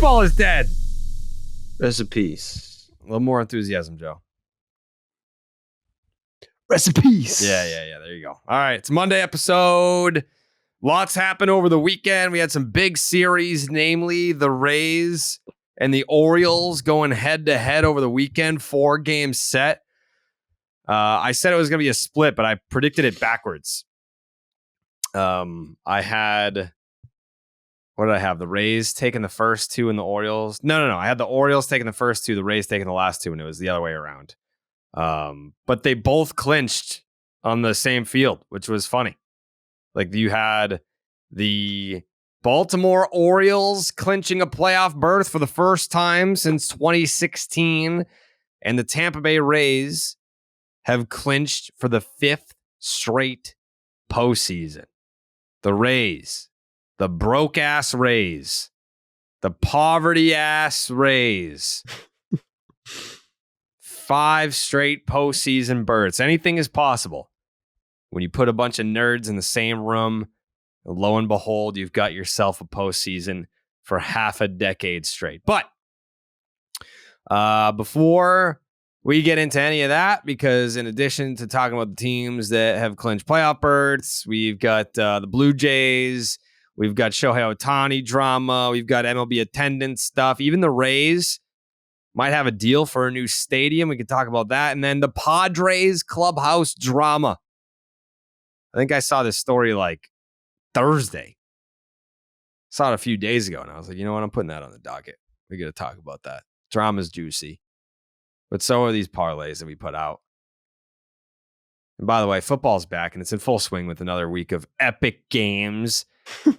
Baseball is dead. Rest in peace. A little more enthusiasm, Joe. Rest in peace. Yeah. There you go. All right. It's a Monday episode. Lots happened over the weekend. We had some big series, namely the Rays and the Orioles going head-to-head over the weekend. 4-game set. I said it was going to be a split, but I predicted it backwards. I had... What did I have? The Rays taking the first two and the Orioles. No. I had the Orioles taking the first two, the Rays taking the last two, and it was the other way around. But they both clinched on the same field, which was funny. Like you had the Baltimore Orioles clinching a playoff berth for the first time since 2016, and the Tampa Bay Rays have clinched for the 5th straight postseason. The Rays. The broke-ass Rays. The poverty-ass Rays. 5 straight postseason berths. Anything is possible. When you put a bunch of nerds in the same room, lo and behold, you've got yourself a postseason for half a decade straight. But before we get into any of that, because in addition to talking about the teams that have clinched playoff berths, we've got the Blue Jays. We've got Shohei Ohtani drama. We've got MLB attendance stuff. Even the Rays might have a deal for a new stadium. We could talk about that. And then the Padres clubhouse drama. I think I saw this story like Thursday. Saw it a few days ago, and I was like, you know what? I'm putting that on the docket. We got to talk about that. Drama's juicy. But so are these parlays that we put out. And by the way, football's back, and it's in full swing with another week of epic games.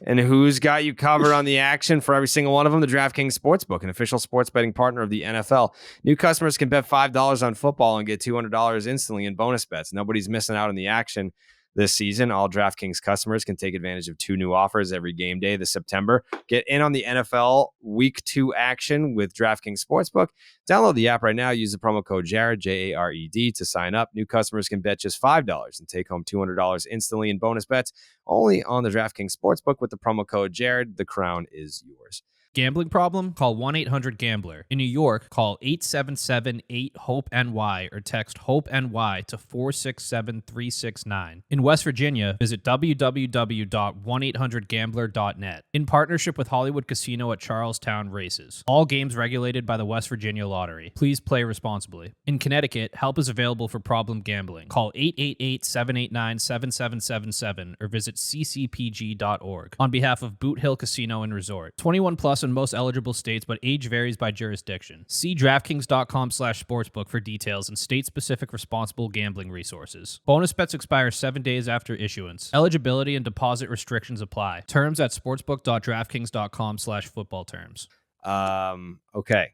And who's got you covered on the action for every single one of them? The DraftKings Sportsbook, an official sports betting partner of the NFL. New customers can bet $5 on football and get $200 instantly in bonus bets. Nobody's missing out on the action this season. All DraftKings customers can take advantage of 2 new offers every game day this September. Get in on the NFL Week 2 action with DraftKings Sportsbook. Download the app right now. Use the promo code Jared, Jared, to sign up. New customers can bet just $5 and take home $200 instantly in bonus bets only on the DraftKings Sportsbook with the promo code Jared. The crown is yours. Gambling problem? Call 1-800-GAMBLER. In New York, call 877-8-HOPE-NY or text HOPE-NY to 467-369. In West Virginia, visit www.1800gambler.net. In partnership with Hollywood Casino at Charlestown Races. All games regulated by the West Virginia Lottery. Please play responsibly. In Connecticut, help is available for problem gambling. Call 888-789-7777 or visit ccpg.org. On behalf of Boot Hill Casino and Resort. 21 plus in most eligible states, but age varies by jurisdiction. See DraftKings.com/sportsbook for details and state-specific responsible gambling resources. Bonus bets expire 7 days after issuance. Eligibility and deposit restrictions apply. Terms at sportsbook.draftkings.com/football terms. Okay.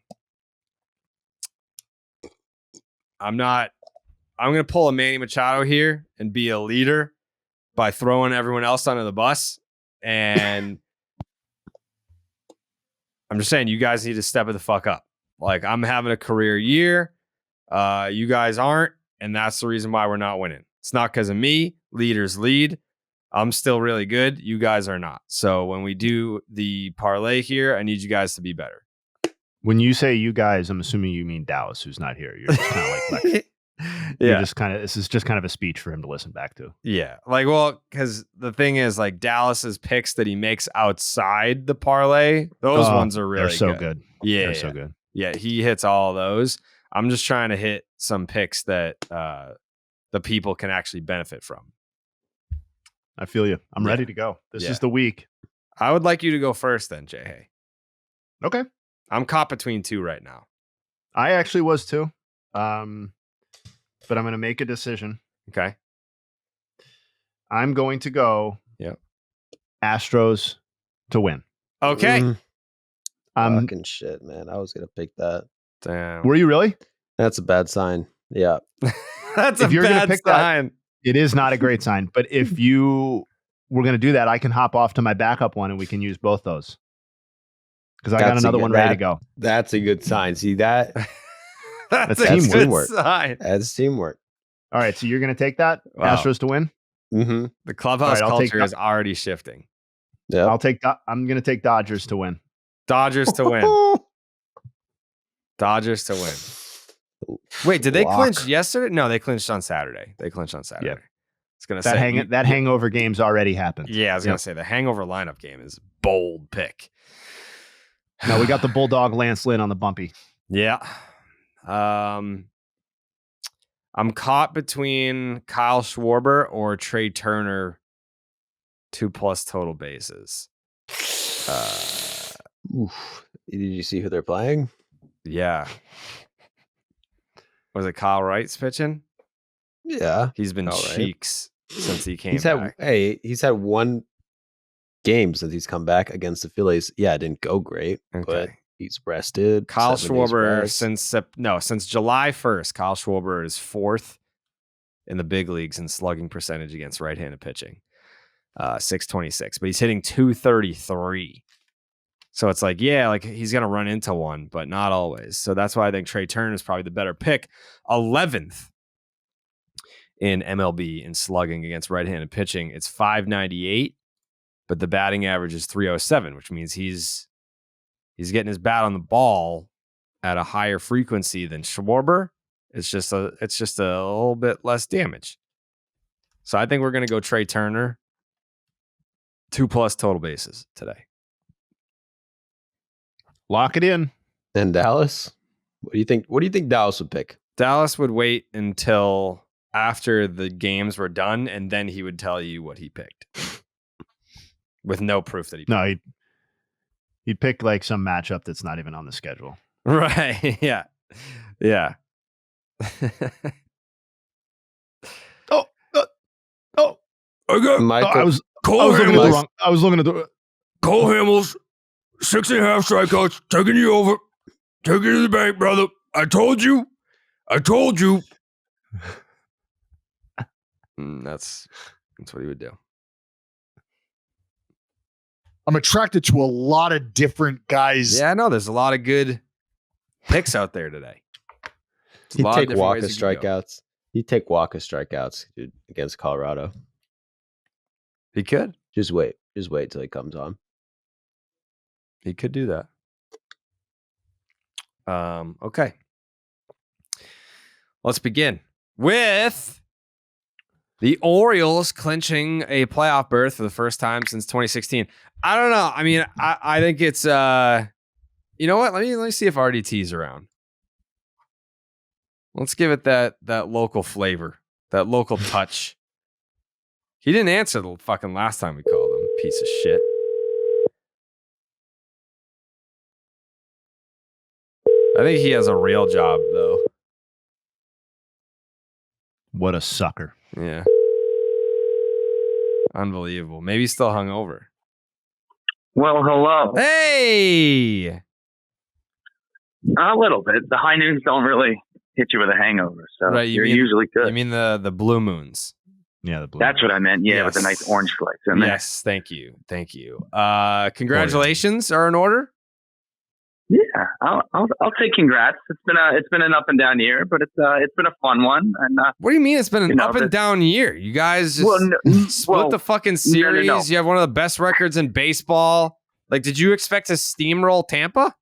I'm going to pull a Manny Machado here and be a leader by throwing everyone else under the bus. And I'm just saying, you guys need to step it the fuck up. Like, I'm having a career year. You guys aren't. And that's the reason why we're not winning. It's not because of me. Leaders lead. I'm still really good. You guys are not. So when we do the parlay here, I need you guys to be better. When you say you guys, I'm assuming you mean Dallas, who's not here. You're just kind of like, yeah, this is just kind of a speech for him to listen back to. Yeah. Like, well, because the thing is, like, Dallas's picks that he makes outside the parlay, those ones are really they're so good. Yeah. They're so good. Yeah. He hits all of those. I'm just trying to hit some picks that the people can actually benefit from. I feel you. I'm ready to go. This is the week. I would like you to go first then, Shohei. Okay. I'm caught between 2 right now. I actually was too. But I'm going to make a decision. Okay. I'm going to go Astros to win. Okay. Fucking shit, man. I was going to pick that. Damn. Were you really? That's a bad sign. Yeah. That's if a you're bad gonna pick sign. It is not a great sign. But if you were going to do that, I can hop off to my backup one and we can use both those. Because I got another one ready to go. That's a good sign. See that? That's teamwork. Sign. That's teamwork. All right. So you're going to take that? Wow. Astros to win? Mm-hmm. The clubhouse All right, culture is already shifting. Yeah. I'm going to take Dodgers to win. Dodgers to win. Dodgers to win. Wait, did they clinch yesterday? No, they clinched on Saturday. Yeah. It's gonna say that hangover game's already happened. Yeah, I was gonna say the hangover lineup game is a bold pick. No, we got the Bulldog Lance Lynn on the bumpy. Yeah. I'm caught between Kyle Schwarber or Trey Turner, 2+ total bases. Did you see who they're playing? Yeah. Was it Kyle Wright's pitching? Yeah. He's been cheeks since he came back. He's had one game since he's come back against the Phillies. Yeah, it didn't go great, but he's rested. Kyle Schwarber since July 1st, Kyle Schwarber is 4th in the big leagues in slugging percentage against right-handed pitching. 626, but he's hitting 233. So it's like, yeah, like he's going to run into one, but not always. So that's why I think Trey Turner is probably the better pick. 11th in MLB in slugging against right-handed pitching. It's 598, but the batting average is 307, which means he's getting his bat on the ball at a higher frequency than Schwarber. It's just a little bit less damage. So I think we're going to go Trey Turner, 2+ total bases today. Lock it in. And Dallas? What do you think? What do you think Dallas would pick? Dallas would wait until after the games were done, and then he would tell you what he picked. With no proof that he picked. No, he'd pick like some matchup that's not even on the schedule. Right. Yeah. Yeah. Okay. I was looking at the Cole Hamels, 6.5 strikeouts, taking you over. Take it to the bank, brother. I told you. That's what he would do. I'm attracted to a lot of different guys. Yeah, I know. There's a lot of good picks out there today. He'd take Walker strikeouts. Dude, against Colorado. He could. Just wait till he comes on. He could do that. Okay. Let's begin with the Orioles clinching a playoff berth for the first time since 2016. I don't know. I mean, I think it's you know what? Let me see if RDT's around. Let's give it that local flavor, that local touch. He didn't answer the fucking last time we called him. Piece of shit. I think he has a real job, though. What a sucker. Yeah. Unbelievable. Maybe he's still hungover. Well, hello. Hey! A little bit. The high noons don't really hit you with a hangover, so right, you're usually good. You mean the blue moons? Yeah, the blue. That's what I meant. Yeah, yes. With a nice orange slice in there. Yes, thank you. Congratulations are in order. Yeah, I'll say congrats. It's been an up and down year, but it's been a fun one. And what do you mean it's been an up and down year? You guys just split the fucking series. No. You have one of the best records in baseball. Like, did you expect to steamroll Tampa?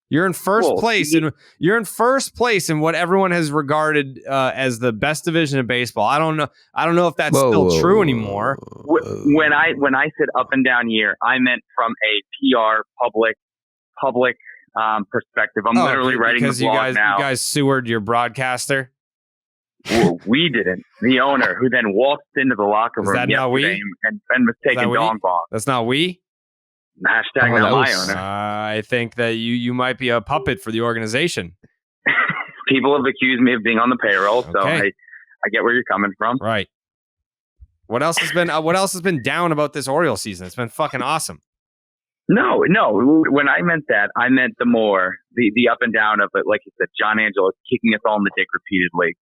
You're in first place, and you're in first place in what everyone has regarded as the best division in baseball. I don't know if that's still true anymore. When I said up and down year, I meant from a PR public perspective. I'm literally writing the blog now. You guys sewered your broadcaster. Well, we didn't. The owner, who then walked into the locker room yesterday and was taking dong bong. That's not we. Hashtag not my owner. I think that you might be a puppet for the organization. People have accused me of being on the payroll, so I get where you're coming from. Right. What else has been down about this Orioles season? It's been fucking awesome. No. When I meant that, I meant the up and down of it. Like you said, John Angelo kicking us all in the dick repeatedly,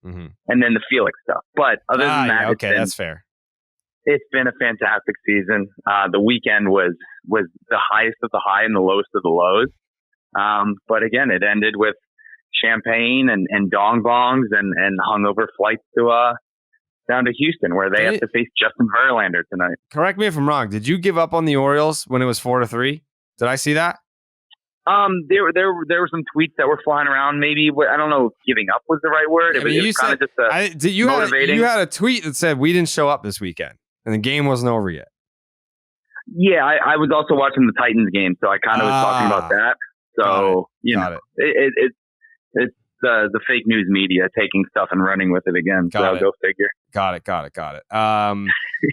and then the Felix stuff. But other than that, that's fair. It's been a fantastic season. The weekend was the highest of the high and the lowest of the lows. But again, it ended with champagne and dong bongs and hungover flights to down to Houston, where they have to face Justin Verlander tonight. Correct me if I'm wrong. Did you give up on the Orioles when it was 4-3? Did I see that? There were some tweets that were flying around. Maybe I don't know if giving up was the right word. It was kind of just motivating. You had a tweet that said we didn't show up this weekend and the game wasn't over yet. Yeah, I was also watching the Titans game, so I kind of was talking about that. So it's the fake news media taking stuff and running with it again. Go figure. Got it.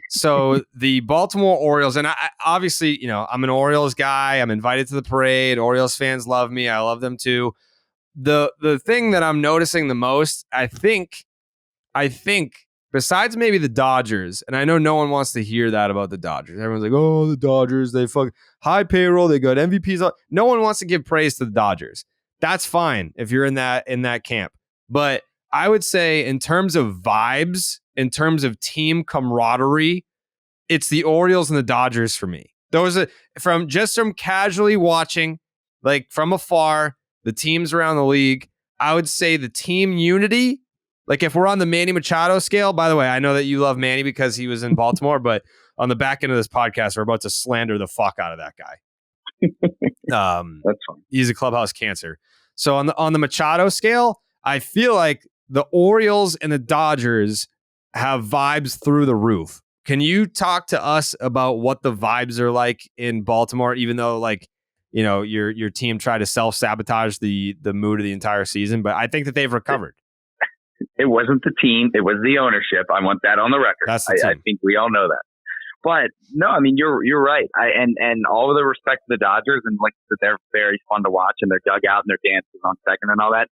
So the Baltimore Orioles, and I obviously, I'm an Orioles guy. I'm invited to the parade. Orioles fans love me. I love them too. The thing that I'm noticing the most, I think, besides maybe the Dodgers, and I know no one wants to hear that about the Dodgers. Everyone's like, oh, the Dodgers, they fuck high payroll, they got MVPs. No one wants to give praise to the Dodgers. That's fine if you're in that camp. But I would say in terms of vibes, in terms of team camaraderie, it's the Orioles and the Dodgers for me. Those are from casually watching, like from afar, the teams around the league. I would say the team unity. Like if we're on the Manny Machado scale, by the way, I know that you love Manny because he was in Baltimore, but on the back end of this podcast, we're about to slander the fuck out of that guy. That's fine. He's a clubhouse cancer. So on the Machado scale, I feel like the Orioles and the Dodgers have vibes through the roof. Can you talk to us about what the vibes are like in Baltimore, even though your team tried to self-sabotage the mood of the entire season, but I think that they've recovered. It wasn't the team. It was the ownership. I want that on the record. That's the team. I think we all know that. But no, I mean, you're right. And all of the respect to the Dodgers, and like they're very fun to watch, and their dugout and their dances on second and all that.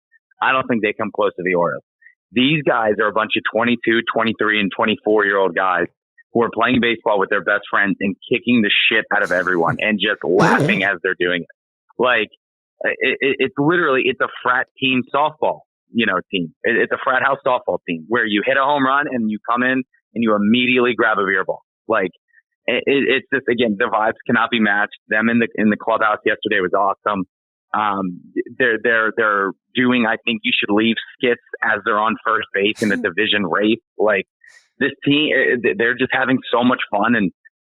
I don't think they come close to the Orioles. These guys are a bunch of 22, 23, and 24-year-old guys who are playing baseball with their best friends and kicking the shit out of everyone and just laughing as they're doing it. Like it's literally a frat team softball, team. It's a frat house softball team where you hit a home run and you come in and you immediately grab a beer ball. Like it's just, again, the vibes cannot be matched. Them in the clubhouse yesterday was awesome. They're doing, I think you should leave skits as they're on first base in the division race. Like this team, they're just having so much fun. And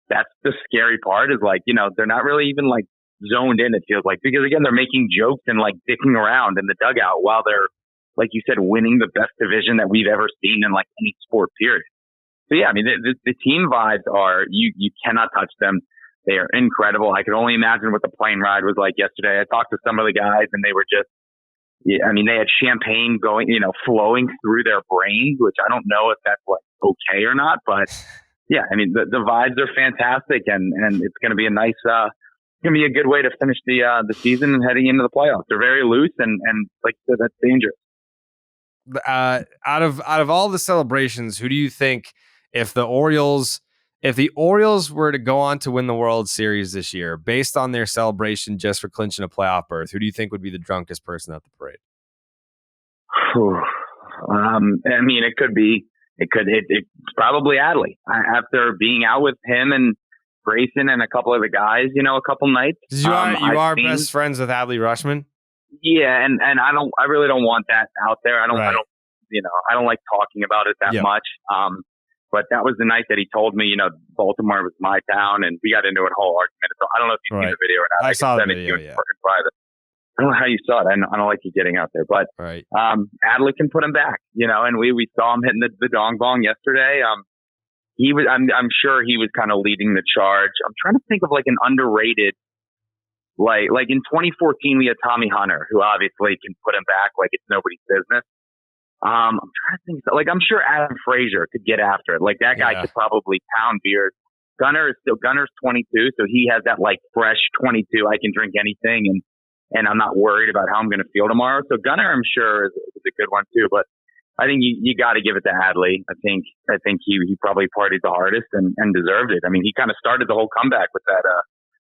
that's the scary part is like, they're not really even like zoned in, it feels like, because again, they're making jokes and like dicking around in the dugout while they're, like you said, winning the best division that we've ever seen in like any sport period. So yeah, I mean, the team vibes are, you cannot touch them. They are incredible. I could only imagine what the plane ride was like yesterday. I talked to some of the guys and they were just, they had champagne going, flowing through their brains, which I don't know if that's like okay or not, but yeah, I mean, the vibes are fantastic and it's going to be a nice, it's going to be a good way to finish the season and heading into the playoffs. They're very loose and like I said, that's dangerous. Out of all the celebrations, who do you think, if the Orioles were to go on to win the World Series this year, based on their celebration just for clinching a playoff berth, who do you think would be the drunkest person at the parade? I mean, it's probably Adley. After being out with him and Grayson and a couple of the guys, a couple nights. You are best friends with Adley Rutschman? Yeah, and I really don't want that out there. I don't like talking about it that much. But that was the night that he told me, Baltimore was my town, and we got into a whole argument. So I don't know if you've seen the video or not. I saw the video, in private. I don't know how you saw it. I don't like you getting out there, but Adley can put him back, and we saw him hitting the dong bong yesterday. He was, I'm sure he was kind of leading the charge. I'm trying to think of like an underrated, like in 2014 we had Tommy Hunter, who obviously can put him back like it's nobody's business. I'm trying to think. I'm sure Adam Frazier could get after it. Like that guy could probably pound beers. Gunner's 22, so he has that like fresh 22. I can drink anything, and I'm not worried about how I'm going to feel tomorrow. So Gunner, I'm sure is a good one too. But I think you got to give it to Adley. I think he probably partied the hardest and deserved it. I mean, he kind of started the whole comeback with that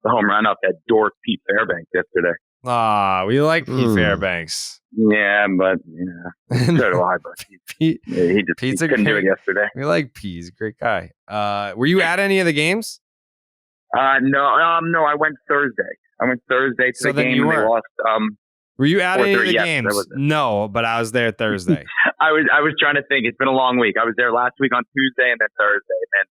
the home run up that dork Pete Fairbanks yesterday. We like Pete Fairbanks. Yeah, but so do I. But he couldn't do it yesterday. We like Pete. He's a great guy. Were you at any of the games? No. I went Thursday. To the game and they lost. Were you at any of the games? No, but I was there Thursday. I was trying to think. It's been a long week. I was there last week on Tuesday and then Thursday, and then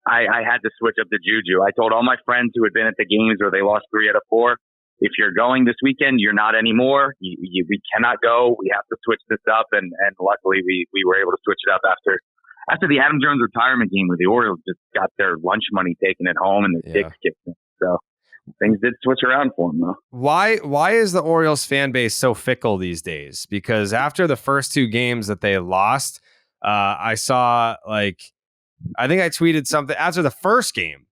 I had to switch up the juju. I told all my friends who had been at the games where they lost 3 out of 4. if you're going this weekend, you're not anymore. We cannot go. We have to switch this up. And luckily we were able to switch it up after the Adam Jones retirement game where the Orioles just got their lunch money taken at home and the dicks kicked in. So things did switch around for them, though. Why is the Orioles fan base so fickle these days? Because after the first 2 games that they lost, I saw, like, I think I tweeted something after the first game.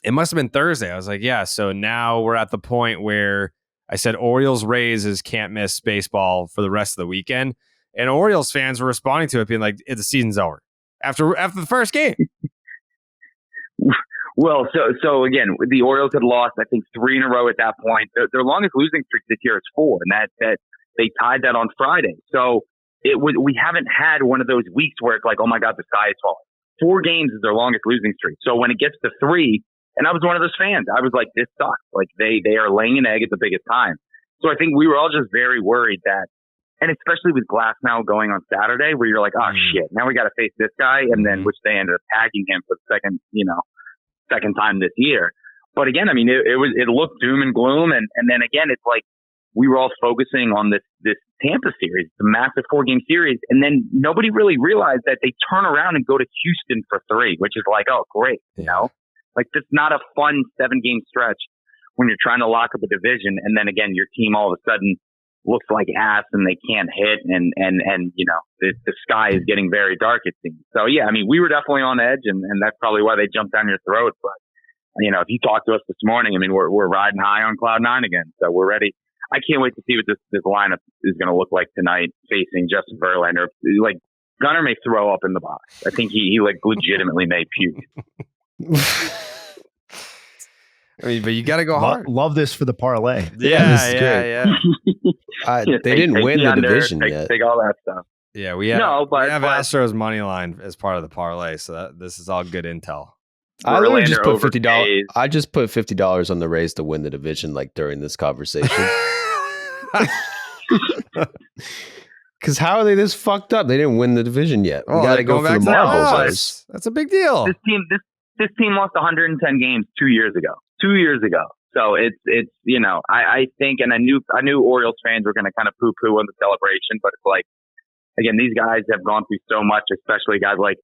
It must have been Thursday. I was like, yeah, so now we're at the point where I said Orioles Rays is can't miss baseball for the rest of the weekend. And Orioles fans were responding to it being like, the season's over after the first game. Well, so again, the Orioles had lost, I think, 3 in a row at that point. Their longest losing streak this year is 4, and that they tied that on Friday. So we haven't had one of those weeks where it's like, oh my God, the sky is falling. 4 games is their longest losing streak. So when it gets to 3, and I was one of those fans, I was like, this sucks. Like they are laying an egg at the biggest time. So I think we were all just very worried that, and especially with Glass now going on Saturday, where you're like, oh shit, now we got to face this guy, and then which they ended up tagging him for the second time this year. But again, I mean, it looked doom and gloom, and then again, it's like we were all focusing on this Tampa series, the massive 4-game series, and then nobody really realized that they turn around and go to Houston for 3, which is like, oh great, you know, like that's not a fun 7-game stretch when you're trying to lock up a division, and then again, your team all of a sudden looks like ass and they can't hit, and you know, the sky is getting very dark, it seems. So yeah, I mean, we were definitely on edge, and that's probably why they jumped down your throat. But you know, if you talk to us this morning, I mean, we're riding high on cloud 9 again, so we're ready. I can't wait to see what this lineup is going to look like tonight facing Justin Verlander. Like, Gunnar may throw up in the box. I think he like legitimately may puke. I mean, but you got to go hard. Love this for the parlay. Yeah. They didn't win the division yet. Take all that stuff. Yeah, we have Astros money line as part of the parlay, so this is all good intel. I literally just put $50. I just put $50 on the Rays to win the division, like during this conversation. Because how are they this fucked up? They didn't win the division yet. We got to go for the marbles. That's a big deal. This team lost 110 games 2 years ago. 2 years ago. So it's you know, I think, and I knew Orioles fans were going to kind of poo-poo on the celebration, but it's like, again, these guys have gone through so much, especially guys like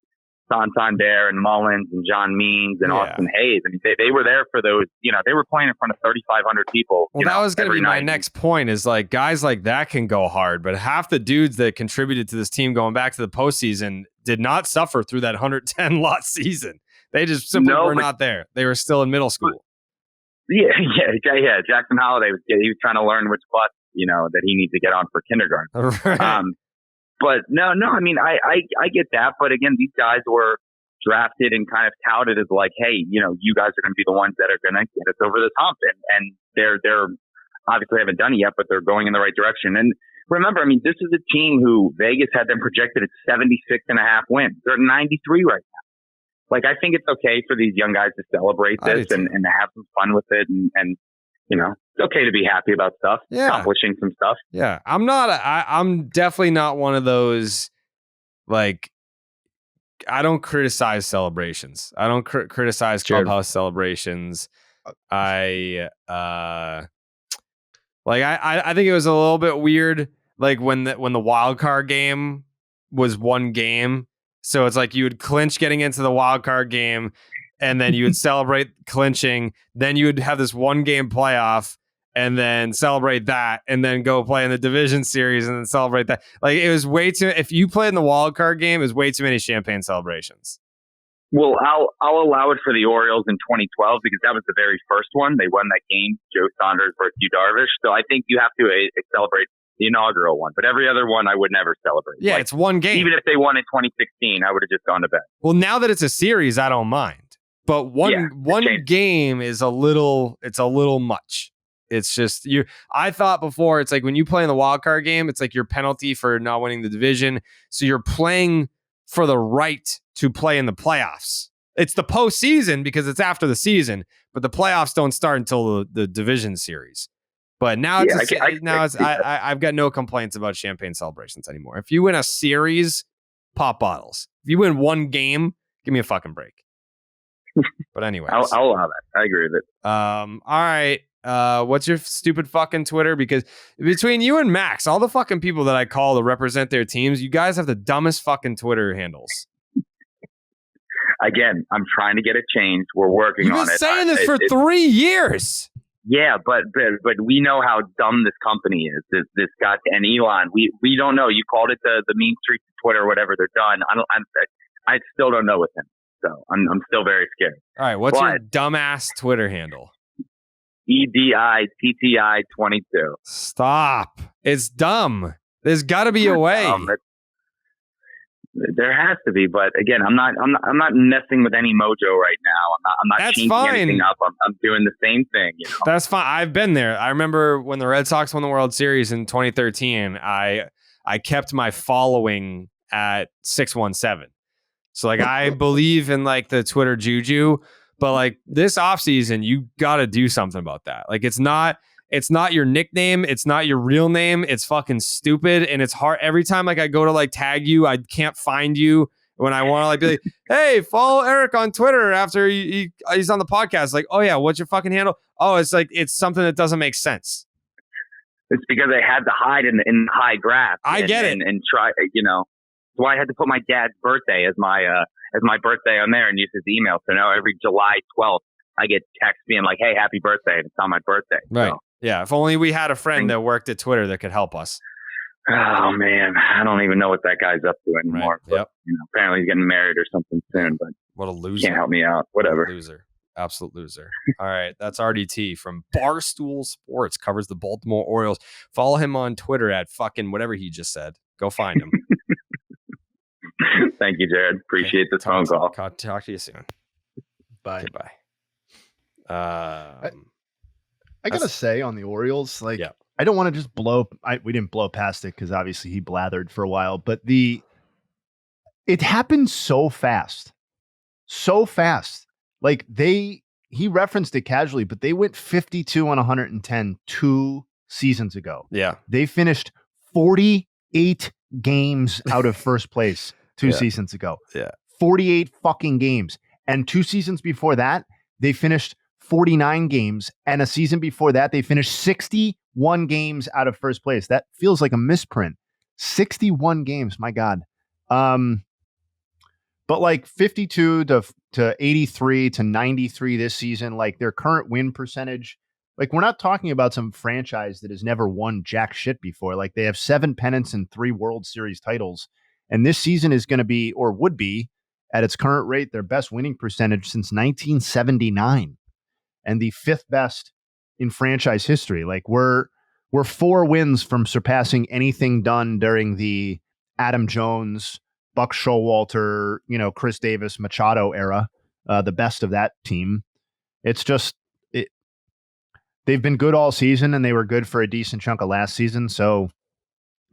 Santander and Mullins and John Means and Austin Hayes. I mean, they were there for those, you know, they were playing in front of 3,500 people. Well, that was going to be my next point, is like guys like that can go hard, but half the dudes that contributed to this team going back to the postseason did not suffer through that 110 lot season. They just simply were not there. They were still in middle school. Yeah. Jackson Holliday he was trying to learn which bus, you know, that he needs to get on for kindergarten. Right. But no, I mean, I get that. But again, these guys were drafted and kind of touted as like, hey, you know, you guys are going to be the ones that are going to get us over this hump. And they're obviously haven't done it yet, but they're going in the right direction. And remember, I mean, this is a team who Vegas had them projected at 76.5 wins. They're at 93 right now. Like, I think it's okay for these young guys to celebrate this and to have some fun with it. And, you know, it's okay to be happy about stuff, accomplishing some stuff. Yeah. I'm definitely not one of those, like, I don't criticize celebrations. I don't criticize clubhouse celebrations. I think it was a little bit weird, like when the wild card game was one game. So it's like you would clinch getting into the wild card game, and then you would celebrate clinching. Then you would have this 1-game playoff, and then celebrate that, and then go play in the division series, and then celebrate that. Like, it was way too. If you played in the wild card game, it was way too many champagne celebrations. Well, I'll allow it for the Orioles in 2012 because that was the very first one. They won that game, Joe Saunders versus Yu Darvish. So I think you have to celebrate the inaugural one, but every other one I would never celebrate. Yeah, like, it's one game. Even if they won in 2016, I would have just gone to bed. Well, now that it's a series, I don't mind. But one game is a little much. It's just I thought before, it's like when you play in the wild card game, it's like your penalty for not winning the division. So you're playing for the right to play in the playoffs. It's the postseason because it's after the season, but the playoffs don't start until the division series. But now I've got no complaints about champagne celebrations anymore. If you win a series, pop bottles. If you win one game, give me a fucking break. But anyway, I'll allow that. I agree with it. All right. What's your stupid fucking Twitter? Because between you and Max, all the fucking people that I call to represent their teams, you guys have the dumbest fucking Twitter handles. Again, I'm trying to get it changed. We're working on it. You've been saying this for 3 years. Yeah, but we know how dumb this company is. This got and Elon. We don't know. You called it the mean streak of Twitter, or whatever. They're done. I still don't know with him. So I'm still very scared. All right, what's your dumbass Twitter handle? EDITTI22. Stop. It's dumb. There's got to be a way. There has to be, but again, I'm not messing with any mojo right now. I'm not changing anything up. I'm doing the same thing. You know? That's fine. I've been there. I remember when the Red Sox won the World Series in 2013. I kept my following at 617. So like I believe in like the Twitter juju, but like this offseason, you got to do something about that. Like it's not your nickname. It's not your real name. It's fucking stupid. And it's hard. Every time like I go to like tag you, I can't find you when I want to like be like, hey, follow Eric on Twitter after he's on the podcast. Like, oh yeah, what's your fucking handle? Oh, it's like, it's something that doesn't make sense. It's because I had to hide in the high grass. I get it. And try, you know. So I had to put my dad's birthday as my birthday on there and use his email. So now every July 12th, I get text being like, hey, happy birthday. And it's on my birthday. Right. So, yeah. If only we had a friend that worked at Twitter that could help us. Oh, man. I don't even know what that guy's up to anymore. Right. Yep. But, you know, apparently he's getting married or something soon. But what a loser. Can't help me out. Whatever. Loser. Absolute loser. All right. That's RDT from Barstool Sports. Covers the Baltimore Orioles. Follow him on Twitter at fucking whatever he just said. Go find him. Thank you, Jared. Appreciate this phone call. Talk to you soon. Bye. Goodbye. I gotta say on the Orioles, like, yeah. I don't want to just we didn't blow past it because obviously he blathered for a while, but it happened so fast. Like he referenced it casually, but they went 52 on 110 2 seasons ago. Yeah. They finished 48 games out of first place 2 seasons ago. Yeah. 48 fucking games. And 2 seasons before that, they finished 49 games. And a season before that, they finished 61 games out of first place. That feels like a misprint. 61 games. My God. But like 52 to 83 to 93 this season, like their current win percentage, like we're not talking about some franchise that has never won jack shit before. Like they have 7 pennants and 3 World Series titles. And this season is going to be, or would be, at its current rate, their best winning percentage since 1979 and the 5th best in franchise history. Like we're 4 wins from surpassing anything done during the Adam Jones, Buck Showalter, Chris Davis, Machado era, the best of that team. It's just, they've been good all season and they were good for a decent chunk of last season. So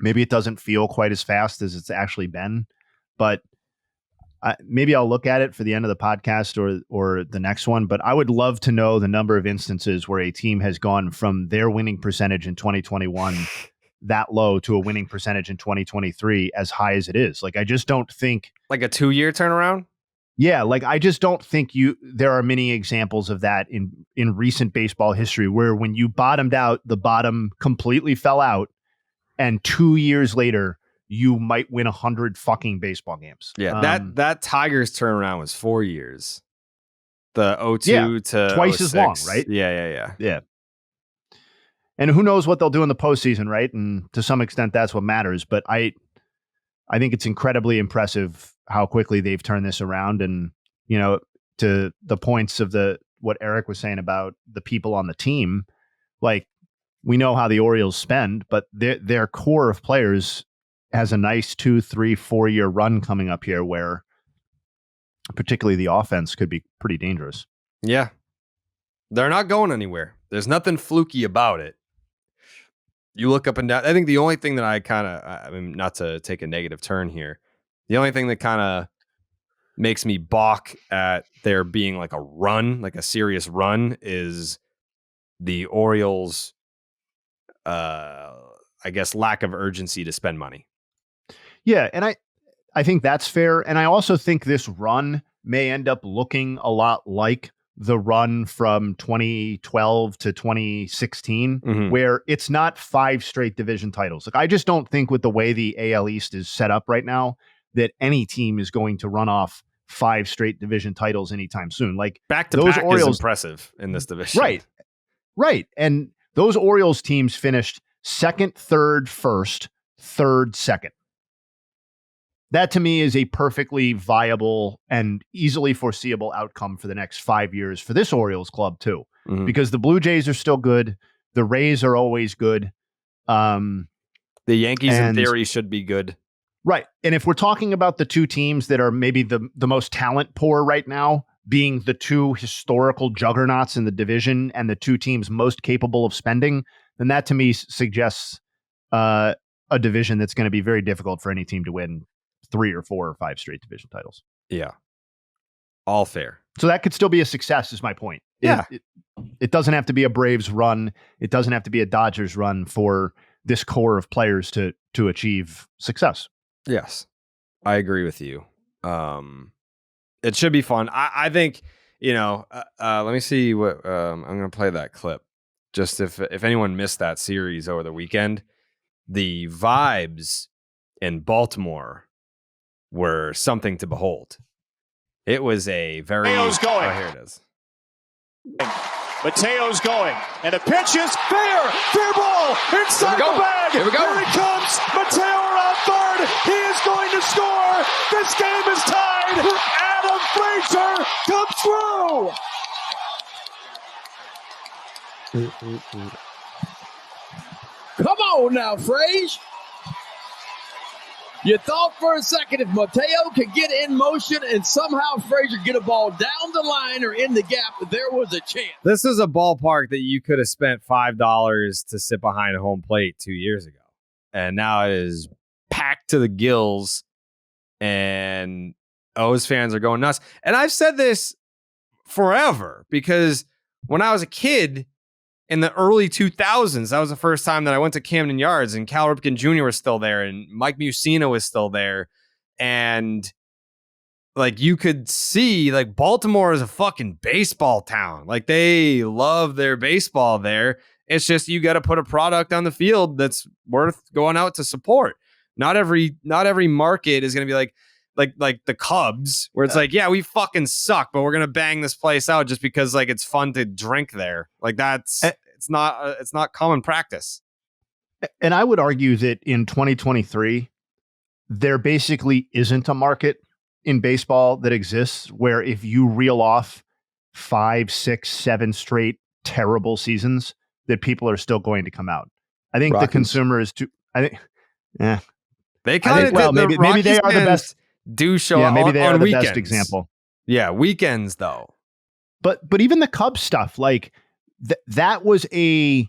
maybe it doesn't feel quite as fast as it's actually been, but maybe I'll look at it for the end of the podcast or the next one. But I would love to know the number of instances where a team has gone from their winning percentage in 2021 that low to a winning percentage in 2023 as high as it is. Like, I just don't think like a 2-year turnaround. Yeah. Like, I just don't think there are many examples of that in recent baseball history where when you bottomed out, the bottom completely fell out. And 2 years later, you might win 100 fucking baseball games. Yeah. That Tigers turnaround was 4 years. The 02 to twice 06. as long, right? Yeah. And who knows what they'll do in the postseason, right? And to some extent, that's what matters. But I think it's incredibly impressive how quickly they've turned this around. And, to the points of what Eric was saying about the people on the team, like we know how the Orioles spend, but their core of players has a nice 2, 3, 4 year run coming up here where particularly the offense could be pretty dangerous. Yeah. They're not going anywhere. There's nothing fluky about it. You look up and down. I think the only thing that I mean, not to take a negative turn here, the only thing that kind of makes me balk at there being like a run, like a serious run, is the Orioles, I guess, lack of urgency to spend money. Yeah, and I think that's fair. And I also think this run may end up looking a lot like the run from 2012 to 2016, where it's not 5 straight division titles. Like, I just don't think with the way the AL East is set up right now that any team is going to run off 5 straight division titles anytime soon. Like, back to those back Orioles is impressive in this division. Right. And those Orioles teams finished second, third, first, third, second. That to me is a perfectly viable and easily foreseeable outcome for the next 5 years for this Orioles club too, because the Blue Jays are still good. The Rays are always good. The Yankees in theory should be good. Right. And if we're talking about the two teams that are maybe the most talent poor right now, being the two historical juggernauts in the division and the two teams most capable of spending, then that to me suggests a division that's going to be very difficult for any team to win 3 or 4 or 5 straight division titles. Yeah. All fair. So that could still be a success is my point. Yeah. It doesn't have to be a Braves run. It doesn't have to be a Dodgers run for this core of players to achieve success. Yes. I agree with you. It should be fun. I think, let me see what I'm going to play that clip. Just if anyone missed that series over the weekend, the vibes in Baltimore were something to behold. It was a very... Mateo's going. Oh, here it is. Mateo's going. And a pitch is fair. Fair ball inside the bag. Here we go. Here it comes. Mateo around third. He is going to score. This game is tied. Adam Frazier comes through. Come on now, Frage. You thought for a second if Mateo could get in motion and somehow Frazier get a ball down the line or in the gap, there was a chance. This is a ballpark that you could have spent $5 to sit behind home plate 2 years ago. And now it is packed to the gills, and O's fans are going nuts. And I've said this forever because when I was a kid, in the early 2000s, that was the first time that I went to Camden Yards, and Cal Ripken Jr. was still there, and Mike Mussina was still there. And like, you could see, like, Baltimore is a fucking baseball town. Like, they love their baseball there. It's just, you got to put a product on the field that's worth going out to support. Not every market is going to be like the Cubs, where it's like, yeah, we fucking suck, but we're gonna bang this place out just because like it's fun to drink there. Like, that's it's not common practice. And I would argue that in 2023, there basically isn't a market in baseball that exists where if you reel off 5, 6, 7 straight terrible seasons, that people are still going to come out. I think the consumer is too. I think, they kind of maybe they are the best. Do show up maybe they on are the weekends. best example. Yeah, weekends though. But even the Cubs stuff, like that was a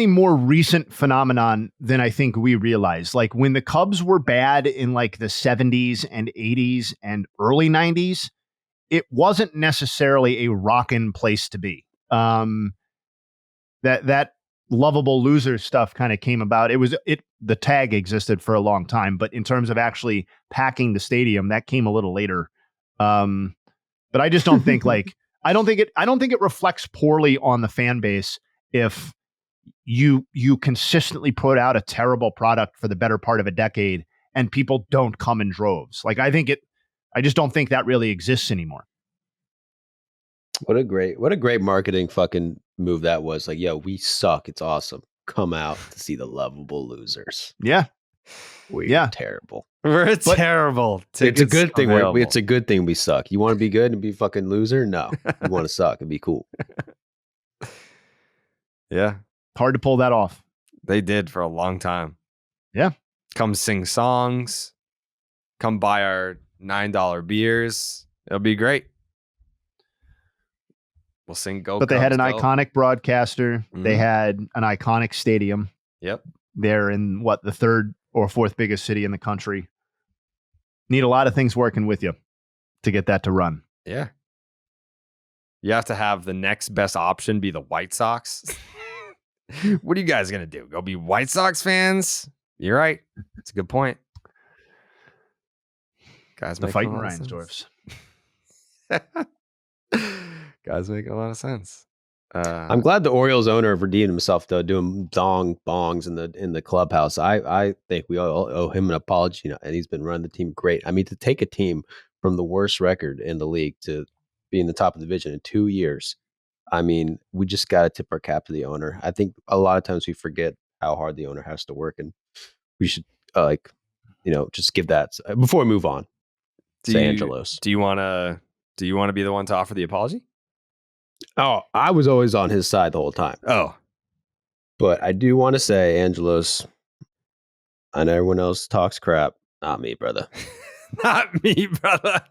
more recent phenomenon than I think we realized. Like, when the Cubs were bad in like the 70s and 80s and early 90s, it wasn't necessarily a rockin' place to be. That lovable loser stuff kind of came about. The tag existed for a long time, but in terms of actually packing the stadium, that came a little later. But I just don't think I don't think it reflects poorly on the fan base if you consistently put out a terrible product for the better part of a decade and people don't come in droves. Like, I just don't think that really exists anymore. What a great marketing fucking move that was. Like, yo, we suck. It's awesome. Come out to see the lovable losers. Yeah. We're terrible. We're terrible. It's a good thing. It's a good thing we suck. You want to be good and be fucking loser? No. You want to suck and be cool. Yeah. Hard to pull that off. They did for a long time. Yeah. Come sing songs. Come buy our $9 beers. It'll be great. We'll sing Go. But they had an Go. iconic broadcaster. Mm-hmm. They had an iconic stadium. Yep. They're in the 3rd or 4th biggest city in the country. Need a lot of things working with you to get that to run. Yeah. You have to have the next best option be the White Sox. What are you guys going to do? Go be White Sox fans? You're right. That's a good point. Guys, the fighting Reinsdorfs. Guys making a lot of sense. I'm glad the Orioles owner redeemed himself though, doing bongs in the clubhouse. I think we all owe him an apology, and he's been running the team great. I mean, to take a team from the worst record in the league to be in the top of the division in 2 years, I mean, we just got to tip our cap to the owner. I think a lot of times we forget how hard the owner has to work, and we should just give that before we move on. Angelos. Do you want to be the one to offer the apology? Oh, I was always on his side the whole time. Oh, but I do want to say, Angelos, I know everyone else talks crap. Not me, brother. Not me, brother.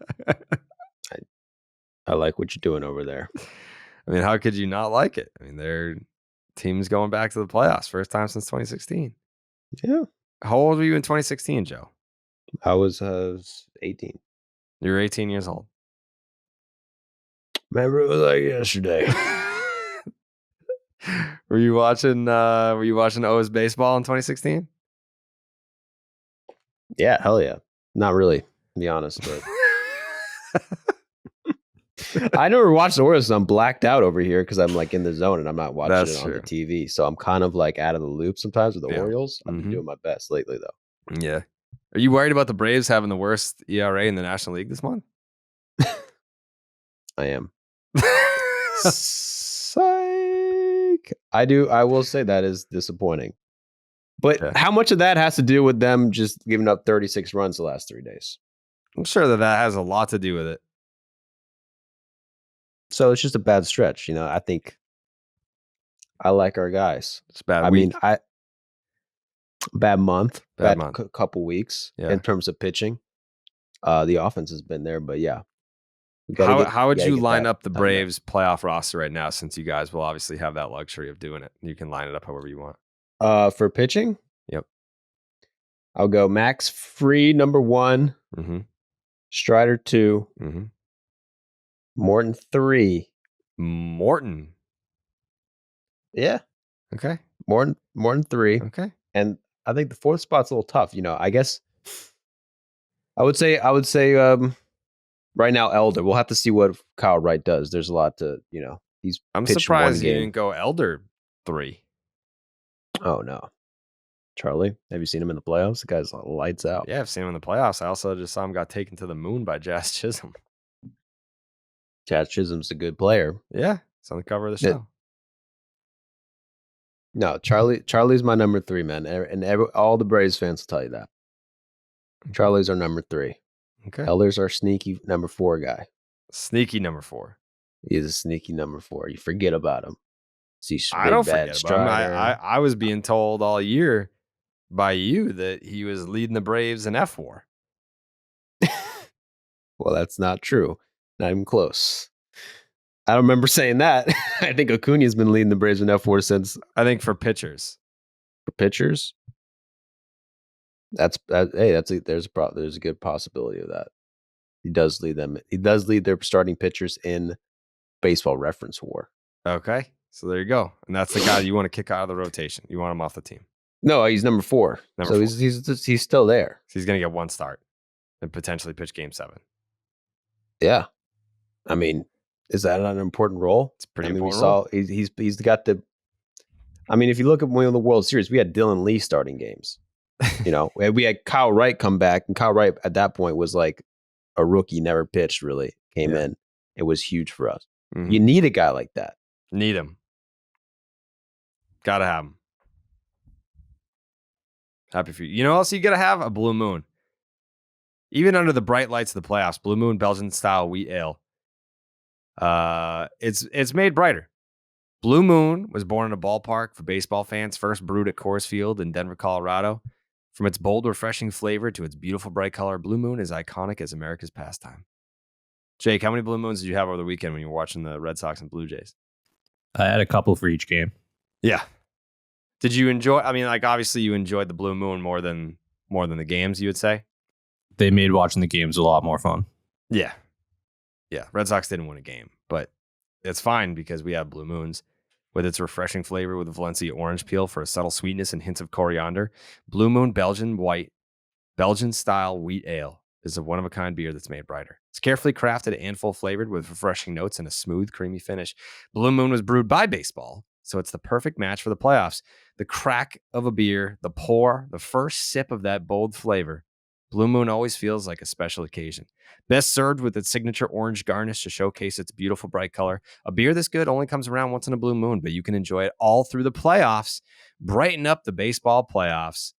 I like what you're doing over there. I mean, how could you not like it? I mean, their team's going back to the playoffs. First time since 2016. Yeah. How old were you in 2016, Joe? I was 18. You were 18 years old. Remember, it was like yesterday. Were you watching O's baseball in 2016? Yeah, hell yeah. Not really, to be honest, but I never watched the Orioles. I'm blacked out over here because I'm like in the zone and I'm not watching it on the TV. So I'm kind of like out of the loop sometimes with the Orioles. I've been doing my best lately, though. Yeah. Are you worried about the Braves having the worst ERA in the National League this month? I am. Psych. I will say that is disappointing. But how much of that has to do with them just giving up 36 runs the last 3 days? I'm sure that has a lot to do with it. So it's just a bad stretch, I think I like our guys. It's bad. Bad month, bad month. Couple weeks in terms of pitching. The offense has been there, but yeah. How would you line up the Braves playoff roster right now, since you guys will obviously have that luxury of doing it? You can line it up however you want. For pitching? Yep. I'll go Max Fried, number 1. Mm-hmm. Strider 2. Mm-hmm. Morton 3. Morton. Yeah. Okay. Morton 3. Okay. And I think the 4th spot's a little tough. I guess I would say right now Elder. We'll have to see what Kyle Wright does. There's a lot to, he's I'm pitched surprised one you game. didn't go Elder 3. Oh no. Charlie, have you seen him in the playoffs? The guy's lights out. Yeah, I've seen him in the playoffs. I also just saw him got taken to the moon by Jazz Chisholm. Jazz Chisholm's a good player. Yeah, it's on the cover of the show. No, Charlie's my number 3, man. And all the Braves fans will tell you that. Charlie's our number 3. Okay. Elder's our sneaky number 4 guy. Sneaky number 4. He's a sneaky number 4. You forget about him. I don't forget about him. I was being told all year by you that he was leading the Braves in F-WAR. Well, that's not true. Not even close. I don't remember saying that. I think Acuna's been leading the Braves in F-WAR since. I think for pitchers. For pitchers? There's a good possibility of that. He does lead them. He does lead their starting pitchers in Baseball Reference WAR. Okay. So there you go. And that's the guy you want to kick out of the rotation. You want him off the team. No, he's number 4. Number 4. He's still there. So he's going to get 1 start and potentially pitch game 7. Yeah. I mean, is that not an important role? It's pretty important. Role. He's got the. I mean, if you look at one of the World Series, we had Dylan Lee starting games. We had Kyle Wright come back, and Kyle Wright at that point was like a rookie, never pitched really. Came in. It was huge for us. Mm-hmm. You need a guy like that. Need him. Gotta have him. Happy for you. You know what else you gotta have? A Blue Moon. Even under the bright lights of the playoffs, Blue Moon Belgian style wheat ale. It's made brighter. Blue Moon was born in a ballpark for baseball fans, first brewed at Coors Field in Denver, Colorado. From its bold, refreshing flavor to its beautiful bright color, Blue Moon is iconic as America's pastime. Jake, how many Blue Moons did you have over the weekend when you were watching the Red Sox and Blue Jays? I had a couple for each game. Yeah. Did you enjoy? I mean, like obviously you enjoyed the Blue Moon more than the games, you would say? They made watching the games a lot more fun. Yeah. Yeah. Red Sox didn't win a game, but it's fine because we have Blue Moons. With its refreshing flavor with Valencia orange peel for a subtle sweetness and hints of coriander. Blue Moon Belgian style wheat ale. is a one-of-a-kind beer that's made brighter. It's carefully crafted and full-flavored with refreshing notes and a smooth, creamy finish. Blue Moon was brewed by baseball, so it's the perfect match for the playoffs. The crack of a beer, the pour, the first sip of that bold flavor. Blue Moon always feels like a special occasion. Best served with its signature orange garnish to showcase its beautiful bright color. A beer this good only comes around once in a blue moon, but you can enjoy it all through the playoffs. Brighten up the baseball playoffs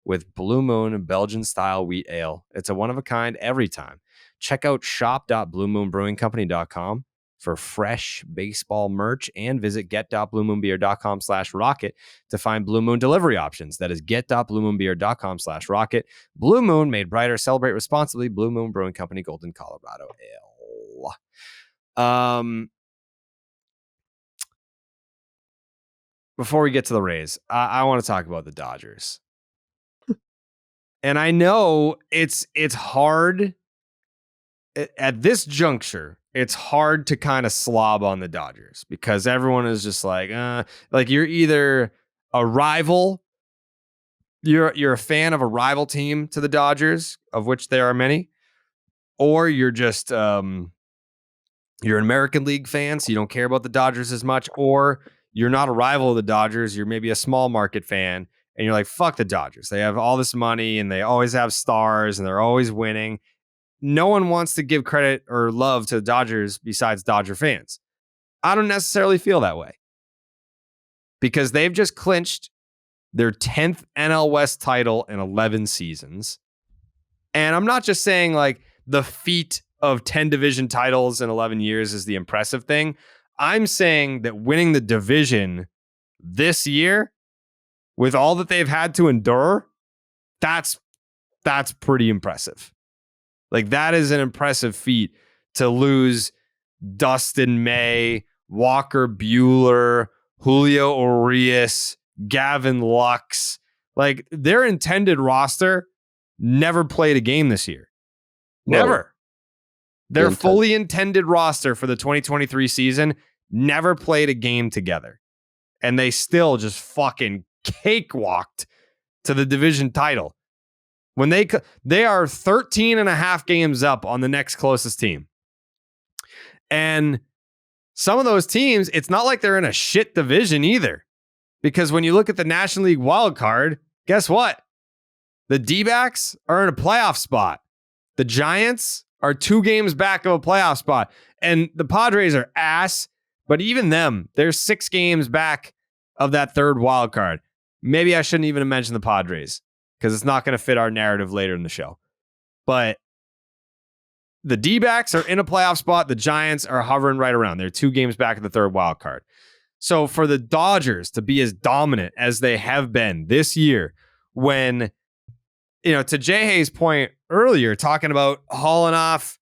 with Blue Moon Belgian-style wheat ale. It's a one-of-a-kind every time. Check out shop.bluemoonbrewingcompany.com for fresh baseball merch and visit get.bluemoonbeer.com/rocket to find Blue Moon delivery options. That is get.bluemoonbeer.com/rocket. Blue Moon, made brighter. Celebrate responsibly. Blue Moon Brewing Company, Golden, Colorado Ale. Before we get to the Rays, I want to talk about the Dodgers. And I know it's hard at this juncture. It's hard to kind of slob on the Dodgers because everyone is just like you're either a rival, you're a fan of a rival team to the Dodgers, of which there are many, or you're just you're an American League fan, so you don't care about the Dodgers as much, or you're not a rival of the Dodgers, you're maybe a small market fan. And you're like, fuck the Dodgers. They have all this money and they always have stars and they're always winning. No one wants to give credit or love to the Dodgers besides Dodger fans. I don't necessarily feel that way because they've just clinched their 10th NL West title in 11 seasons. And I'm not just saying like the feat of 10 division titles in 11 years is the impressive thing. I'm saying that winning the division this year with all that they've had to endure, that's pretty impressive. Like, that is an impressive feat to lose Dustin May, Walker Buehler, Julio Urias, Gavin Lux. Like, their intended roster never played a game this year. Never. Their fully intended roster for the 2023 season never played a game together. And they still just fucking cakewalked to the division title. When they are 13 and a half games up on the next closest team. And some of those teams, it's not like they're in a shit division either. Because when you look at the National League wild card, guess what? The D-backs are in a playoff spot. The Giants are 2 games back of a playoff spot. And the Padres are ass, but even them, they're 6 games back of that third wild card. Maybe I shouldn't even have mentioned the Padres because it's not going to fit our narrative later in the show. But the D-backs are in a playoff spot. The Giants are hovering right around. They're 2 games back of the third wild card. So for the Dodgers to be as dominant as they have been this year, when, you know, to Jayhay's point earlier, talking about hauling off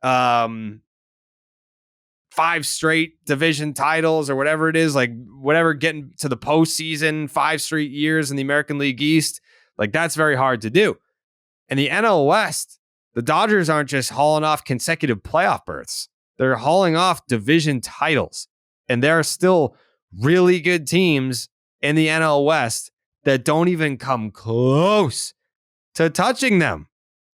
5 straight division titles or whatever it is, like whatever, getting to the postseason 5 straight years in the American League East, like that's very hard to do. And the NL West, the Dodgers aren't just hauling off consecutive playoff berths. They're hauling off division titles. And there are still really good teams in the NL West that don't even come close to touching them.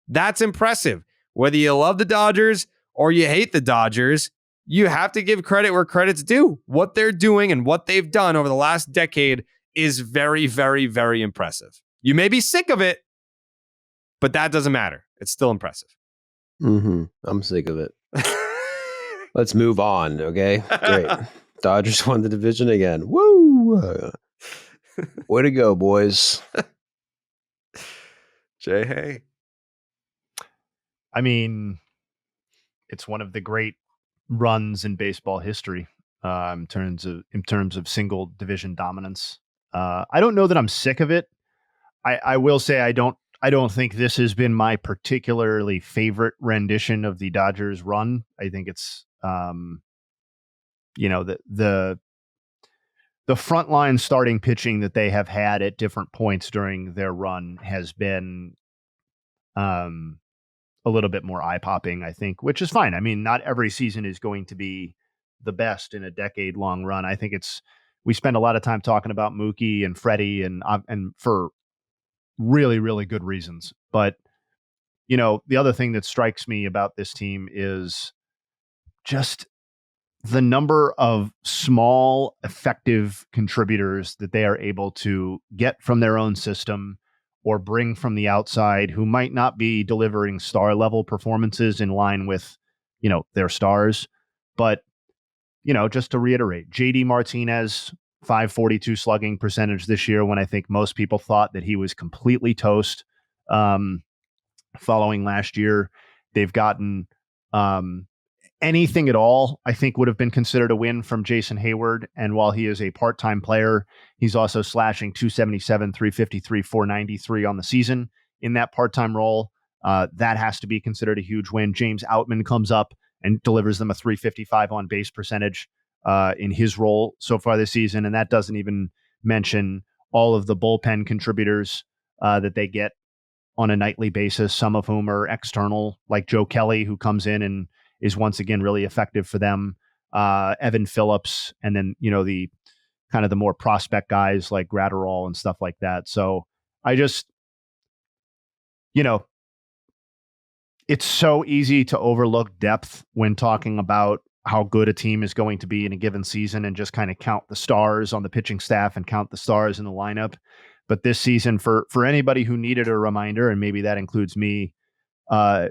That's impressive. Whether you love the Dodgers or you hate the Dodgers, you have to give credit where credit's due. What they're doing and what they've done over the last decade is very, very, very impressive. You may be sick of it, but that doesn't matter. It's still impressive. I'm sick of it. Let's move on, okay? Great. Dodgers won the division again. Woo! Way to go, boys. Jayhay. I mean, it's one of the great runs in baseball history in terms of single division dominance. I don't know that I'm sick of it. I will say I don't think this has been my particularly favorite rendition of the Dodgers run. I think it's the frontline starting pitching that they have had at different points during their run has been a little bit more eye-popping, I think, which is fine. I mean, not every season is going to be the best in a decade-long run. I think we spend a lot of time talking about Mookie and Freddie and for really, really good reasons. But the other thing that strikes me about this team is just the number of small, effective contributors that they are able to get from their own system or bring from the outside who might not be delivering star level performances in line with, their stars. But, just to reiterate, JD Martinez, 542 slugging percentage this year, when I think most people thought that he was completely toast. Following last year, they've gotten anything at all, I think would have been considered a win from Jason Hayward. And while he is a part-time player, he's also slashing 277, 353, 493 on the season in that part-time role. That has to be considered a huge win. James Outman comes up and delivers them a 355 on base percentage in his role so far this season. And that doesn't even mention all of the bullpen contributors that they get on a nightly basis, some of whom are external, like Joe Kelly, who comes in and is once again really effective for them. Evan Phillips, and then, the kind of the more prospect guys like Gratterall and stuff like that. So I just, it's so easy to overlook depth when talking about how good a team is going to be in a given season and just kind of count the stars on the pitching staff and count the stars in the lineup. But this season, for anybody who needed a reminder, and maybe that includes me, the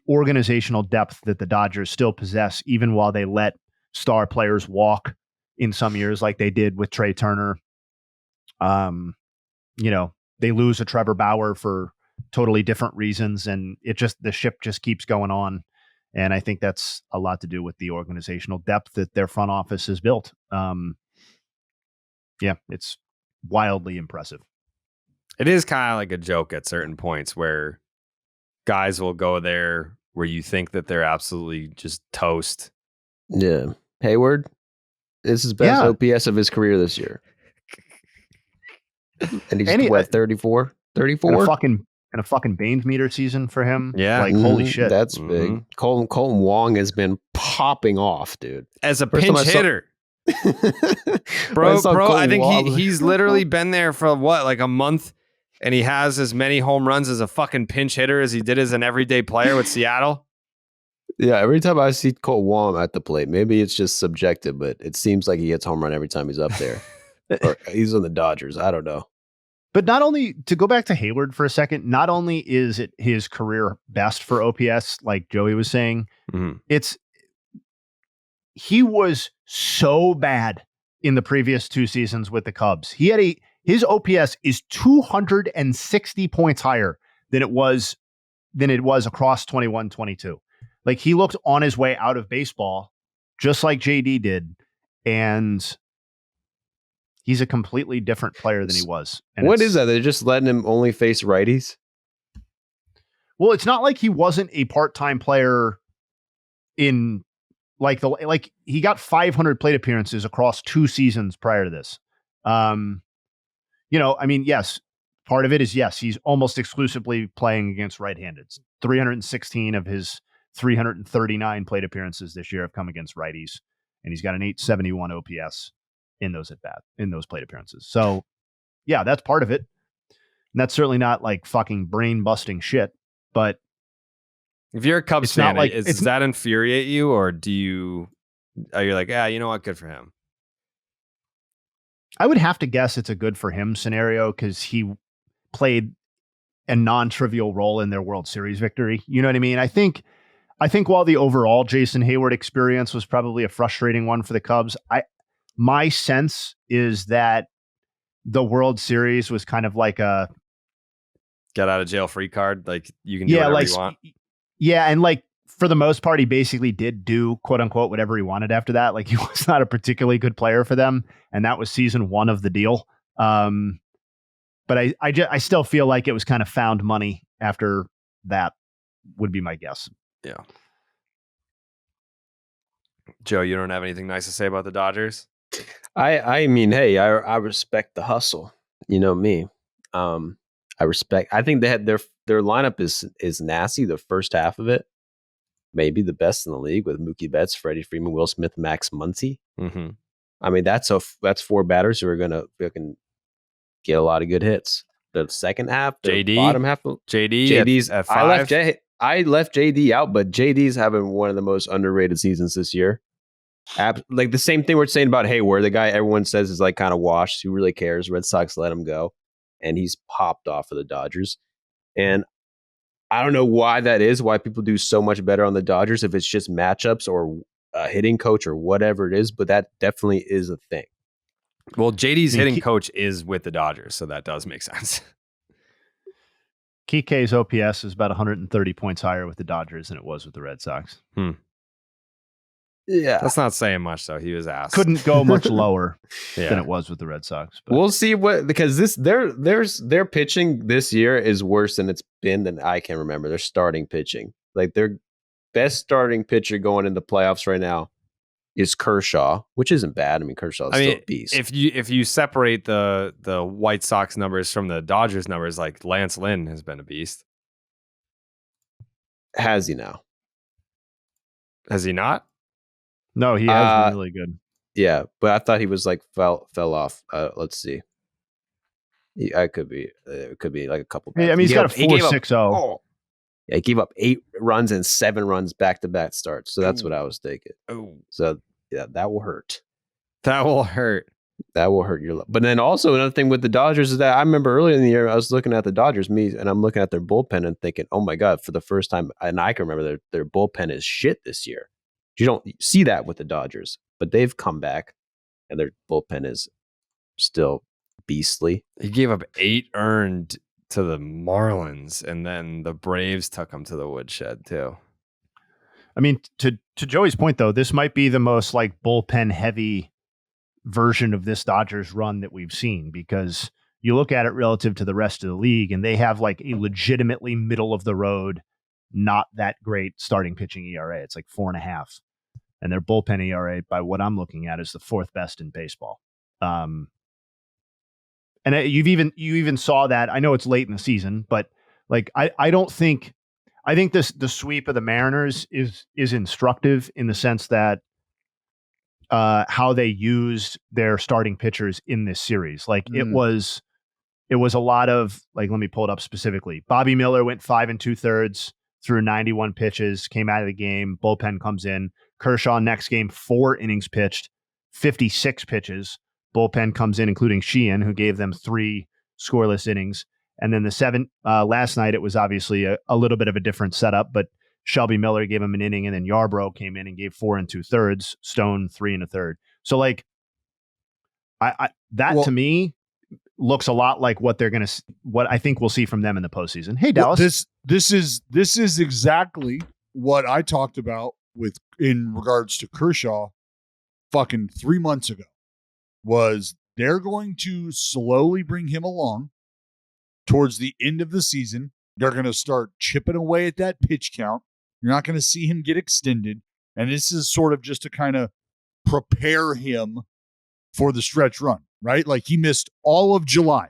organizational depth that the Dodgers still possess, even while they let star players walk in some years, like they did with Trey Turner. They lose a Trevor Bauer for totally different reasons, and the ship just keeps going on. And I think that's a lot to do with the organizational depth that their front office has built. It's wildly impressive. It is kind of like a joke at certain points where guys will go there where you think that they're absolutely just toast. Yeah. Hayward is his best OPS of his career this year. And he's 34? 34? And a fucking Baines meter season for him. Yeah. Holy shit. That's big. Colton Wong has been popping off, dude. As a pinch hitter. Bro, I think he's literally been there for like a month, and he has as many home runs as a fucking pinch hitter as he did as an everyday player with Seattle. Yeah, every time I see Cole Wong at the plate, maybe it's just subjective, but it seems like he gets home run every time he's up there. Or he's on the Dodgers. I don't know. But not only, to go back to Hayward for a second, not only is it his career best for OPS, like Joey was saying, he was so bad in the previous two seasons with the Cubs. His OPS is 260 points higher than it was across 21-22. Like, he looked on his way out of baseball, just like JD did, and he's a completely different player than he was. And what is that? They're just letting him only face righties? Well, it's not like he wasn't a part-time player in he got 500 plate appearances across 2 seasons prior to this. Yes, part of it is, he's almost exclusively playing against right-handeds. 316 of his 339 plate appearances this year have come against righties, and he's got an 871 OPS in those plate appearances. So yeah, that's part of it. And that's certainly not like fucking brain busting shit, but if you're a Cubs fan, does that infuriate you, or are you like, you know what, good for him? I would have to guess it's a good for him scenario because he played a non-trivial role in their World Series victory. You know what I mean? I think while the overall Jason Hayward experience was probably a frustrating one for the Cubs, my sense is that the World Series was kind of like a get out of jail free card. Like, you can do whatever you want. Yeah. And like, for the most part, he basically did do quote unquote whatever he wanted after that. Like, he was not a particularly good player for them. And that was season 1 of the deal. But I still feel like it was kind of found money after that, would be my guess. Yeah. Joe, you don't have anything nice to say about the Dodgers? I mean, hey, I respect the hustle. You know me. I think they had their lineup is nasty. The first half of it, maybe the best in the league, with Mookie Betts, Freddie Freeman, Will Smith, Max Muncy. I mean, that's 4 batters who are gonna get a lot of good hits. the second half, the JD? bottom half. JD's at 5. I left JD out, but JD's having one of the most underrated seasons this year. Like the same thing we're saying about Hayward, the guy everyone says is like kind of washed. Who really cares? Red Sox let him go, and he's popped off for the Dodgers. And I don't know why that is. Why people do so much better on the Dodgers, if it's just matchups or a hitting coach or whatever it is. But that definitely is a thing. Well, JD's hitting coach is with the Dodgers, so that does make sense. Kike's OPS is about 130 points higher with the Dodgers than it was with the Red Sox. Yeah, that's not saying much, though. He was asked. Couldn't go much lower than it was with the Red Sox. But. We'll see because their pitching this year is worse than it's been than I can remember. Their starting pitching, like their best starting pitcher going into playoffs right now, is Kershaw, which isn't bad. I mean, Kershaw's still a beast. If you separate the White Sox numbers from the Dodgers numbers, like Lance Lynn has been a beast. Has he now? Has he not? No, he has been really good. Yeah, but I thought he was like fell off. Let's see. It could be like a couple. I mean, he's got a 4.60. Oh, yeah, he gave up 8 runs and 7 runs back-to-back starts. So that's what I was thinking. Oh, so yeah, that will hurt. That will hurt. That will hurt your. But then also another thing with the Dodgers is that I remember earlier in the year I was looking at the Dodgers, and I'm looking at their bullpen and thinking, oh my god, for the first time, and I can remember their bullpen is shit this year. You don't see that with the Dodgers, but they've come back, and their bullpen is still beastly. He gave up 8 earned to the Marlins, and then the Braves took him to the woodshed too. I mean, to Joey's point though, this might be the most like bullpen heavy version of this Dodgers run that we've seen, because you look at it relative to the rest of the league, and they have like a legitimately middle of the road, not that great starting pitching ERA. It's like 4.5, and their bullpen ERA, by what I'm looking at, is the 4th best in baseball. And you even saw that. I know it's late in the season, but like I think the sweep of the Mariners is instructive in the sense that how they used their starting pitchers in this series. Like it was a lot of like, let me pull it up specifically. Bobby Miller went 5 2/3 through 91 pitches, came out of the game. Bullpen comes in. Kershaw next game, 4 innings pitched, 56 pitches. Bullpen comes in, including Sheehan, who gave them 3 scoreless innings. And then the 7 last night, it was obviously a little bit of a different setup, but Shelby Miller gave him an inning, and then Yarbrough came in and gave 4 2/3, Stone 3 1/3. So like to me looks a lot like what I think we'll see from them in the postseason. Hey, Dallas, this is exactly what I talked about in regards to Kershaw fucking 3 months ago. Was they're going to slowly bring him along towards the end of the season. They're going to start chipping away at that pitch count. You're not going to see him get extended. And this is sort of just to kind of prepare him for the stretch run, right? Like he missed all of July.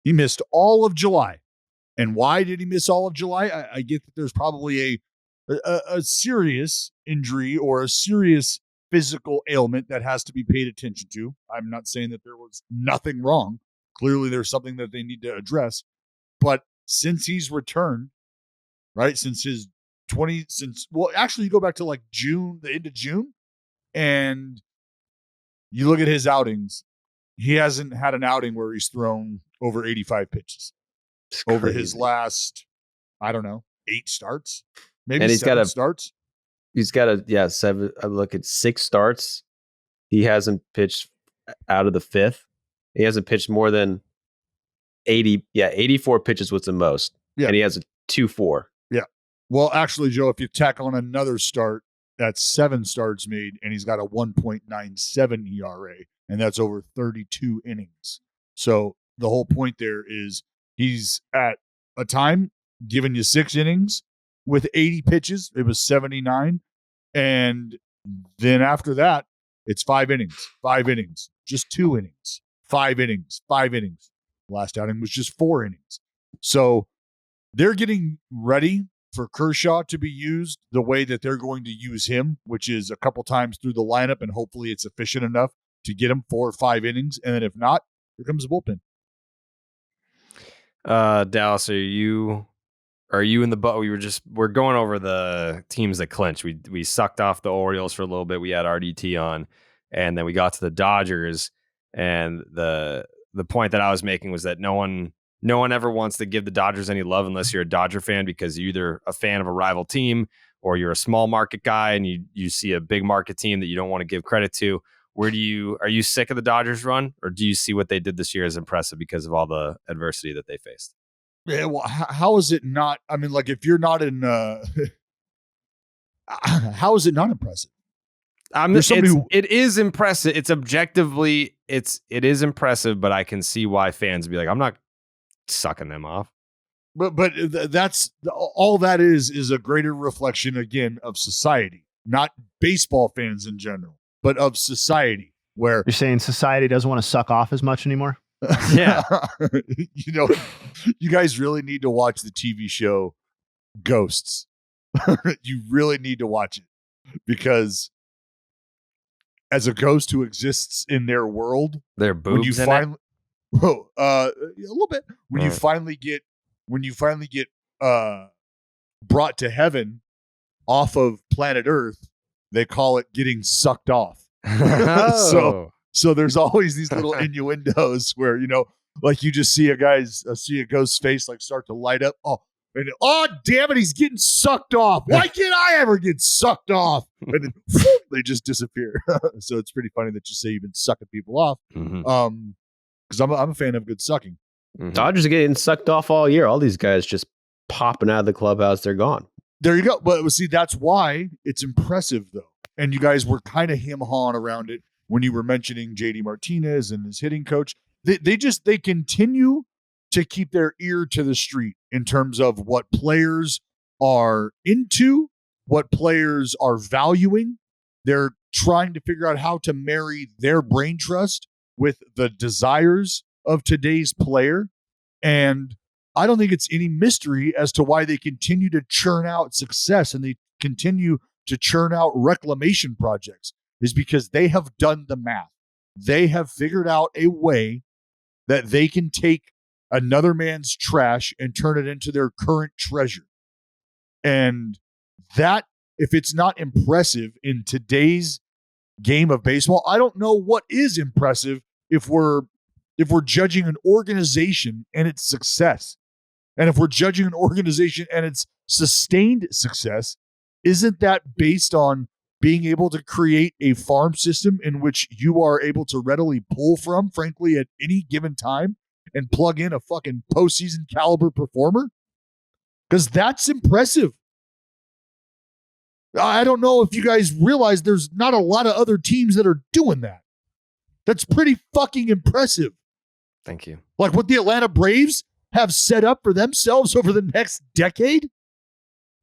And why did he miss all of July? I get that there's probably a serious injury or a serious physical ailment that has to be paid attention to. I'm not saying that there was nothing wrong. Clearly there's something that they need to address. But since he's returned, right, actually you go back to like June, the end of June, and you look at his outings, he hasn't had an outing where he's thrown over 85 pitches over his last, I don't know, 8 starts, maybe and 7 starts. He's got 7. I look at 6 starts. He hasn't pitched out of the 5th. He hasn't pitched more than 84 pitches was the most. Yeah. And he has a 2.4. Yeah. Well, actually, Joe, if you tack on another start, that's 7 starts made, and he's got a 1.97 ERA, and that's over 32 innings. So the whole point there is he's at a time giving you 6 innings with 80 pitches. It was 79. And then after that, it's 5 innings, just 2 innings, 5 innings. Last outing was just 4 innings. So they're getting ready for Kershaw to be used the way that they're going to use him, which is a couple times through the lineup, and hopefully it's efficient enough to get him 4 or 5 innings. And then if not, here comes the bullpen. Dallas, are you in the boat? We're going over the teams that clinch. We sucked off the Orioles for a little bit. We had RDT on, and then we got to the Dodgers. And the point that I was making was that no one ever wants to give the Dodgers any love unless you're a Dodger fan, because you're either a fan of a rival team or you're a small market guy and you see a big market team that you don't want to give credit to. Are you sick of the Dodgers run, or do you see what they did this year as impressive because of all the adversity that they faced? Yeah, well, how is it not? I mean, like, if you're not in, how is it not impressive? It is impressive. It's objectively, it is impressive, but I can see why fans would be like, I'm not sucking them off. But that's all that is a greater reflection, again, of society, not baseball fans in general, but of society. Where you're saying society doesn't want to suck off as much anymore. Yeah. You know, you guys really need to watch the TV show Ghosts. You really need to watch it, because as a ghost who exists in their world, their boobs when you finally, a little bit, when you finally get brought to heaven off of planet Earth, they call it getting sucked off. So there's always these little innuendos where, you know, like you just see a ghost's face like start to light up. Oh, damn it, he's getting sucked off. Why can't I ever get sucked off? And then whoop, they just disappear. So it's pretty funny that you say you've been sucking people off. Because I'm a fan of good sucking. Dodgers are getting sucked off all year. All these guys just popping out of the clubhouse. They're gone. There you go. But see, that's why it's impressive, though. And you guys were kind of him-hawing around it when you were mentioning JD Martinez and his hitting coach. They continue to keep their ear to the street in terms of what players are into, what players are valuing. They're trying to figure out how to marry their brain trust with the desires of today's player. And I don't think it's any mystery as to why they continue to churn out success and they continue to churn out reclamation projects, is because they have done the math. They have figured out a way that they can take another man's trash and turn it into their current treasure. And that, if it's not impressive in today's game of baseball, I don't know what is impressive if we're judging an organization and its success. And if we're judging an organization and its sustained success, isn't that based on being able to create a farm system in which you are able to readily pull from, frankly, at any given time, and plug in a fucking postseason caliber performer? Because that's impressive. I don't know if you guys realize there's not a lot of other teams that are doing that. That's pretty fucking impressive. Thank you. Like what the Atlanta Braves have set up for themselves over the next decade.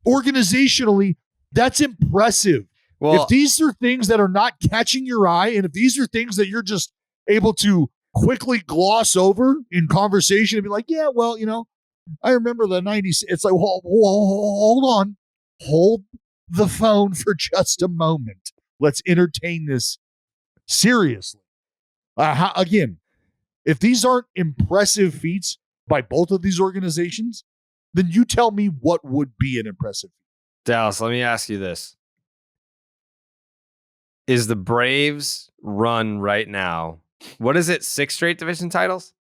Organizationally, that's impressive. Well, if these are things that are not catching your eye, and if these are things that you're just able to quickly gloss over in conversation and be like, yeah, well, you know, I remember the 90s. It's like, hold on. Hold the phone for just a moment. Let's entertain this seriously. Again, if these aren't impressive feats by both of these organizations, then you tell me what would be an impressive feat. Dallas, let me ask you this. Is the Braves run right now, what is it, 6 straight division titles?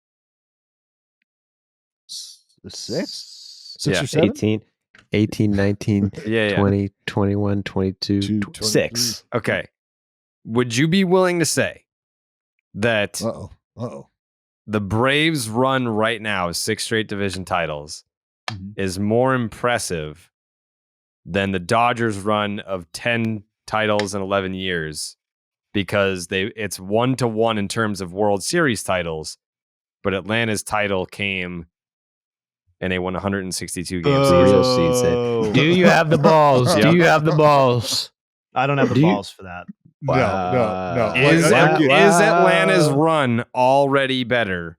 6 Yeah. or 7? 18, 19, Yeah. 20, 21, 22, 6. Okay. Would you be willing to say that the Braves run right now is 6 straight division titles is more impressive than the Dodgers run of 10 titles in 11 years, because it's 1-to-1 in terms of World Series titles, but Atlanta's title came and they won 162 games. Do you have the balls? Do you have the balls? I don't have the balls for that. No. Is Atlanta's run already better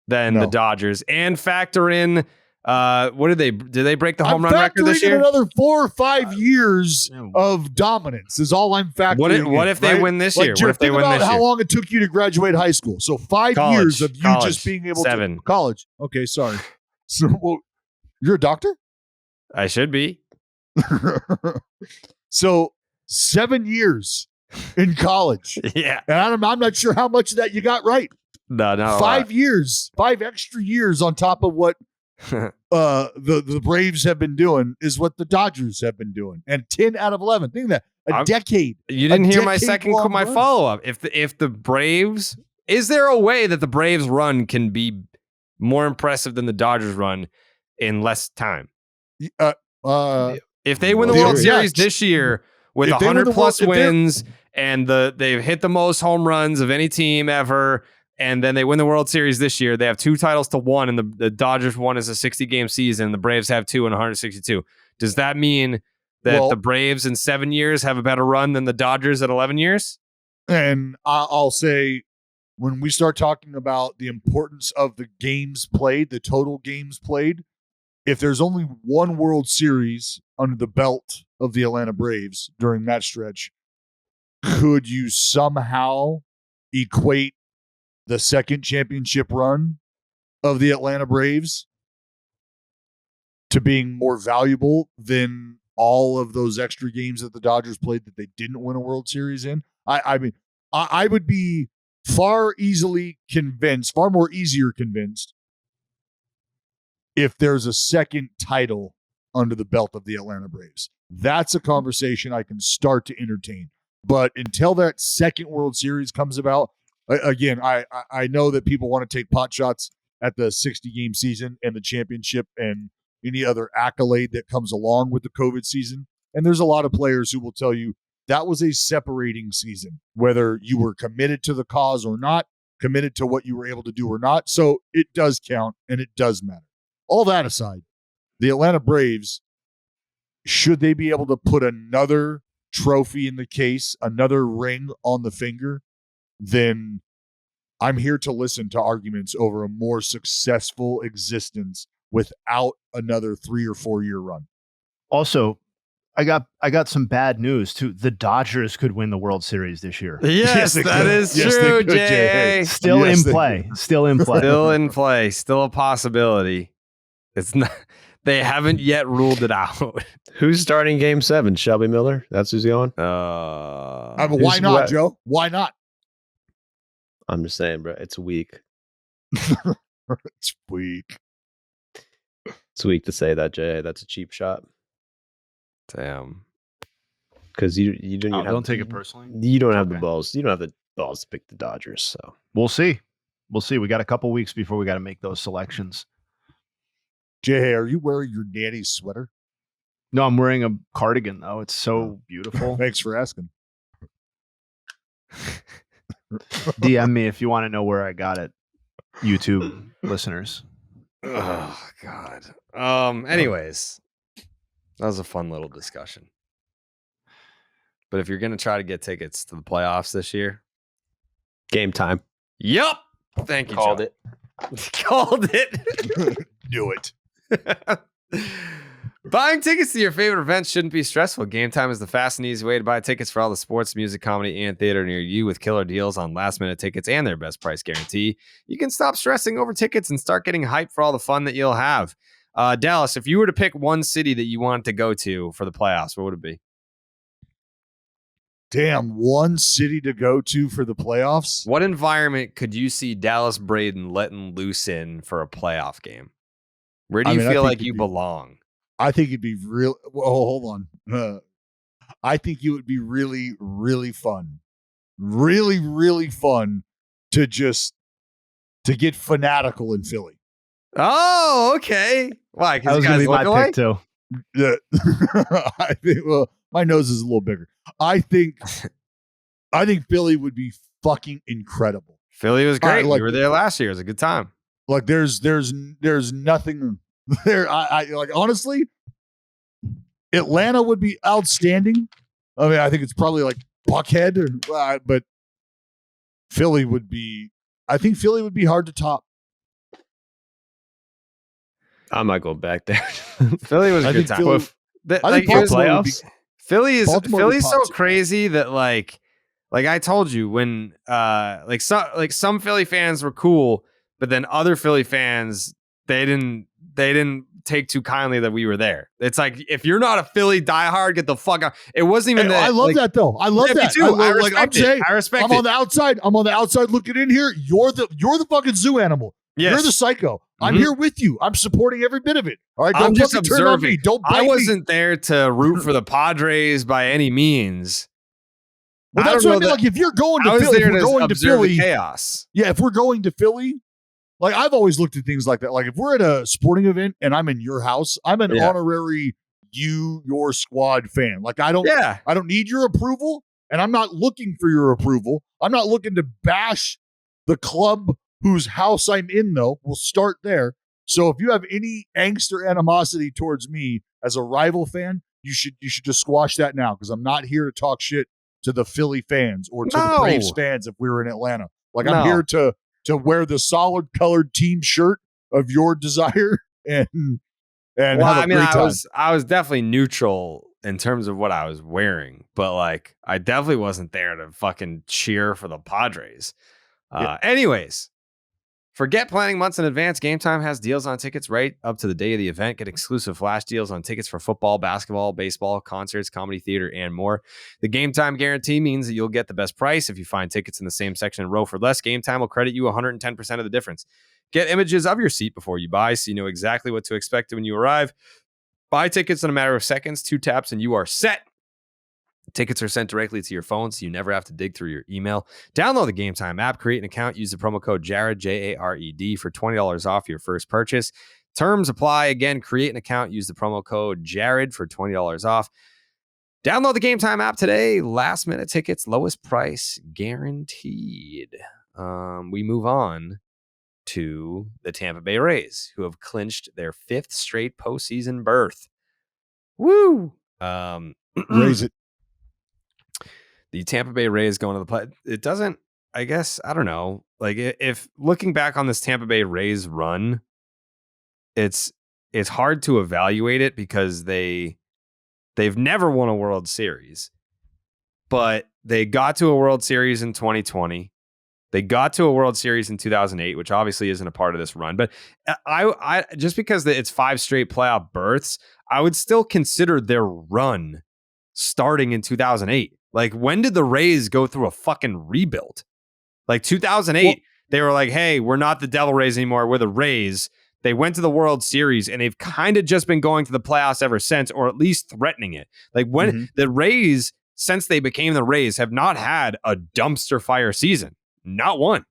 than the Dodgers? And factor in What did they break the home run record this year? Another 4 or 5 years of dominance is all I'm factoring. What if they win this year? What if they win this year? How long it took you to graduate high school? So 5 years of you just being able to college. Okay, sorry. So you're a doctor? I should be. So 7 years in college. Yeah. And I'm not sure how much of that you got right. No. 5 years, 5 extra years on top of what the Braves have been doing is what the Dodgers have been doing. And 10 out of 11. Think of that. Decade. You didn't hear my follow-up. If the Braves, is there a way that the Braves run can be more impressive than the Dodgers run in less time? If they win the World Series this year with 100 plus wins and they've hit the most home runs of any team ever, and then they win the World Series this year, they have 2 titles to 1, and the Dodgers won is a 60-game season. The Braves have 2 and 162. Does that mean that the Braves in 7 years have a better run than the Dodgers at 11 years? And I'll say, when we start talking about the importance of the games played, the total games played, if there's only one World Series under the belt of the Atlanta Braves during that stretch, could you somehow equate the second championship run of the Atlanta Braves to being more valuable than all of those extra games that the Dodgers played that they didn't win a World Series in? I mean, I would be far more easier convinced if there's a second title under the belt of the Atlanta Braves. That's a conversation I can start to entertain. But until that second World Series comes about, again, I know that people want to take pot shots at the 60-game season and the championship and any other accolade that comes along with the COVID season. And there's a lot of players who will tell you that was a separating season, whether you were committed to the cause or not, committed to what you were able to do or not. So it does count and it does matter. All that aside, the Atlanta Braves, should they be able to put another trophy in the case, another ring on the finger, then I'm here to listen to arguments over a more successful existence without another 3 or 4 year run. Also, I got some bad news too. The Dodgers could win the World Series this year. Yes, that is true, Jay. Still in play. Still in play. Still a possibility. It's not. They haven't yet ruled it out. Who's starting Game 7? Shelby Miller. That's who's going. Why not, Joe? Why not? I'm just saying, bro. It's weak. It's weak. It's weak to say that, Jay. That's a cheap shot. Damn. Because you didn't. Don't take it personally. You don't have the balls. You don't have the balls to pick the Dodgers. So we'll see. We got a couple weeks before we got to make those selections. Jay, are you wearing your daddy's sweater? No, I'm wearing a cardigan, though. It's so beautiful. Thanks for asking. DM me if you want to know where I got it, YouTube listeners. Oh, God. Anyways, that was a fun little discussion. But if you're going to try to get tickets to the playoffs this year, Game Time. Yup. Thank you, Called John. Called it. Knew it. Buying tickets to your favorite events shouldn't be stressful. Game Time is the fast and easy way to buy tickets for all the sports, music, comedy, and theater near you with killer deals on last-minute tickets and their best price guarantee. You can stop stressing over tickets and start getting hyped for all the fun that you'll have. Dallas, if you were to pick one city that you wanted to go to for the playoffs, what would it be? Damn, one city to go to for the playoffs? What environment could you see Dallas Braden letting loose in for a playoff game? Where do you feel like you belong? I think it'd be real. Well, hold on. I think it would be really, really fun. Really, really fun to get fanatical in Philly. Oh, okay. Why? That was going to be my pick, too. I think, my nose is a little bigger. I think Philly would be fucking incredible. Philly was great. We were there last year. It was a good time. Like there's nothing there. I like, honestly, Atlanta would be outstanding. I mean, I think it's probably like Buckhead, but Philly would be. I think Philly would be hard to top. I'm not going back there. Philly was a I good think time. Philly- Like, think it was- Baltimore would be- playoffs. Baltimore would Philly's so pop too. crazy that like I told you when some Philly fans were cool, but then other Philly fans they didn't take too kindly that we were there. It's like if you're not a Philly diehard, get the fuck out. It wasn't even Hey, that. I love that though. I love Yeah, me that. too. I respect it. I respect I'm it. on the outside. I'm on the outside looking in here. You're the fucking zoo animal. Yes. You're the psycho. I'm here with you. I'm supporting every bit of it. All right. I'm Don't just fucking turn on me. observing. Don't bite I me. wasn't there to root for the Padres by any means. Well, I that's don't what I know mean. that- Like if you're going I to was Philly, if there we're to going to observe the Philly, chaos. yeah, if we're going to Philly, like I've always looked at things like that. Like if we're at a sporting event and I'm in your house, I'm an honorary your squad fan. Like I don't need your approval, and I'm not looking for your approval. I'm not looking to bash the club whose house I'm in, though. We'll start there. So if you have any angst or animosity towards me as a rival fan, you should just squash that now, because I'm not here to talk shit to the Philly fans or to the Braves fans if we were in Atlanta. Like I'm here to wear the solid colored team shirt of your desire and have a great time. I was definitely neutral in terms of what I was wearing, but like I definitely wasn't there to fucking cheer for the Padres. Anyways, forget planning months in advance. Game Time has deals on tickets right up to the day of the event. Get exclusive flash deals on tickets for football, basketball, baseball, concerts, comedy, theater, and more. The Game Time guarantee means that you'll get the best price. If you find tickets in the same section and row for less, Game Time will credit you 110% of the difference. Get images of your seat before you buy so you know exactly what to expect when you arrive. Buy tickets in a matter of seconds, 2 taps, and you are set. Tickets are sent directly to your phone, so you never have to dig through your email. Download the Game Time app, create an account, use the promo code JARED, Jared, for $20 off your first purchase. Terms apply. Again, create an account, use the promo code JARED for $20 off. Download the Game Time app today. Last minute tickets, lowest price guaranteed. We move on to the Tampa Bay Rays, who have clinched their 5th straight postseason berth. Woo! Raise it. The Tampa Bay Rays going to the play. It doesn't, I guess, I don't know. Like if looking back on this Tampa Bay Rays run, it's hard to evaluate it because they've never won a World Series, but they got to a World Series in 2020. They got to a World Series in 2008, which obviously isn't a part of this run. But I just because it's 5 straight playoff berths, I would still consider their run starting in 2008. Like, when did the Rays go through a fucking rebuild? Like 2008, they were like, hey, we're not the Devil Rays anymore. We're the Rays. They went to the World Series, and they've kind of just been going to the playoffs ever since, or at least threatening it. Like when the Rays, since they became the Rays, have not had a dumpster fire season. Not one.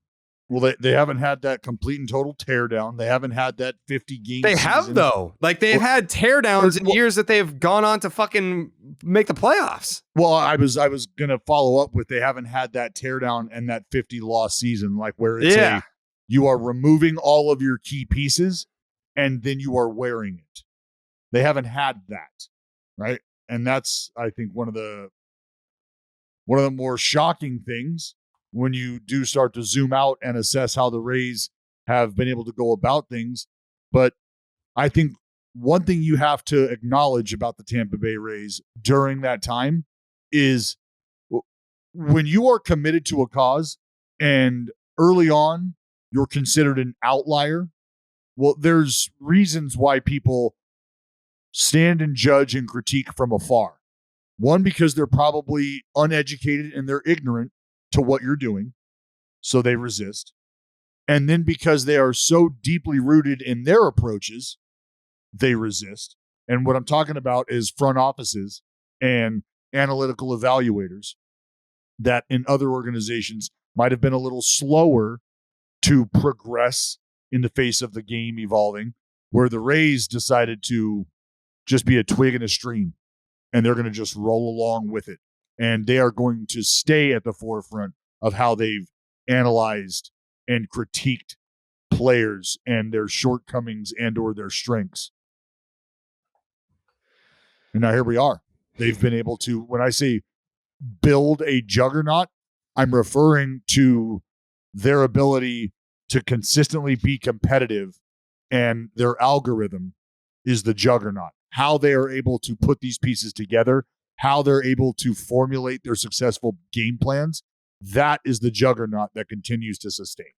Well, they haven't had that complete and total teardown. They haven't had that 50 game They season. have, though. Like, they've had teardowns in years that they've gone on to fucking make the playoffs. Well, I was going to follow up with they haven't had that teardown and that 50 loss season, like where it's you are removing all of your key pieces and then you are wearing it. They haven't had that, right? And that's, I think, one of the more shocking things when you do start to zoom out and assess how the Rays have been able to go about things. But I think one thing you have to acknowledge about the Tampa Bay Rays during that time is when you are committed to a cause and early on you're considered an outlier, well, there's reasons why people stand and judge and critique from afar. One, because they're probably uneducated and they're ignorant to what you're doing, so they resist. And then because they are so deeply rooted in their approaches, they resist. And what I'm talking about is front offices and analytical evaluators that in other organizations might have been a little slower to progress in the face of the game evolving, where the Rays decided to just be a twig in a stream and they're going to just roll along with it. And they are going to stay at the forefront of how they've analyzed and critiqued players and their shortcomings and or their strengths. And now here we are. They've been able to, when I say build a juggernaut, I'm referring to their ability to consistently be competitive and their algorithm is the juggernaut. How they are able to put these pieces together, how they're able to formulate their successful game plans, that is the juggernaut that continues to sustain.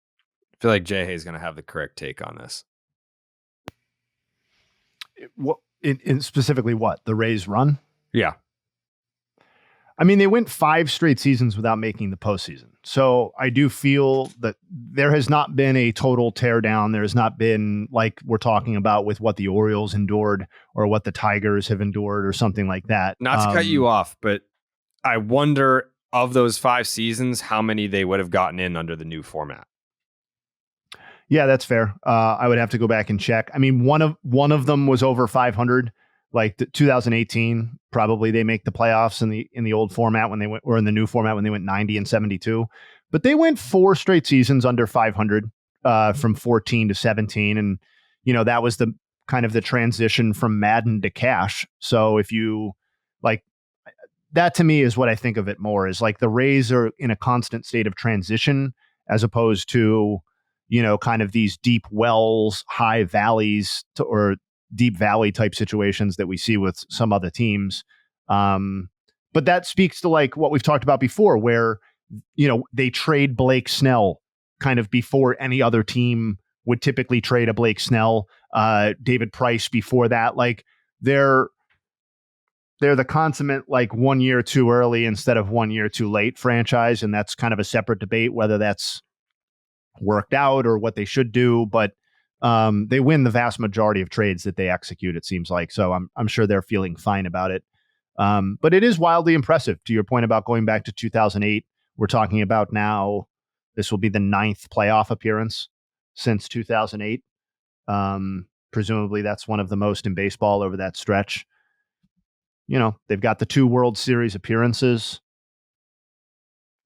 I feel like Jay is going to have the correct take on this. What in specifically what the Rays run? Yeah. I mean, they went 5 straight seasons without making the postseason. So I do feel that there has not been a total teardown. There has not been, like we're talking about, with what the Orioles endured or what the Tigers have endured or something like that. Not to cut you off, but I wonder, of those 5 seasons, how many they would have gotten in under the new format. Yeah, that's fair. I would have to go back and check. I mean, one of them was over 500. Like 2018, probably they make the playoffs in the old format when they went, or in the new format when they went 90 and 72. But they went 4 straight seasons under 500 from 14 to 17, and that was the kind of the transition from Madden to cash. So if you like that, to me is what I think of it more, is like the Rays are in a constant state of transition as opposed to kind of these deep wells, high valleys, or deep valley type situations that we see with some other teams. But that speaks to like what we've talked about before, where, they trade Blake Snell kind of before any other team would typically trade a Blake Snell, David Price before that. Like they're the consummate, like 1 year too early instead of 1 year too late franchise. And that's kind of a separate debate, whether that's worked out or what they should do. But they win the vast majority of trades that they execute, it seems like. So I'm sure they're feeling fine about it. But it is wildly impressive. To your point about going back to 2008, we're talking about now, this will be the 9th playoff appearance since 2008. Presumably that's one of the most in baseball over that stretch. They've got the 2 World Series appearances.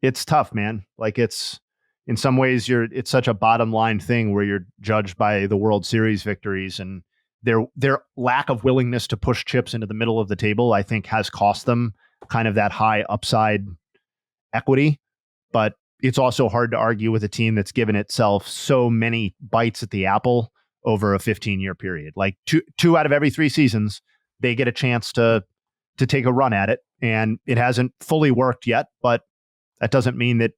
It's tough, man. Like in some ways it's such a bottom line thing where you're judged by the World Series victories, and their lack of willingness to push chips into the middle of the table, I think, has cost them kind of that high upside equity. But it's also hard to argue with a team that's given itself so many bites at the apple over a 15-year period. Like two out of every 3 seasons, they get a chance to take a run at it, and it hasn't fully worked yet, but that doesn't mean that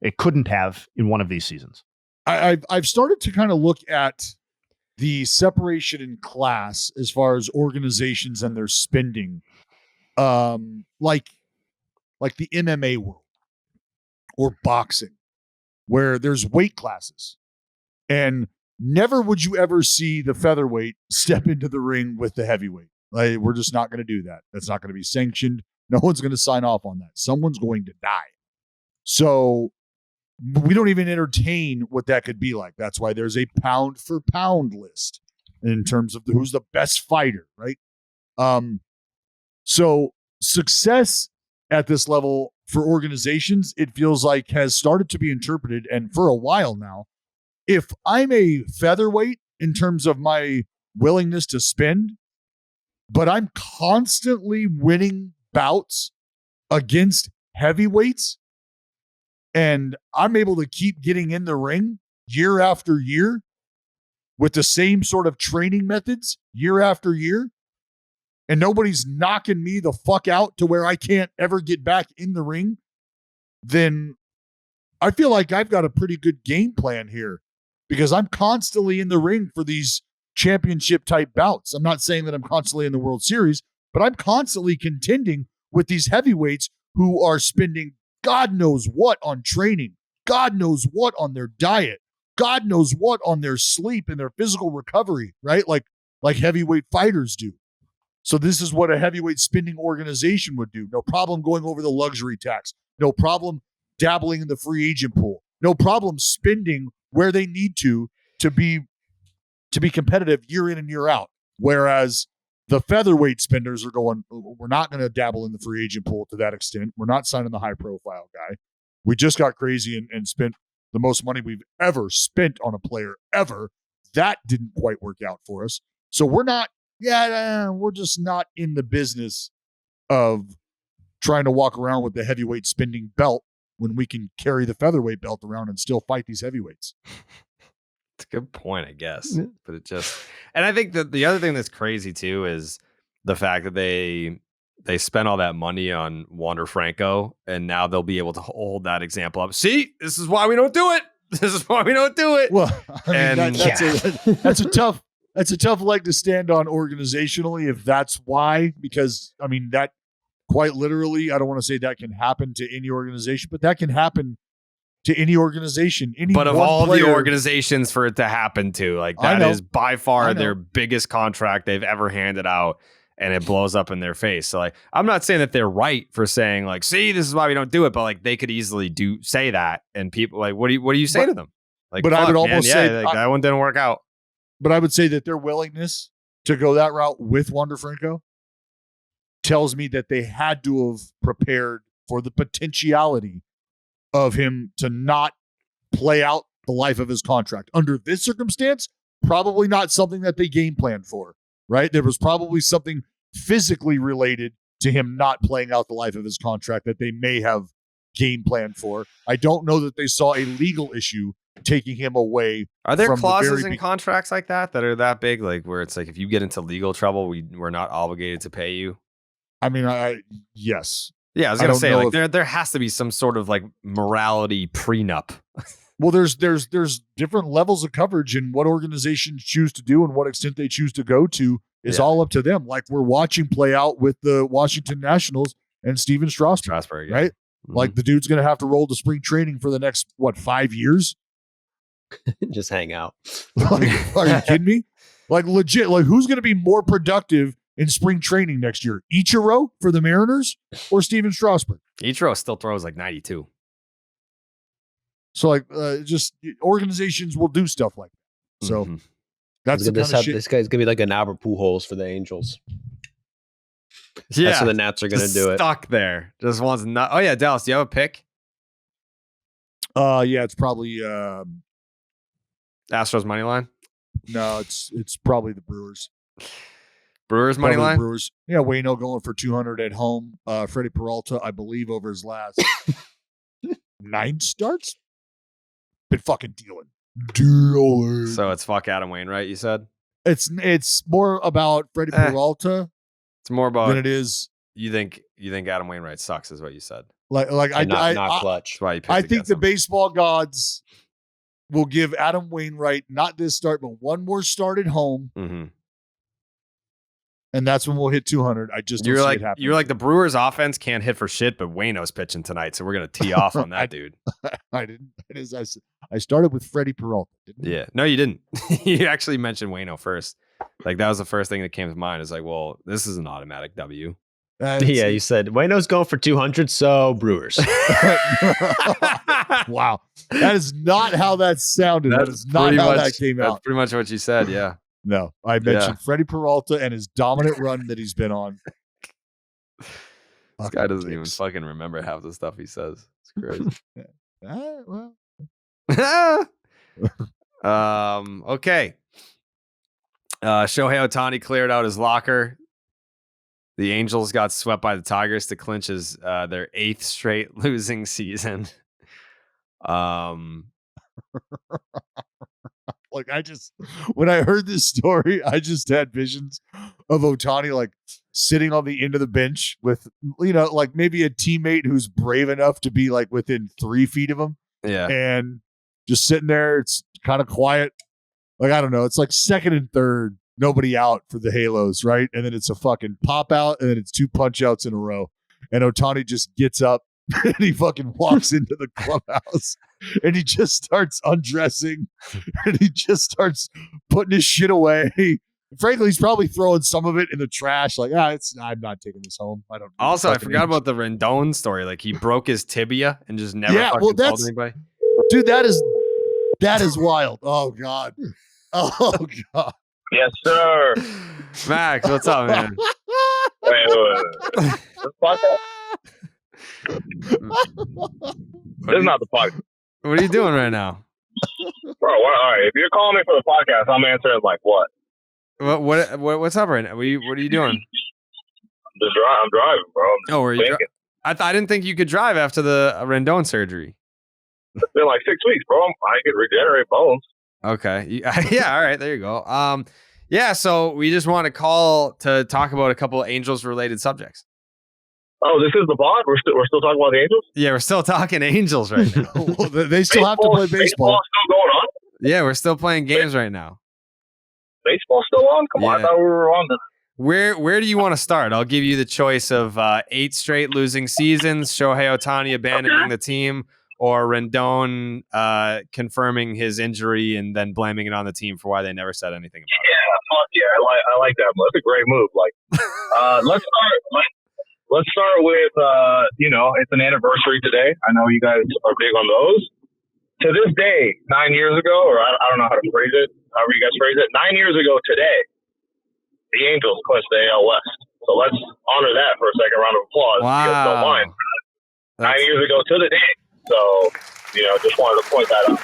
it couldn't have in one of these seasons. I've started to kind of look at the separation in class as far as organizations and their spending, like the MMA world or boxing, where there's weight classes, and never would you ever see the featherweight step into the ring with the heavyweight. Like, we're just not going to do that. That's not going to be sanctioned. No one's going to sign off on that. Someone's going to die. So we don't even entertain what that could be like. That's why there's a pound for pound list in terms of who's the best fighter, right? So success at this level for organizations, it feels like, has started to be interpreted, and for a while now, if I'm a featherweight in terms of my willingness to spend, but I'm constantly winning bouts against heavyweights, and I'm able to keep getting in the ring year after year with the same sort of training methods year after year, and nobody's knocking me the fuck out to where I can't ever get back in the ring, then I feel like I've got a pretty good game plan here, because I'm constantly in the ring for these championship type bouts. I'm not saying that I'm constantly in the World Series, but I'm constantly contending with these heavyweights who are spending God knows what on training, God knows what on their diet, God knows what on their sleep and their physical recovery, right? Like heavyweight fighters do. So this is what a heavyweight spending organization would do. No problem going over the luxury tax. No problem dabbling in the free agent pool. No problem spending where they need to be competitive year in and year out. Whereas the featherweight spenders are going, we're not going to dabble in the free agent pool to that extent. We're not signing the high profile guy. We just got crazy and spent the most money we've ever spent on a player ever. That didn't quite work out for us. So we're just not in the business of trying to walk around with the heavyweight spending belt when we can carry the featherweight belt around and still fight these heavyweights. It's a good point, I guess. But it just, and I think that the other thing that's crazy too is the fact that they spent all that money on Wander Franco, and now they'll be able to hold that example up. See, this is why we don't do it. This is why we don't do it. Well, I mean, that's a tough leg to stand on organizationally if that's why, because I mean that quite literally, I don't want to say that can happen to any organization, but that can happen to any organization. But of all the organizations for it to happen to, like that is by far their biggest contract they've ever handed out, and it blows up in their face. So like, I'm not saying that they're right for saying like, see, this is why we don't do it, but like they could easily say that, and people like, what do you say to them? Like, but I would almost say like, that one didn't work out. But I would say that their willingness to go that route with Wander Franco tells me that they had to have prepared for the potentiality of him to not play out the life of his contract. Under this circumstance, probably not something that they game planned for, right? There was probably something physically related to him not playing out the life of his contract that they may have game planned for. I don't know that they saw a legal issue taking him away. Are there clauses in contracts like that are that big? Like where it's like, if you get into legal trouble, we're not obligated to pay you? I mean, yes. Yeah, I was going to say, like, there has to be some sort of, like, morality prenup. Well, there's different levels of coverage, and what organizations choose to do and what extent they choose to go to is all up to them. Like we're watching play out with the Washington Nationals and Steven Strasburg, right? Mm-hmm. Like the dude's going to have to roll to spring training for the next, 5 years? Just hang out. Like, are you kidding me? Like legit, like who's going to be more productive in spring training next year? Ichiro for the Mariners or Steven Strasburg? Ichiro still throws like 92. So like just organizations will do stuff like that. So that's the kind of shit. This guy's going to be like an Albert Pujols for the Angels. Yeah. That's how the Nats are going to do it. Stuck there. Just wants not. Oh yeah, Dallas, do you have a pick? Yeah, it's probably Astros money line. No, it's probably the Brewers. Brewers money line? Brewers. Yeah, Waino going for 200 at home. Freddie Peralta, I believe, over his last 9 starts. Been fucking dealing. So it's fuck Adam Wainwright, you said? It's more about Freddie Peralta. It's more about than it is. You think Adam Wainwright sucks, is what you said. Not clutch. That's why you picked I think the him. baseball gods will give Adam Wainwright not this start, but one more start at home. Mm-hmm. And that's when we'll hit 200. I just don't see it happening. You're like, the Brewers offense can't hit for shit, but Waino's pitching tonight, so we're going to tee off on that dude. I didn't. I started with Freddie Peralta, didn't I? Yeah. No, you didn't. You actually mentioned Waino first. Like, that was the first thing that came to mind. It's like, well, this is an automatic W. Yeah, you said Waino's going for 200, so Brewers. Wow. That is not how that sounded. That is not how that came out. That's pretty much what you said, yeah. No, I mentioned Freddie Peralta and his dominant run that he's been on. This guy doesn't even fucking remember half the stuff he says. It's crazy. Okay. Shohei Ohtani cleared out his locker. The Angels got swept by the Tigers to clinch their 8th straight losing season. Like when I heard this story, I just had visions of Ohtani like sitting on the end of the bench with, like maybe a teammate who's brave enough to be like within 3 feet of him. Yeah. And just sitting there. It's kind of quiet. Like, I don't know. It's like 2nd and 3rd, nobody out for the Halos, right? And then it's a fucking pop out, and then it's 2 punch outs in a row. And Ohtani just gets up and he fucking walks into the clubhouse and he just starts undressing and he just starts putting his shit away. Frankly, he's probably throwing some of it in the trash. Like, I'm not taking this home. I don't. Also, I forgot about the Rendon story. Like, he broke his tibia and just never fucking told anybody. Dude, that is wild. Oh God. Oh God. Yes, sir. Max, what's up, man? Wait. This podcast? This is not the podcast. What are you doing right now? Bro, all right. If you're calling me for the podcast, I'm answering like what? What's up right now? What are you doing? I'm driving, bro. Oh, were you? I didn't think you could drive after the Rendon surgery. It's been like 6 weeks, bro. I could regenerate bones. Okay. Yeah. All right. There you go. Yeah. So we just want to call to talk about a couple of Angels related subjects. Oh, this is the pod? We're still talking about the Angels? Yeah, we're still talking Angels right now. Well, they still have to play baseball. Baseball's still going on? Yeah, we're still playing games right now. Baseball's still on? Come on, I thought we were on the... Where do you want to start? I'll give you the choice of 8 straight losing seasons, Shohei Ohtani abandoning the team, or Rendon confirming his injury and then blaming it on the team for why they never said anything about it. Yeah, fuck yeah. I like that move. That's a great move. Let's start with, it's an anniversary today. I know you guys are big on those. To this day, 9 years ago, or I don't know how to phrase it, however you guys phrase it, 9 years ago today, the Angels clinched the AL West. So let's honor that for a second round of applause. Wow. If you guys don't mind. 9 years ago to the day. So, just wanted to point that out.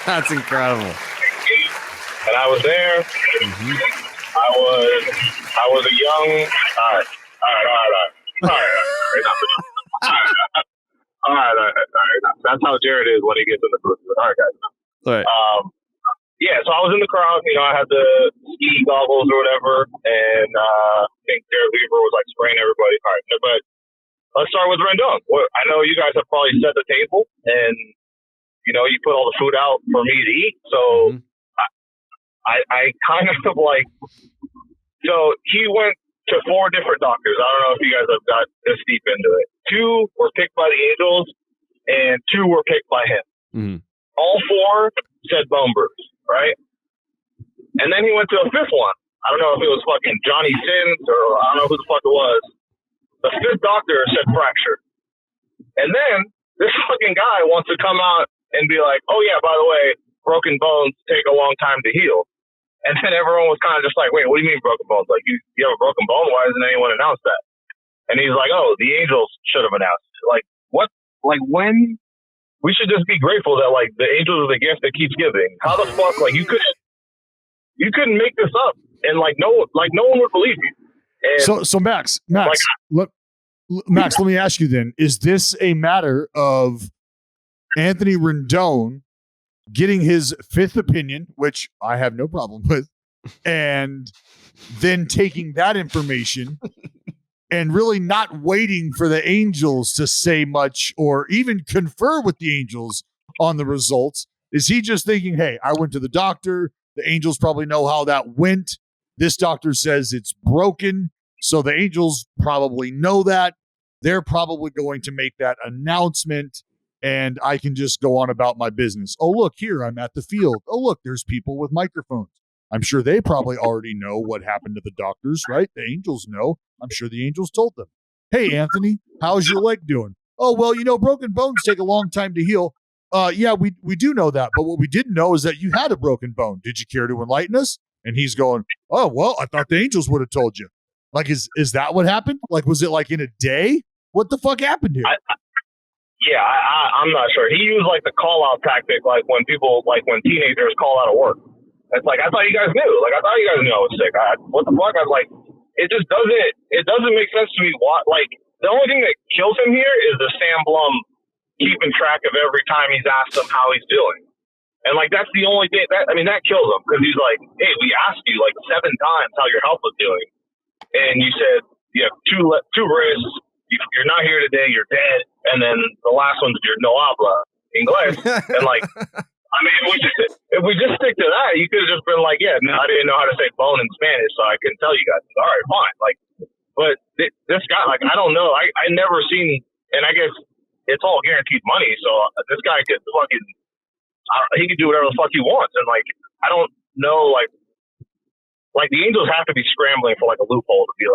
That's incredible. And I was there. Mm-hmm. I was a young... All right. That's how Jared is when he gets in the booth. All right, guys. All right. So I was in the crowd. I had the ski goggles or whatever, and I think Jared Weaver was spraying everybody. All right, but let's start with Rendon. I know you guys have probably set the table, and you put all the food out for me to eat. So I kind of so he went to 4 different doctors. I don't know if you guys have got this deep into it. 2 were picked by the Angels, and 2 were picked by him. Mm-hmm. All 4 said bone bruise, right? And then he went to a 5th one. I don't know if it was fucking Johnny Sins or I don't know who the fuck it was. The 5th doctor said fracture. And then this fucking guy wants to come out and be like, oh yeah, by the way, broken bones take a long time to heal. And then everyone was kind of just like, wait, what do you mean broken bones? Like, you have a broken bone? Why doesn't anyone announce that? And he's like, oh, the Angels should have announced it. Like, what? Like, when? We should just be grateful that, the Angels are the gift that keeps giving. How the fuck? You couldn't make this up. And, no one would believe you. And, So Max, Max, let me ask you then, is this a matter of Anthony Rendon getting his 5th opinion, which I have no problem with, and then taking that information and really not waiting for the Angels to say much or even confer with the Angels on the results? Is he just thinking, hey, I went to the doctor, the Angels probably know how that went, this doctor says it's broken, so the Angels probably know that, they're probably going to make that announcement, and I can just go on about my business. Oh, look, here, I'm at the field. Oh, look, there's people with microphones. I'm sure they probably already know what happened to the doctors, right? The Angels know. I'm sure the Angels told them. Hey, Anthony, how's your leg doing? Oh, well, broken bones take a long time to heal. Yeah, we do know that. But what we didn't know is that you had a broken bone. Did you care to enlighten us? And he's going, oh, well, I thought the Angels would have told you. Is that what happened? Was it in a day? What the fuck happened here? I'm not sure. He used the call out tactic, when people when teenagers call out of work. It's I thought you guys knew. I thought you guys knew I was sick. What the fuck? I was it just doesn't make sense to me. The only thing that kills him here is the Sam Blum keeping track of every time he's asked him how he's doing. And that's the only thing that kills him, because he's like, hey, we asked you 7 times how your health was doing, and you said you have 2 wrists. You're not here today. You're dead. And then the last one's your no habla English. And if we just stick to that, you could have just been I didn't know how to say bone in Spanish, so I couldn't tell you guys. All right, fine. But this guy, I don't know. I never seen, and I guess it's all guaranteed money. So this guy could he could do whatever the fuck he wants. And I don't know, the Angels have to be scrambling for a loophole to be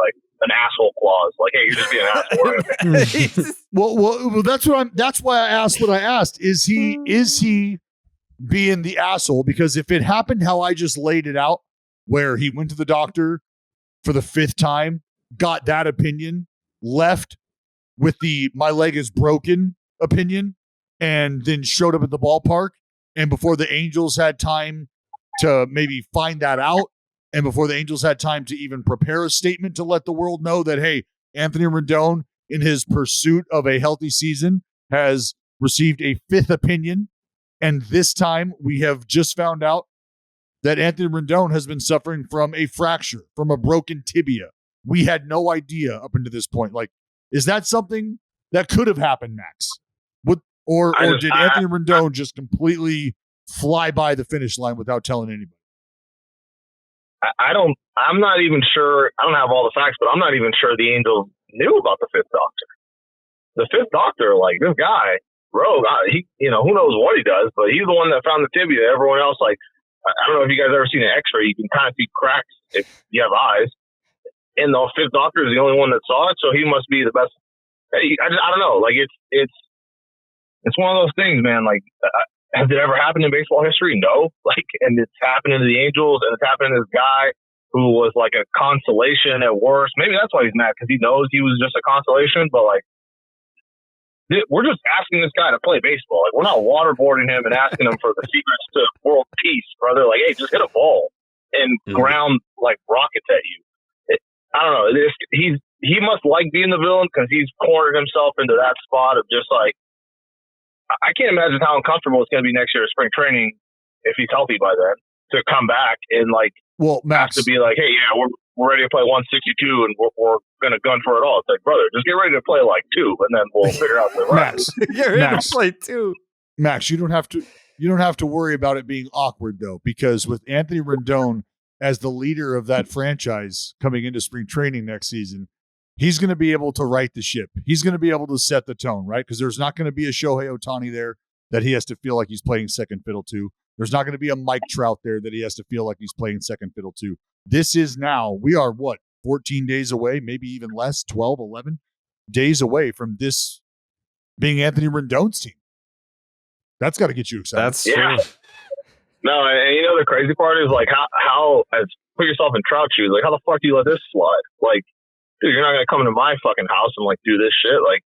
an asshole clause. Hey, you're just being an asshole. Well, that's why I asked what I asked. Is he being the asshole? Because if it happened how I just laid it out, where he went to the doctor for the 5th time, got that opinion, left with the my leg is broken opinion, and then showed up at the ballpark, and before the Angels had time to maybe find that out, and before the Angels had time to even prepare a statement to let the world know that, hey, Anthony Rendon, in his pursuit of a healthy season, has received a 5th opinion And this time we have just found out that Anthony Rendon has been suffering from a fracture, from a broken tibia. We had no idea up until this point. Like, is that something that could have happened, Max? Or did Anthony Rendon just completely fly by the finish line without telling anybody? I'm not even sure. I don't have all the facts, but I'm not even sure the Angels knew about the fifth doctor. The fifth doctor, like this guy, Rogue, who knows what he does, but he's the one that found the tibia. Everyone else, like, I don't know if you guys ever seen an x-ray. You can kind of see cracks if you have eyes. And the fifth doctor is the only one that saw it, so he must be the best. I don't know. Like, it's one of those things, man. Like, has it ever happened in baseball history? No. Like, and it's happening to the Angels, and it's happening to this guy who was like a consolation at worst. Maybe that's why he's mad, because he knows he was just a consolation. But like, we're just asking this guy to play baseball. Like, we're not waterboarding him and asking him for the secrets to world peace, brother. Like, hey, just hit a ball and ground like rockets at you. I don't know. He must like being the villain because he's cornered himself into that spot of just like, I can't imagine how uncomfortable it's going to be next year at spring training if he's healthy by then to come back and like, well, Max, to be like, hey, yeah, we're ready to play 162 and we're going to gun for it all. It's like, brother, just get ready to play like 2 and then we'll figure out the rest. Get ready to play 2. Max, you don't have to worry about it being awkward though, because with Anthony Rendon as the leader of that franchise coming into spring training next season, he's going to be able to right the ship. He's going to be able to set the tone, right? Because there's not going to be a Shohei Ohtani there that he has to feel like he's playing second fiddle to. There's not going to be a Mike Trout there that he has to feel like he's playing second fiddle to. This is now, we are 14 days away, maybe even less, 12, 11 days away from this being Anthony Rendon's team. That's got to get you excited. That's true. No, and you know the crazy part is like how as put yourself in Trout shoes, like how the fuck do you let this slide? Like, dude, you're not going to come into my fucking house and like do this shit. Like,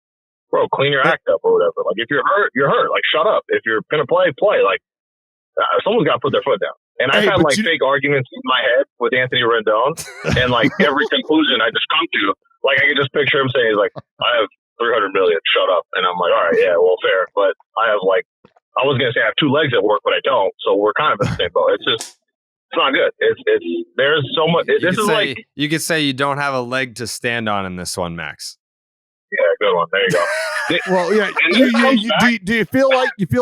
bro, clean your act up or whatever. Like, if you're hurt, you're hurt. Like, shut up. If you're going to play. Like, someone's got to put their foot down. And I've had like fake arguments in my head with Anthony Rendon, and like every conclusion I just come to, like I can just picture him saying like, I have 300 million, shut up. And I'm like, all right, yeah, well, fair. But I have like, I was going to say I have 2 legs at work, but I don't. So we're kind of in the same boat. It's just, it's not good. There's so much. You could say you don't have a leg to stand on in this one, Max. Yeah, good one. There you go. Well, yeah. Do you feel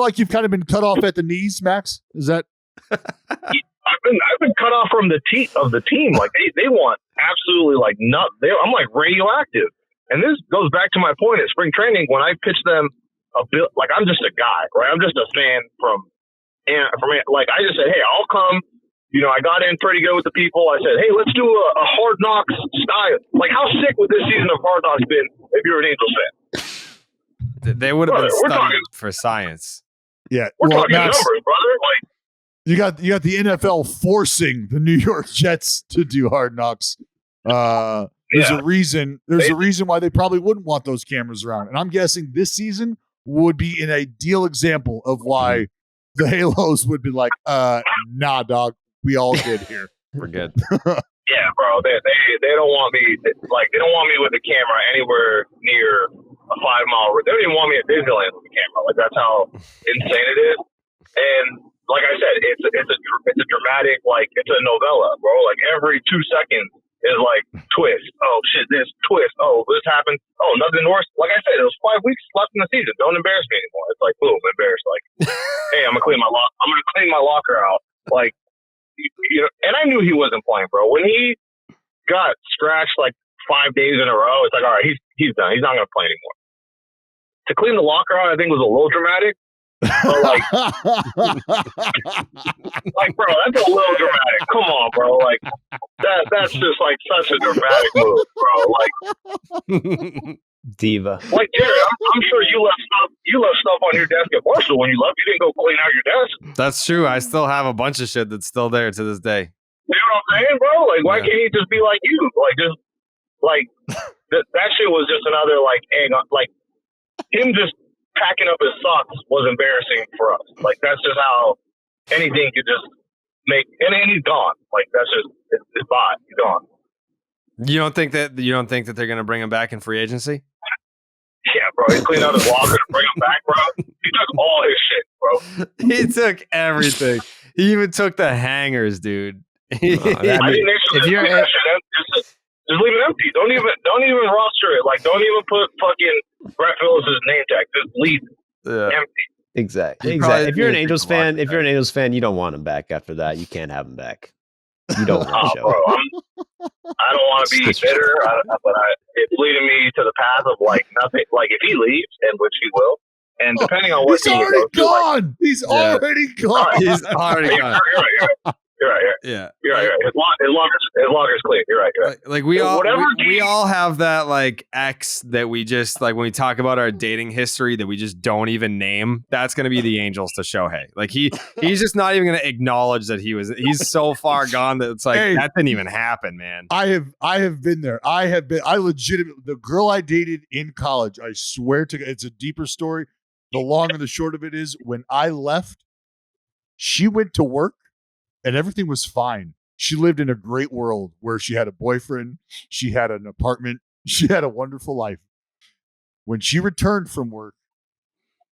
like you've kind of been cut off at the knees, Max? Is that? I've been cut off from the team. Like they want absolutely like I'm like radioactive. And this goes back to my point at spring training when I pitched them a bit. Like I'm just a guy, right? I'm just a fan from like I just said, hey, I'll come. You know, I got in pretty good with the people. I said, hey, let's do a Hard Knocks style. Like, how sick would this season of Hard Knocks been if you're an Angels fan? They would have been studied for science. Yeah, we're talking numbers, brother. Like, you got the NFL forcing the New York Jets to do Hard Knocks. There's a reason why they probably wouldn't want those cameras around, and I'm guessing this season would be an ideal example of why the Halos would be like, nah, dog. We all good here. We're good. Yeah, bro. They don't want me like they don't want me with the camera anywhere near a 5-mile route. They don't even want me at Disneyland with the camera. Like that's how insane it is. And like I said, it's a dramatic, like it's a novella, bro. Like every 2 seconds is like twist. Oh shit, this twist. Oh, this happened. Oh, nothing worse. Like I said, it was 5 weeks left in the season. Don't embarrass me anymore. It's like boom, embarrassed. Like, hey, I'm gonna clean my locker out. Like. You know, and I knew he wasn't playing, bro. When he got scratched like 5 days in a row, it's like, all right, he's done. He's not going to play anymore. To clean the locker out, I think was a little dramatic. But like, bro, that's a little dramatic. Come on, bro. Like that's just like such a dramatic move, bro. Like diva. Like Jared, I'm sure you left stuff on your desk at Marshall when you left. You didn't go clean out your desk. That's true. I still have a bunch of shit that's still there to this day. You know what I'm saying, bro? Like, why can't he just be like you? Like, just like that shit was just another like egg. Like him just packing up his socks was embarrassing for us. Like that's just how anything could just make. And he's gone. Like that's just it's bye. He's gone. You don't think that they're going to bring him back in free agency? Yeah, bro. He cleaned out his locker to bring him back, bro. He took all his shit, bro. He took everything. He even took the hangers, dude. I think they should if you're leave that shit empty. Just leave it empty. Don't even roster it. Like, don't even put fucking Brett Phillips' name tag. Just leave it empty. Exactly. probably If you're an didn't Angels think to watch fan, you don't want him back after that. You can't have him back. You don't want to show. Bro, I don't want to be bitter, but it's leading me to the path of like nothing. Like if he leaves, and which he will, and depending on what He's already gone. He's already gone. He's already gone. You're right. Yeah. You're right. His logger's clean. You're right. Like we all have that like ex that we just like when we talk about our dating history that we just don't even name. That's gonna be the Angels to Shohei. Like he's just not even gonna acknowledge that he's so far gone that it's like that didn't even happen, man. I have been there. I legitimately, the girl I dated in college, I swear to God, it's a deeper story. The long and the short of it is when I left, she went to work and everything was fine. She lived in a great world where she had a boyfriend, she had an apartment, she had a wonderful life. When she returned from work,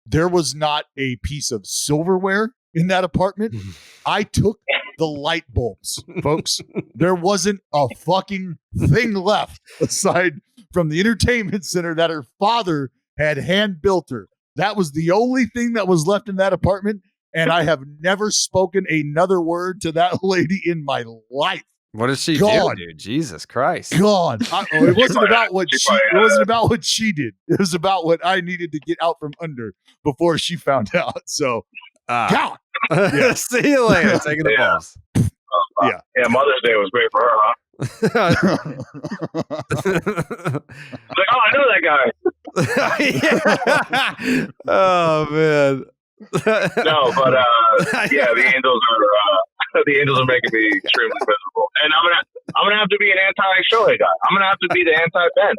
there was not a piece of silverware in that apartment. I took the light bulbs, folks. There wasn't a fucking thing left aside from the entertainment center that her father had hand built her. That was the only thing that was left in that apartment. And I have never spoken another word to that lady in my life. What did she do, dude? Jesus Christ. Gone. It wasn't about what it wasn't about what she did. It was about what I needed to get out from under before she found out. So gone. Yeah. See you later. Taking the balls. Yeah, Mother's Day was great for her, huh? Like, oh, I know that guy. Oh man. No, but the Angels are making me extremely miserable, and I'm gonna have to be an anti-Shohei guy. I'm gonna have to be the anti-Ben.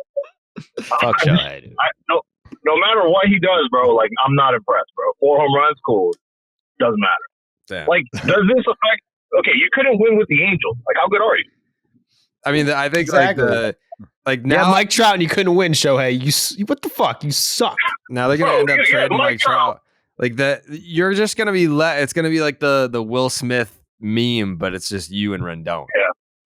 Fuck Shohei, dude. No matter what he does, bro. Like I'm not impressed, bro. 4 home runs, cool. Doesn't matter. Damn. Like, does this affect? Okay, you couldn't win with the Angels. Like, how good are you? I mean, I think Exactly. now Mike Trout and you couldn't win, Shohei. You what the fuck? You suck. now they're gonna end up trading Mike Trout. Like that, you're just gonna be it's gonna be like the Will Smith meme, but it's just you and Rendon.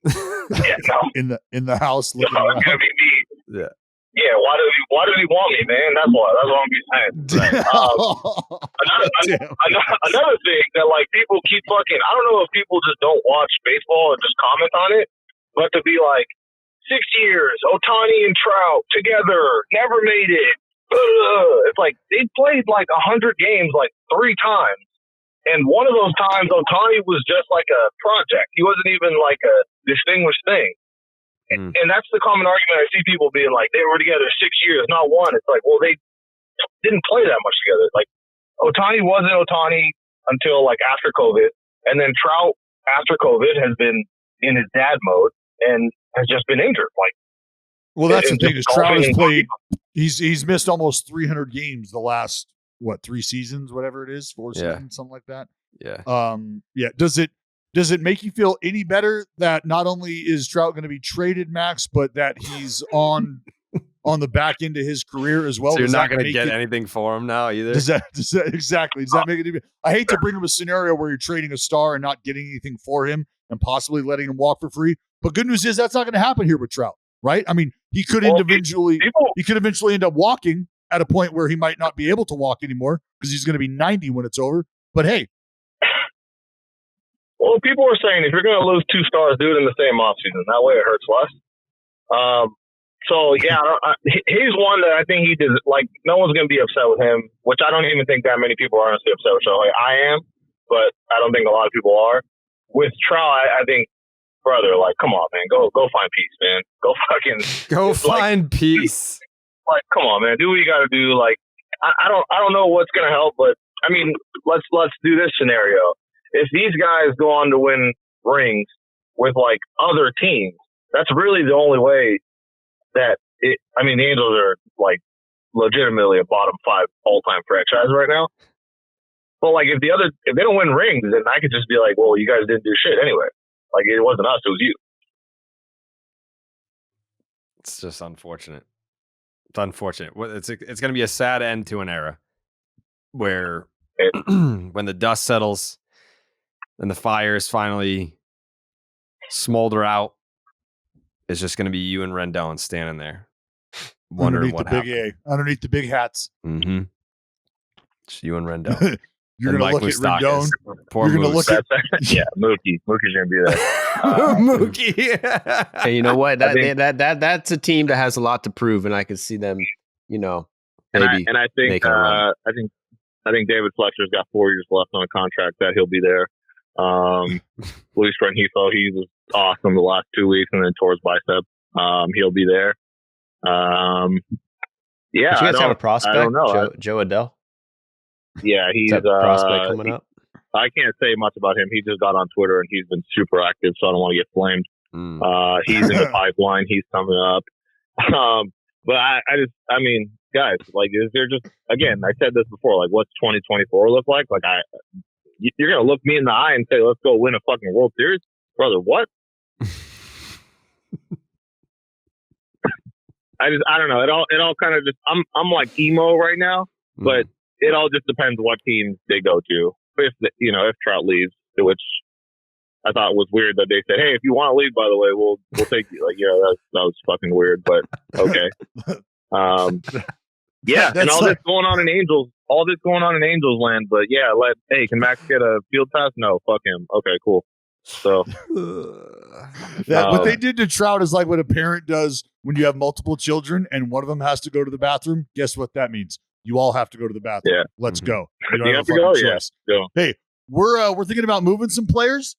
Yeah, no. in the house looking No, around. it's gonna be me. Yeah. Yeah, why does he want me, man? That's what I'm saying. Another thing that like people keep fucking. I don't know if people just don't watch baseball or just comment on it, but to be like 6 years, Ohtani and Trout together, never made it. It's like they played like 100 games like 3 times, and one of those times Ohtani was just like a project. He wasn't even like a distinguished thing. And that's the common argument I see people being like, they were together 6 years, not 1. It's like, well, they didn't play that much together. Like, Ohtani wasn't Ohtani until like after COVID. And then Trout after COVID has been in his dad mode and has just been injured. Like, well, that's the thing is Trout has played. He's missed almost 300 games the last 3 seasons, whatever it is, 4 seasons, something like that. Yeah. Does it make you feel any better that not only is Trout going to be traded, Max, but that he's on the back end of his career as well? So you're not going to get anything for him now either? Does that exactly? Does that make it? I hate to bring him a scenario where you're trading a star and not getting anything for him and possibly letting him walk for free. But good news is that's not going to happen here with Trout, right? I mean, he could eventually end up walking at a point where he might not be able to walk anymore because he's going to be 90 when it's over. But hey. Well, people are saying if you're going to lose 2 stars, do it in the same offseason. That way it hurts less. So, yeah, he's one that I think he did. Like, no one's going to be upset with him, which I don't even think that many people are honestly upset with Shohei. I am, but I don't think a lot of people are. With Trout, I think, brother, like, come on, man. Go find peace, man. Go find peace. Like, come on, man. Do what you got to do. Like, I don't know what's going to help, but, I mean, let's do this scenario. If these guys go on to win rings with like other teams, that's really the only way that the Angels are like legitimately a bottom 5 all-time franchise right now. But like if they don't win rings, then I could just be like, well, you guys didn't do shit anyway. Like it wasn't us, it was you. It's just unfortunate. It's unfortunate. It's going to be a sad end to an era where when the dust settles and the fires finally smolder out, it's just going to be you and Rendon standing there, wondering underneath what the big happened. underneath the big hats. Mm-hmm. It's you and Rendon. You're going to look at Rendon. Poor You're going to look at Mookie's going to be there. Mookie. Hey, you know what? That's a team that has a lot to prove, and I can see them, maybe. And I think making a run. I think David Fletcher's got 4 years left on a contract that he'll be there. Luis Rengifo, he was awesome the last 2 weeks, and then tore his bicep. He'll be there. Yeah, Did you guys have a prospect? I don't know. Joe Adele. Yeah, he's a prospect coming up. I can't say much about him. He just got on Twitter and he's been super active, so I don't want to get flamed. He's in the pipeline. He's coming up. But I mean, guys, like, is there just, again, I said this before, like, what's 2024 look like? Like, you're going to look me in the eye and say, let's go win a fucking World Series? Brother, what? I don't know. It all kind of just, I'm like emo right now, but it all just depends what team they go to. If Trout leaves, which I thought was weird that they said, hey, if you want to leave, by the way, we'll take you. Like, that was fucking weird, but okay. Yeah, and all this going on in Angels land, but yeah, can Max get a field pass? No, fuck him. Okay, cool. So what they did to Trout is like what a parent does when you have multiple children and one of them has to go to the bathroom. Guess what that means? You all have to go to the bathroom. Yeah. Let's go. You don't have have to a go. choice. Yeah. Hey, we're thinking about moving some players.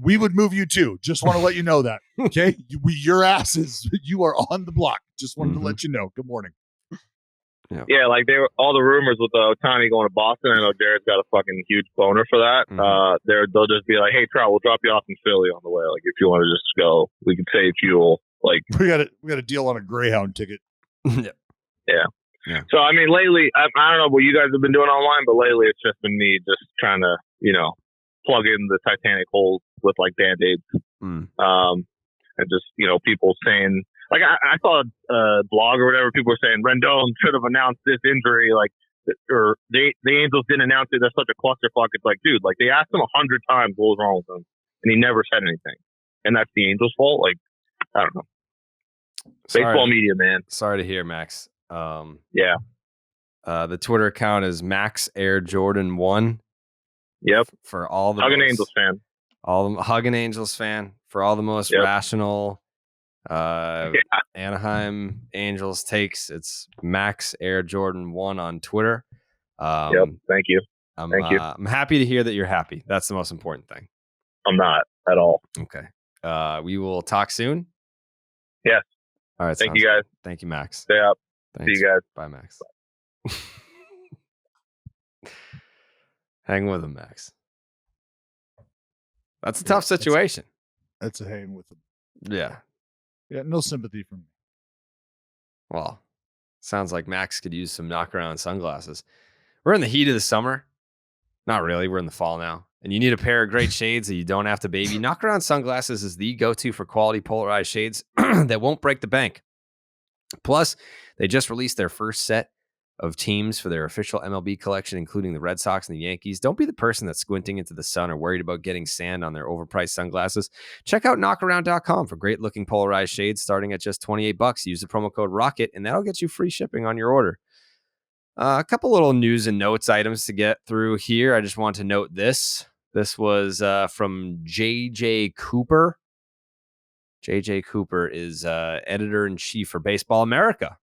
We would move you too. Just want to let you know that. Okay, your asses. You are on the block. Just wanted to let you know. Good morning. Yeah, like all the rumors with Ohtani going to Boston. I know Jared's got a fucking huge boner for that. They'll just be like, "Hey, Trout, we'll drop you off in Philly on the way. Like, if you want to just go, we can save fuel." Like, we got a deal on a Greyhound ticket. Yeah. So I mean, lately, I don't know what you guys have been doing online, but lately it's just been me just trying to, plug in the Titanic hole with like Band-Aids. And just, people saying, like, I saw a blog or whatever, people were saying Rendon should have announced this injury, like, or the Angels didn't announce it. That's such a clusterfuck. It's like, dude, like, they asked him 100 times what was wrong with him, and he never said anything. And that's the Angels' fault? Like, I don't know. Baseball media, man. Sorry to hear, Max. Yeah. The Twitter account is Max Air Jordan 1. Yep. For all the Hugging Angels fan. Hugging Angels fan. For all the most rational Anaheim Angels takes, it's Max Air Jordan 1 on Twitter. Thank you. Thank you. I'm happy to hear that you're happy. That's the most important thing. I'm not at all. Okay. We will talk soon. Yes. All right. Thank you, guys. Good. Thank you, Max. Stay up. Thanks. See you guys. Bye, Max. Hang with him, Max. That's a tough situation. That's a hang with him. Yeah. Yeah, no sympathy from me. Well, sounds like Max could use some knockaround sunglasses. We're in the heat of the summer. Not really. We're in the fall now. And you need a pair of great shades that you don't have to baby. Knockaround sunglasses is the go-to for quality polarized shades that won't break the bank. Plus, they just released their first set of teams for their official MLB collection, including the Red Sox and the Yankees. Don't be the person that's squinting into the sun or worried about getting sand on their overpriced sunglasses. Check out knockaround.com for great-looking polarized shades starting at just $28. Use the promo code ROCKET, and that'll get you free shipping on your order. A couple little news and notes items to get through here. I just want to note this. This was from J.J. Cooper. J.J. Cooper is editor-in-chief for Baseball America.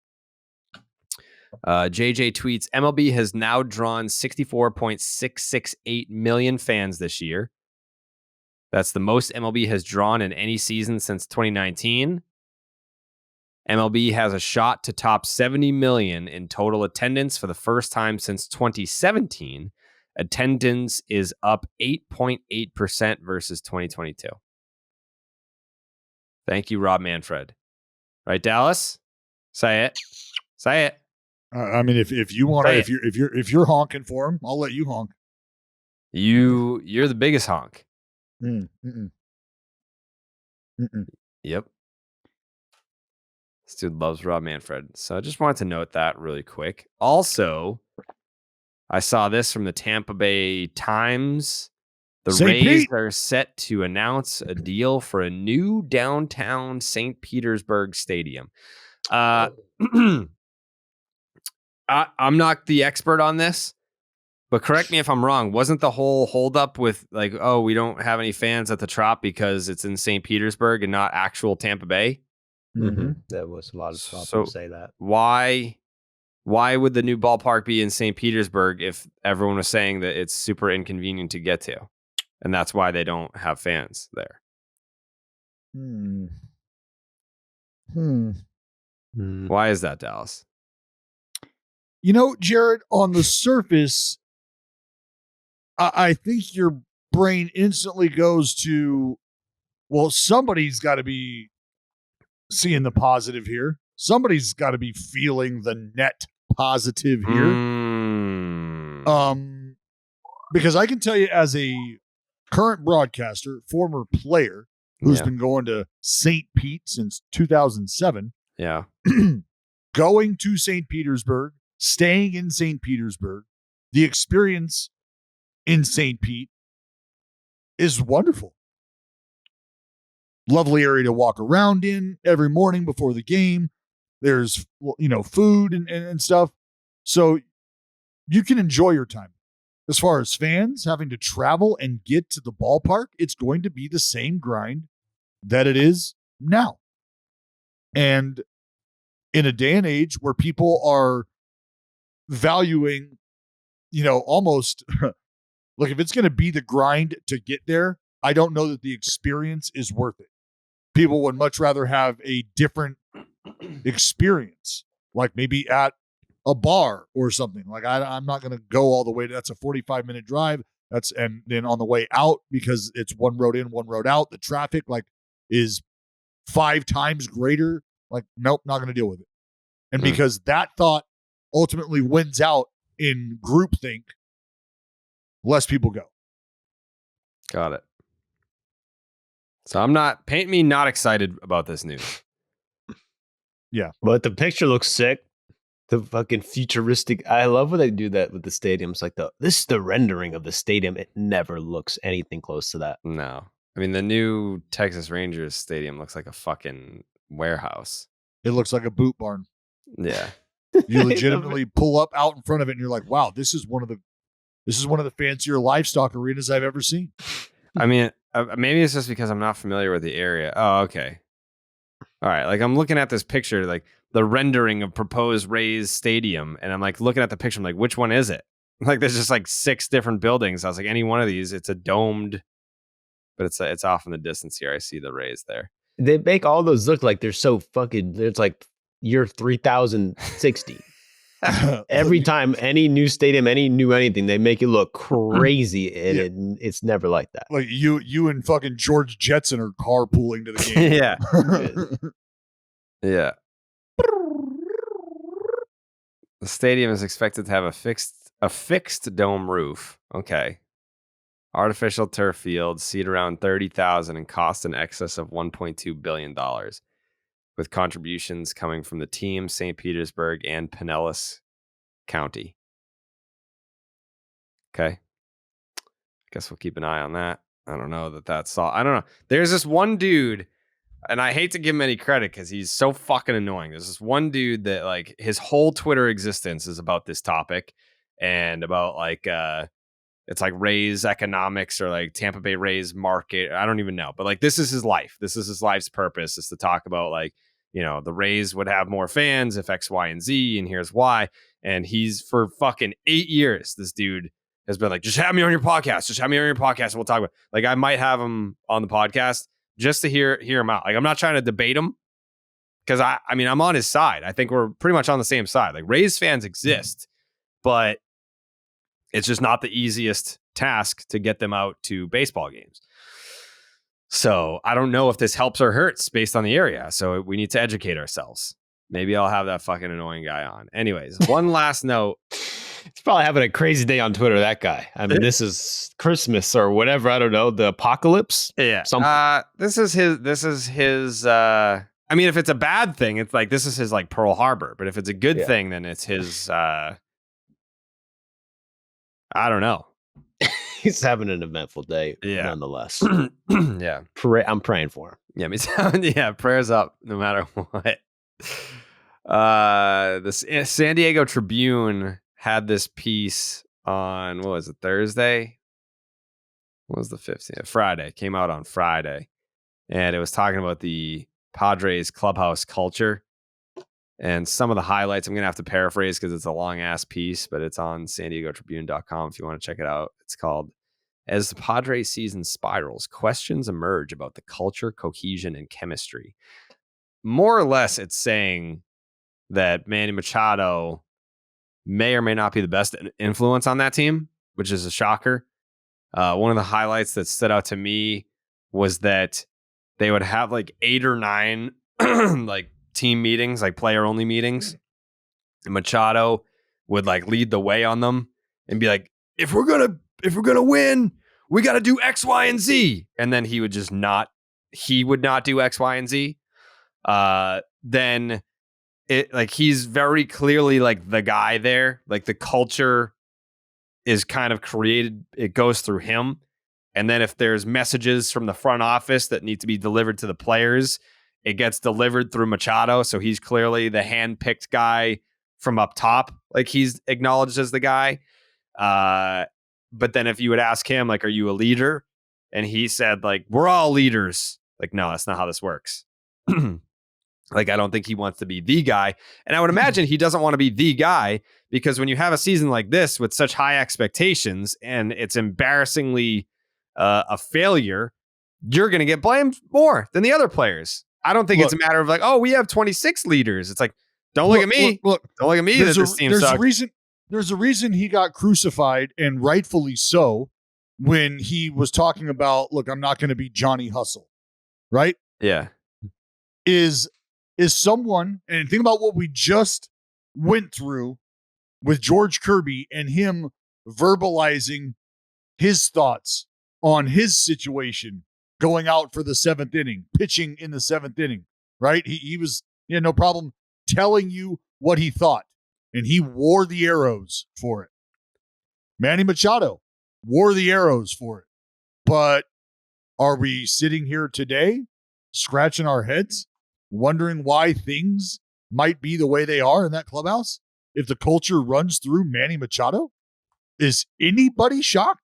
JJ tweets, MLB has now drawn 64.668 million fans this year. That's the most MLB has drawn in any season since 2019. MLB has a shot to top 70 million in total attendance for the first time since 2017. Attendance is up 8.8% versus 2022. Thank you, Rob Manfred. Right, Dallas? Say it. Say it. I mean, if you want to, if you're honking for him, I'll let you honk. You're the biggest honk. Yep. This dude loves Rob Manfred. So I just wanted to note that really quick. Also, I saw this from the Tampa Bay Times. The St. Rays Pete. are set to announce a deal for a new downtown St. Petersburg stadium. I'm not the expert on this, but correct me if I'm wrong. Wasn't the whole holdup with like, oh, we don't have any fans at the Trop because it's in St. Petersburg and not actual Tampa Bay? Mm-hmm. That was a lot of people say that. Why would the new ballpark be in St. Petersburg if everyone was saying that it's super inconvenient to get to? And that's why they don't have fans there. Why is that, Dallas? You know, Jared, on the surface, I think your brain instantly goes to, well, somebody's got to be seeing the positive here. Somebody's got to be feeling the net positive here. Because I can tell you as a current broadcaster, former player who's been going to St. Pete since 2007. Yeah. Going to St. Petersburg, staying in St. Petersburg, the experience in St. Pete is wonderful. Lovely area to walk around in every morning before the game. There's, food and stuff. So you can enjoy your time. As far as fans having to travel and get to the ballpark, it's going to be the same grind that it is now. And in a day and age where people are valuing, almost look, if it's going to be the grind to get there, I don't know that the experience is worth it. People would much rather have a different experience, like maybe at a bar or something. Like I'm not going to go all the way. That's a 45-minute drive. And then on the way out, because it's one road in, one road out, the traffic is 5 times greater. Like, nope, not going to deal with it. And because that thought ultimately wins out in groupthink, less people go. Got it. So paint me not excited about this news. Yeah. But the picture looks sick. The fucking futuristic. I love when they do that with the stadiums. Like this is the rendering of the stadium. It never looks anything close to that. No. I mean, the new Texas Rangers stadium looks like a fucking warehouse. It looks like a boot barn. Yeah. You legitimately pull up out in front of it and you're like, wow, this is one of the fancier livestock arenas I've ever seen. I mean, maybe it's just because I'm not familiar with the area. Oh, okay. All right. Like I'm looking at this picture, like the rendering of proposed Rays stadium. And I'm like looking at the picture. I'm like, which one is it? Like there's just like 6 different buildings. I was like, any one of these, it's a domed, but it's off in the distance here. I see the Rays there. They make all those look like they're so fucking, it's like year 3060. Every time any new stadium, any new anything, they make it look crazy, and it's never like that. Like you and fucking George Jetson are carpooling to the game. Yeah. Yeah. The stadium is expected to have a fixed dome roof. Okay. Artificial turf field, seat around 30,000 and cost in excess of $1.2 billion, with contributions coming from the team, St. Petersburg, and Pinellas County. Okay. I guess we'll keep an eye on that. I don't know that's all. I don't know. There's this one dude, and I hate to give him any credit because he's so fucking annoying. There's this one dude that like his whole Twitter existence is about this topic and about like it's like Rays economics or like Tampa Bay Rays market. I don't even know. But like this is his life. This is his life's purpose, is to talk about like, the Rays would have more fans if X, Y, and Z, and here's why. And he's for fucking 8 years, this dude has been like, just have me on your podcast. Just have me on your podcast and we'll talk about it. Like I might have him on the podcast just to hear him out. Like I'm not trying to debate him because I mean I'm on his side. I think we're pretty much on the same side. Like Rays fans exist, but it's just not the easiest task to get them out to baseball games. So I don't know if this helps or hurts based on the area. So we need to educate ourselves. Maybe I'll have that fucking annoying guy on. Anyways, one last note. He's probably having a crazy day on Twitter, that guy. I mean, this is Christmas or whatever. I don't know. The apocalypse. Yeah. This is his, I mean, if it's a bad thing, it's like, this is his like Pearl Harbor, but if it's a good thing, then it's his, I don't know. He's having an eventful day, Yeah. nonetheless. Yeah. I'm praying for him. Yeah, me too. Yeah, prayers up no matter what. The San Diego Tribune had this piece on, what was it, Thursday? What was the 15th? Friday. Came out on Friday. And it was talking about the Padres clubhouse culture. And some of the highlights, I'm going to have to paraphrase because it's a long-ass piece, but it's on SanDiegoTribune.com if you want to check it out. It's called, "As the Padres season spirals, questions emerge about the culture, cohesion, and chemistry." More or less, it's saying that Manny Machado may or may not be the best influence on that team, which is a shocker. One of the highlights that stood out to me was that they would have like 8 or 9 like team meetings, like player only meetings. And Machado would like lead the way on them and be like, if we're gonna win, we got to do X, Y, and Z. And then he would not do X, Y, and Z. Then it like he's very clearly like the guy there. Like the culture is kind of created. It goes through him. And then if there's messages from the front office that need to be delivered to the players, it gets delivered through Machado. So he's clearly the hand-picked guy from up top. Like he's acknowledged as the guy. But then if you would ask him, like, are you a leader? And he said, like, we're all leaders. Like, no, that's not how this works. Like, I don't think he wants to be the guy. And I would imagine he doesn't want to be the guy because when you have a season like this with such high expectations and it's embarrassingly a failure, you're going to get blamed more than the other players. I don't think it's a matter of like, oh, we have 26 leaders. It's like, don't look at me. Don't look at me that this team sucks. There's a reason he got crucified, and rightfully so, when he was talking about, look, I'm not going to be Johnny Hustle, right? Yeah. Is someone, and think about what we just went through with George Kirby and him verbalizing his thoughts on his situation going out for the 7th inning, pitching in the 7th inning, right? He was, no problem telling you what he thought, and he wore the arrows for it. Manny Machado wore the arrows for it. But are we sitting here today scratching our heads, wondering why things might be the way they are in that clubhouse if the culture runs through Manny Machado? Is anybody shocked?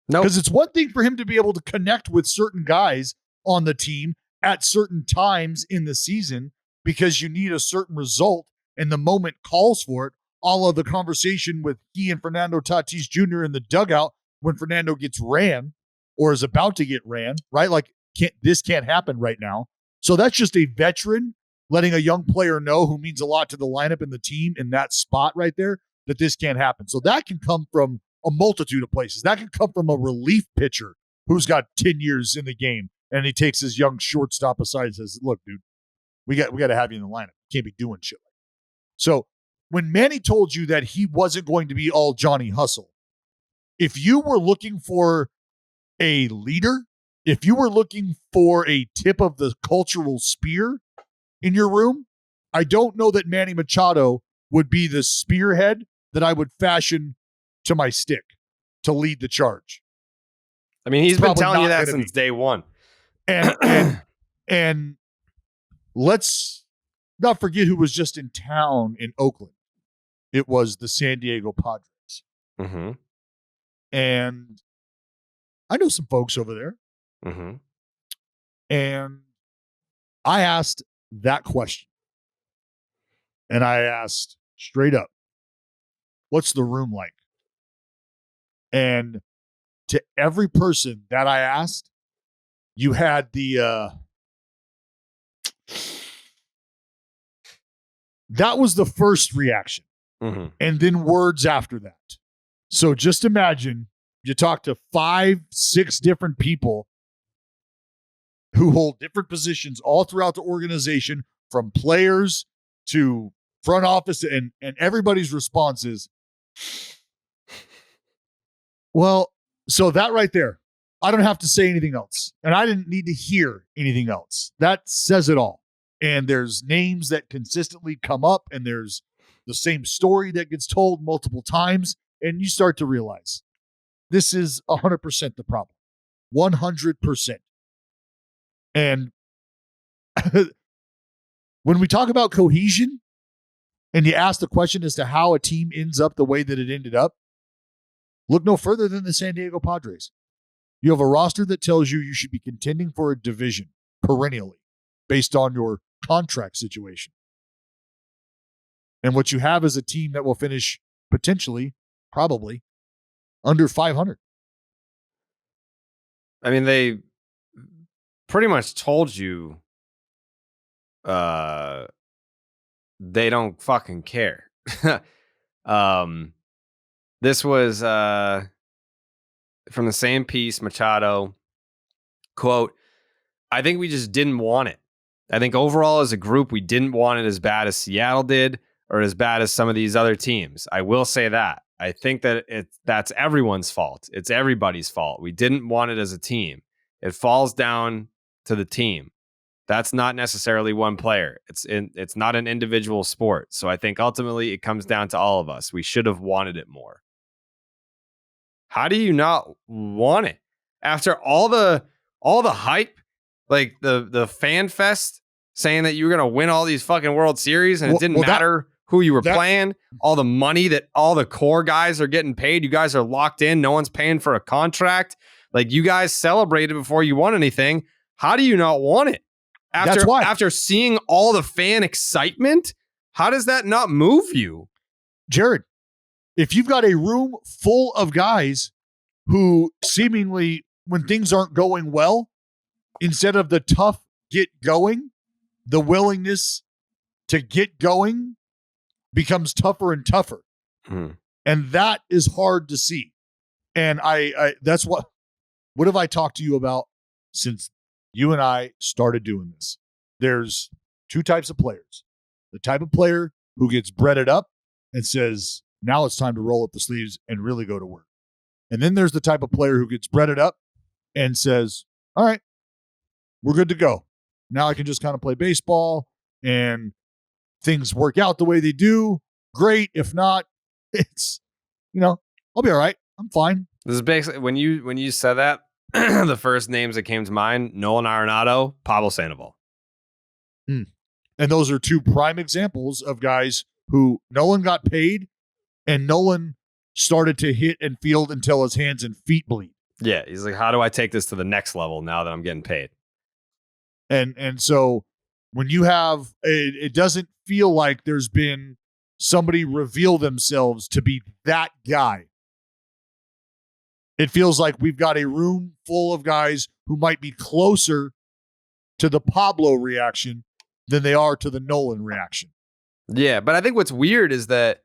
No, because it's one thing for him to be able to connect with certain guys on the team at certain times in the season because you need a certain result and the moment calls for it. All of the conversation with he and Fernando Tatis Jr. in the dugout when Fernando gets ran or is about to get ran, right? Like, this can't happen right now. So that's just a veteran letting a young player know who means a lot to the lineup and the team in that spot right there that this can't happen. So that can come from a multitude of places. That can come from a relief pitcher who's got 10 years in the game and he takes his young shortstop aside and says, look, dude, we got to have you in the lineup. You can't be doing shit like that. So when Manny told you that he wasn't going to be all Johnny Hustle, if you were looking for a leader, if you were looking for a tip of the cultural spear in your room, I don't know that Manny Machado would be the spearhead that I would fashion to my stick to lead the charge. I mean, he's been telling you that since day one. And let's not forget who was just in town in Oakland. It was the San Diego Padres. Mm-hmm. And I know some folks over there. Mm-hmm. And I asked that question. And I asked straight up, what's the room like? And to every person that I asked, you had the that was the first reaction. Mm-hmm. And then words after that. So just imagine you talk to 5-6 different people who hold different positions all throughout the organization, from players to front office, and everybody's response is, well, so that right there, I don't have to say anything else. And I didn't need to hear anything else. That says it all. And there's names that consistently come up, and there's the same story that gets told multiple times. and you start to realize this is 100% the problem. 100%. And when we talk about cohesion and you ask the question as to how a team ends up the way that it ended up, look no further than the San Diego Padres. You have a roster that tells you should be contending for a division perennially based on your contract situation. And what you have is a team that will finish potentially, probably, under 500. I mean, they pretty much told you they don't fucking care. This was from the same piece, Machado, quote, I think we just didn't want it. I think overall as a group, we didn't want it as bad as Seattle did or as bad as some of these other teams. I will say that. I think that that's everyone's fault. It's everybody's fault. We didn't want it as a team. It falls down to the team. That's not necessarily one player. It's not an individual sport. So I think ultimately it comes down to all of us. We should have wanted it more. How do you not want it? After all the hype, like the fan fest saying that you were going to win all these fucking World Series and it didn't matter who you were playing, all the money that all the core guys are getting paid, you guys are locked in, no one's paying for a contract. Like you guys celebrated before you won anything. How do you not want it? After seeing all the fan excitement, how does that not move you? Jared, if you've got a room full of guys who seemingly, when things aren't going well, instead of the tough get going, the willingness to get going becomes tougher and tougher. And that is hard to see. And I that's what have I talked to you about since you and I started doing this? There's two types of players. The type of player who gets breaded up and says, now it's time to roll up the sleeves and really go to work. And then there's the type of player who gets breaded up and says, all right, we're good to go. Now I can just kind of play baseball and things work out the way they do. Great. If not, it's, I'll be all right. I'm fine. This is basically when you said that, the first names that came to mind, Nolan Arenado, Pablo Sandoval. And those are two prime examples of guys who Nolan got paid and Nolan started to hit and field until his hands and feet bleed. Yeah, he's like, how do I take this to the next level now that I'm getting paid? And so when you have, it doesn't feel like there's been somebody reveal themselves to be that guy. It feels like we've got a room full of guys who might be closer to the Pablo reaction than they are to the Nolan reaction. Yeah, but I think what's weird is that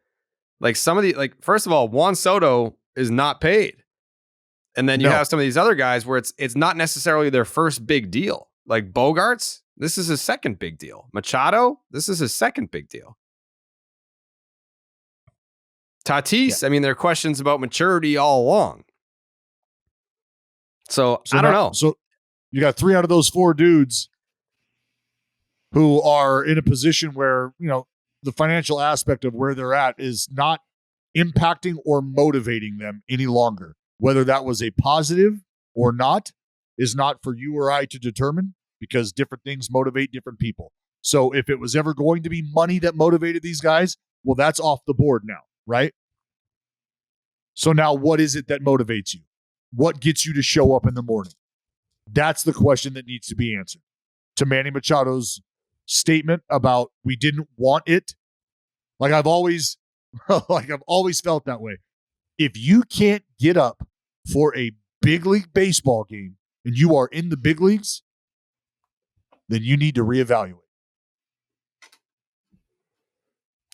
like some of the, like, first of all, Juan Soto is not paid. And then you have some of these other guys where it's not necessarily their first big deal. Like Bogarts, this is his second big deal. Machado, this is his second big deal. Tatis, I mean, there are questions about maturity all along. So I don't know. So you got 3 out of those 4 dudes who are in a position where, the financial aspect of where they're at is not impacting or motivating them any longer. Whether that was a positive or not is not for you or I to determine, because different things motivate different people. So if it was ever going to be money that motivated these guys, well, that's off the board now, right? So now what is it that motivates you? What gets you to show up in the morning? That's the question that needs to be answered. To Manny Machado's statement about we didn't want it, like I've always felt that way. If you can't get up for a big league baseball game and you are in the big leagues, then you need to reevaluate.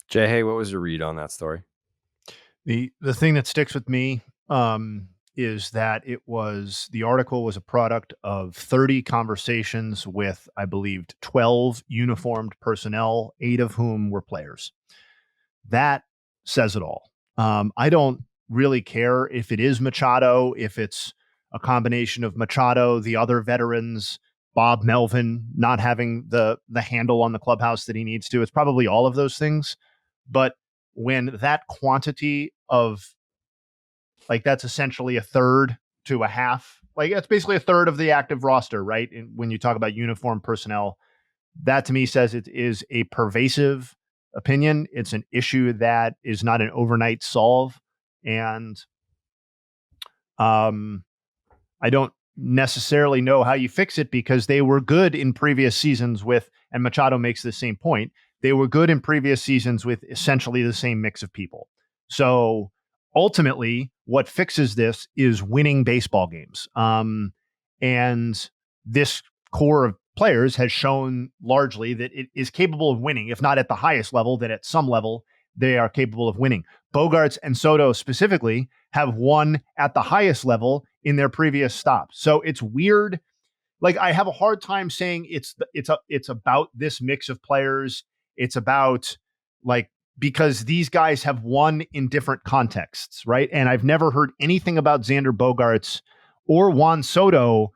Jay, hey, what was your read on that story? The thing that sticks with me is that the article was a product of 30 conversations with, I believed, 12 uniformed personnel, 8 of whom were players. That says it all. I don't really care if it is Machado, if it's a combination of Machado, the other veterans, Bob Melvin not having the handle on the clubhouse that he needs to. It's probably all of those things. But when that quantity of Like that's essentially a third to a half. Like that's basically a third of the active roster, right? When you talk about uniform personnel, that to me says it is a pervasive opinion. It's an issue that is not an overnight solve. And I don't necessarily know how you fix it because they were good in previous seasons with, and Machado makes the same point, they were good in previous seasons with essentially the same mix of people. So ultimately, what fixes this is winning baseball games. And this core of players has shown largely that it is capable of winning, if not at the highest level, that at some level they are capable of winning. Bogaerts and Soto specifically have won at the highest level in their previous stops. So it's weird. Like I have a hard time saying it's about this mix of players. It's about like, because these guys have won in different contexts, right? And I've never heard anything about Xander Bogaerts or Juan Soto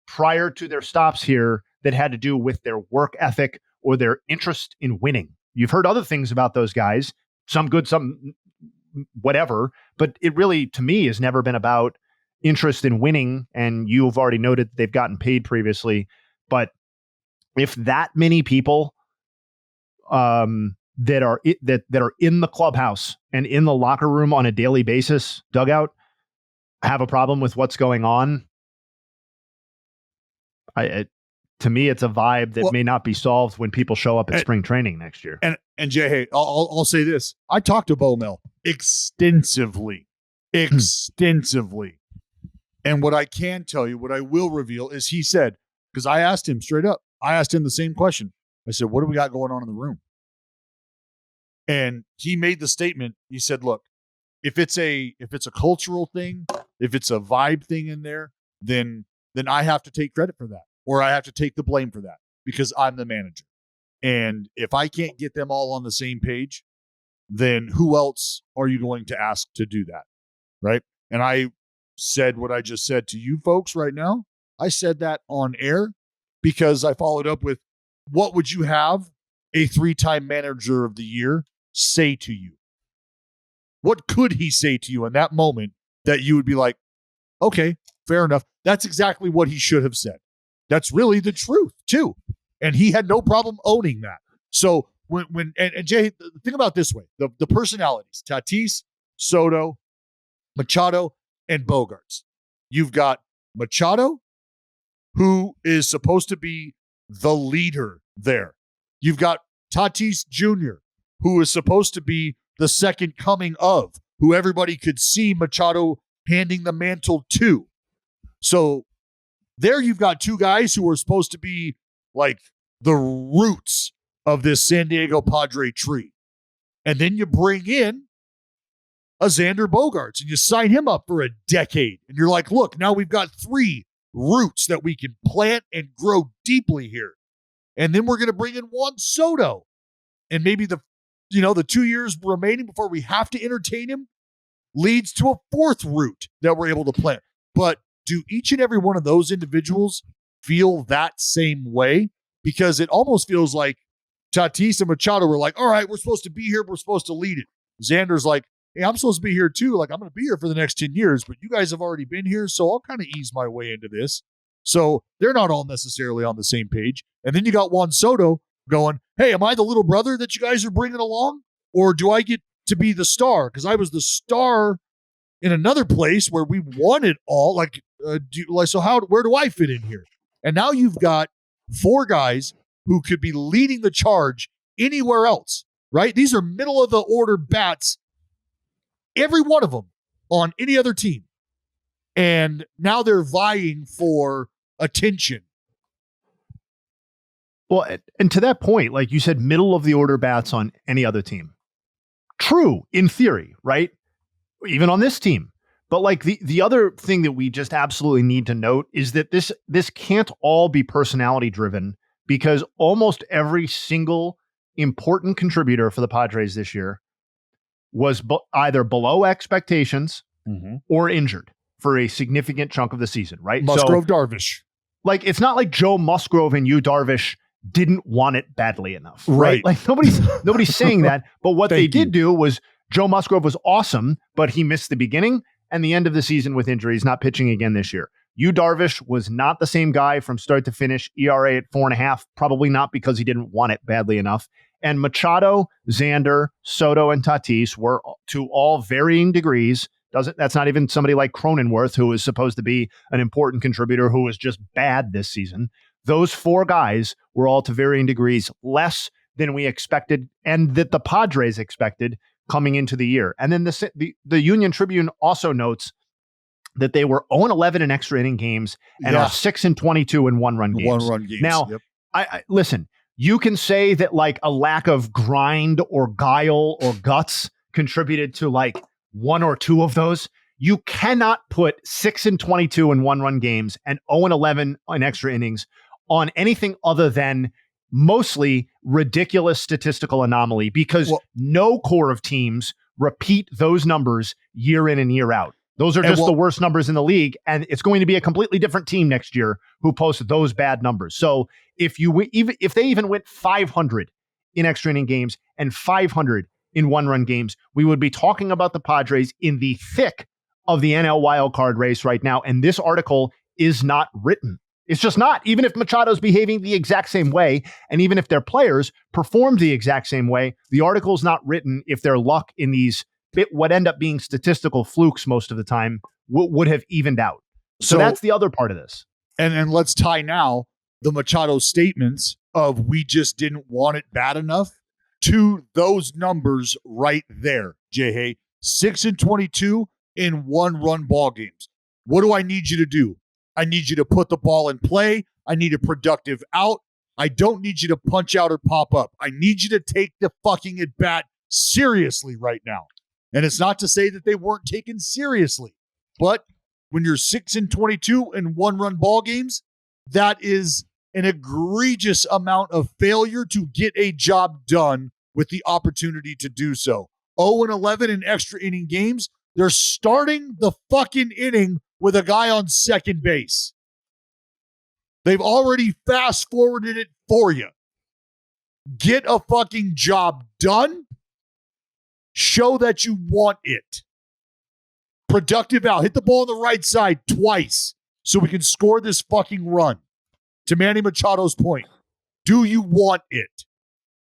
prior to their stops here that had to do with their work ethic or their interest in winning. You've heard other things about those guys, some good, some whatever, but it really, to me, has never been about interest in winning. And you've already noted they've gotten paid previously. But if that many people that are in the clubhouse and in the locker room on a daily basis, dugout, have a problem with what's going on, to me, it's a vibe that may not be solved when people show up at spring training next year. And Jay, hey, I'll say this: I talked to Bo Mel extensively, and what I can tell you, what I will reveal, is he said, because I asked him straight up, I asked him the same question. I said, "What do we got going on in the room?" And he made the statement. He said, "Look, if it's a cultural thing, if it's a vibe thing in there, then I have to take credit for that, or I have to take the blame for that because I'm the manager. And if I can't get them all on the same page, then who else are you going to ask to do that?" Right? And I said what I just said to you folks right now. I said that on air because I followed up with, what would you have a 3-time manager of the year say to you? What could he say to you in that moment that you would be like, okay, fair enough. That's exactly what he should have said. That's really the truth too. And he had no problem owning that. So when Jay, think about it this way, the personalities, Tatis, Soto, Machado, and Bogaerts. You've got Machado, who is supposed to be the leader there. You've got Tatis Jr., who is supposed to be the second coming of, who everybody could see Machado handing the mantle to. So there you've got two guys who are supposed to be like the roots of this San Diego Padre tree. And then you bring in a Xander Bogaerts and you sign him up for a decade. And you're like, look, now we've got 3 roots that we can plant and grow deeply here. And then we're going to bring in Juan Soto. And maybe the 2 years remaining before we have to entertain him leads to a 4th root that we're able to plant. But do each and every one of those individuals feel that same way? Because it almost feels like Tatis and Machado were like, all right, we're supposed to be here. We're supposed to lead it. Xander's like, hey, I'm supposed to be here too. Like, I'm going to be here for the next 10 years, but you guys have already been here, so I'll kind of ease my way into this. So they're not all necessarily on the same page. And then you got Juan Soto going, hey, am I the little brother that you guys are bringing along? Or do I get to be the star? Because I was the star in another place where we won it all. Where do I fit in here? And now you've got 4 guys who could be leading the charge anywhere else, right? These are middle of the order bats, every one of them on any other team. And now they're vying for attention. Well, and to that point, like you said, middle of the order bats on any other team. True, in theory, right? Even on this team. But like the other thing that we just absolutely need to note is that this can't all be personality driven, because almost every single important contributor for the Padres this year was either below expectations or injured for a significant chunk of the season, right? Musgrove, Darvish. Like, it's not like Joe Musgrove and Yu Darvish didn't want it badly enough, right? Like nobody's saying that. But what they did do was Joe Musgrove was awesome, but he missed the beginning. and the end of the season with injuries, not pitching again this year. Yu Darvish was not the same guy from start to finish, ERA at 4.5, probably not because he didn't want it badly enough. And Machado, Xander, Soto, and Tatis were, to all varying degrees, that's not even somebody like Cronenworth, who is supposed to be an important contributor, who was just bad this season. Those four guys were all to varying degrees less than we expected and that the Padres expected coming into the year. And then the Union Tribune also notes that they were 0-11 in extra inning games and are 6-22 in one-run games. One-run games. Now, yep. I listen, you can say that like a lack of grind or guile or guts contributed to like one or two of those. You cannot put 6-22 in one-run games and 0-11 in extra innings on anything other than mostly ridiculous statistical anomaly, because no core of teams repeat those numbers year in and year out. Those are just the worst numbers in the league, and it's going to be a completely different team next year who posts those bad numbers. So if they even went 500 in extra inning games and 500 in one-run games, we would be talking about the Padres in the thick of the NL wildcard race right now, and this article is not written. It's just not. Even if Machado's behaving the exact same way, and even if their players perform the exact same way, the article's not written if their luck in these what end up being statistical flukes most of the time would have evened out. So that's the other part of this. And let's tie now the Machado statements of we just didn't want it bad enough to those numbers right there, J-Hay. 6-22 in one-run ball games. What do I need you to do? I need you to put the ball in play. I need a productive out. I don't need you to punch out or pop up. I need you to take the fucking at bat seriously right now. And it's not to say that they weren't taken seriously, but when you're 6-22 in one-run ball games, that is an egregious amount of failure to get a job done with the opportunity to do so. 0-11 in extra inning games. They're starting the fucking inning with a guy on second base. They've already fast-forwarded it for you. Get a fucking job done. Show that you want it. Productive out. Hit the ball on the right side twice so we can score this fucking run. To Manny Machado's point, do you want it?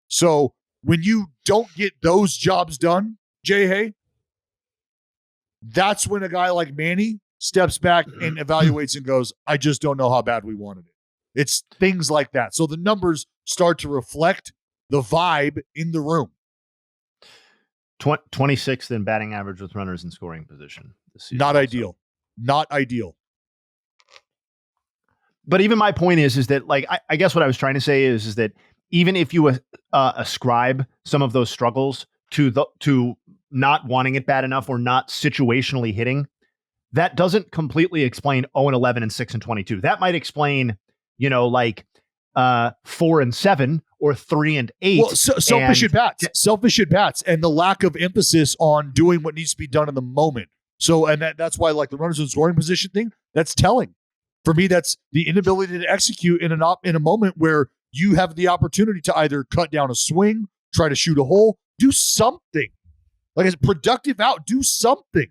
So when you don't get those jobs done, J-Hay, that's when a guy like Manny steps back and evaluates and goes, I just don't know how bad we wanted it. It's things like that. So the numbers start to reflect the vibe in the room. 26th in batting average with runners in scoring position this season. Not ideal. Not ideal. But even my point is that, like, I guess what I was trying to say is that even if you ascribe some of those struggles to not wanting it bad enough or not situationally hitting, that doesn't completely explain 0-11 and 6-22. That might explain, like 4-7 or 3-8. Well, selfish at bats, and the lack of emphasis on doing what needs to be done in the moment. So, and that's why, like the runners in scoring position thing, that's telling. For me, that's the inability to execute in a moment where you have the opportunity to either cut down a swing, try to shoot a hole, do something. Like it's productive out, do something.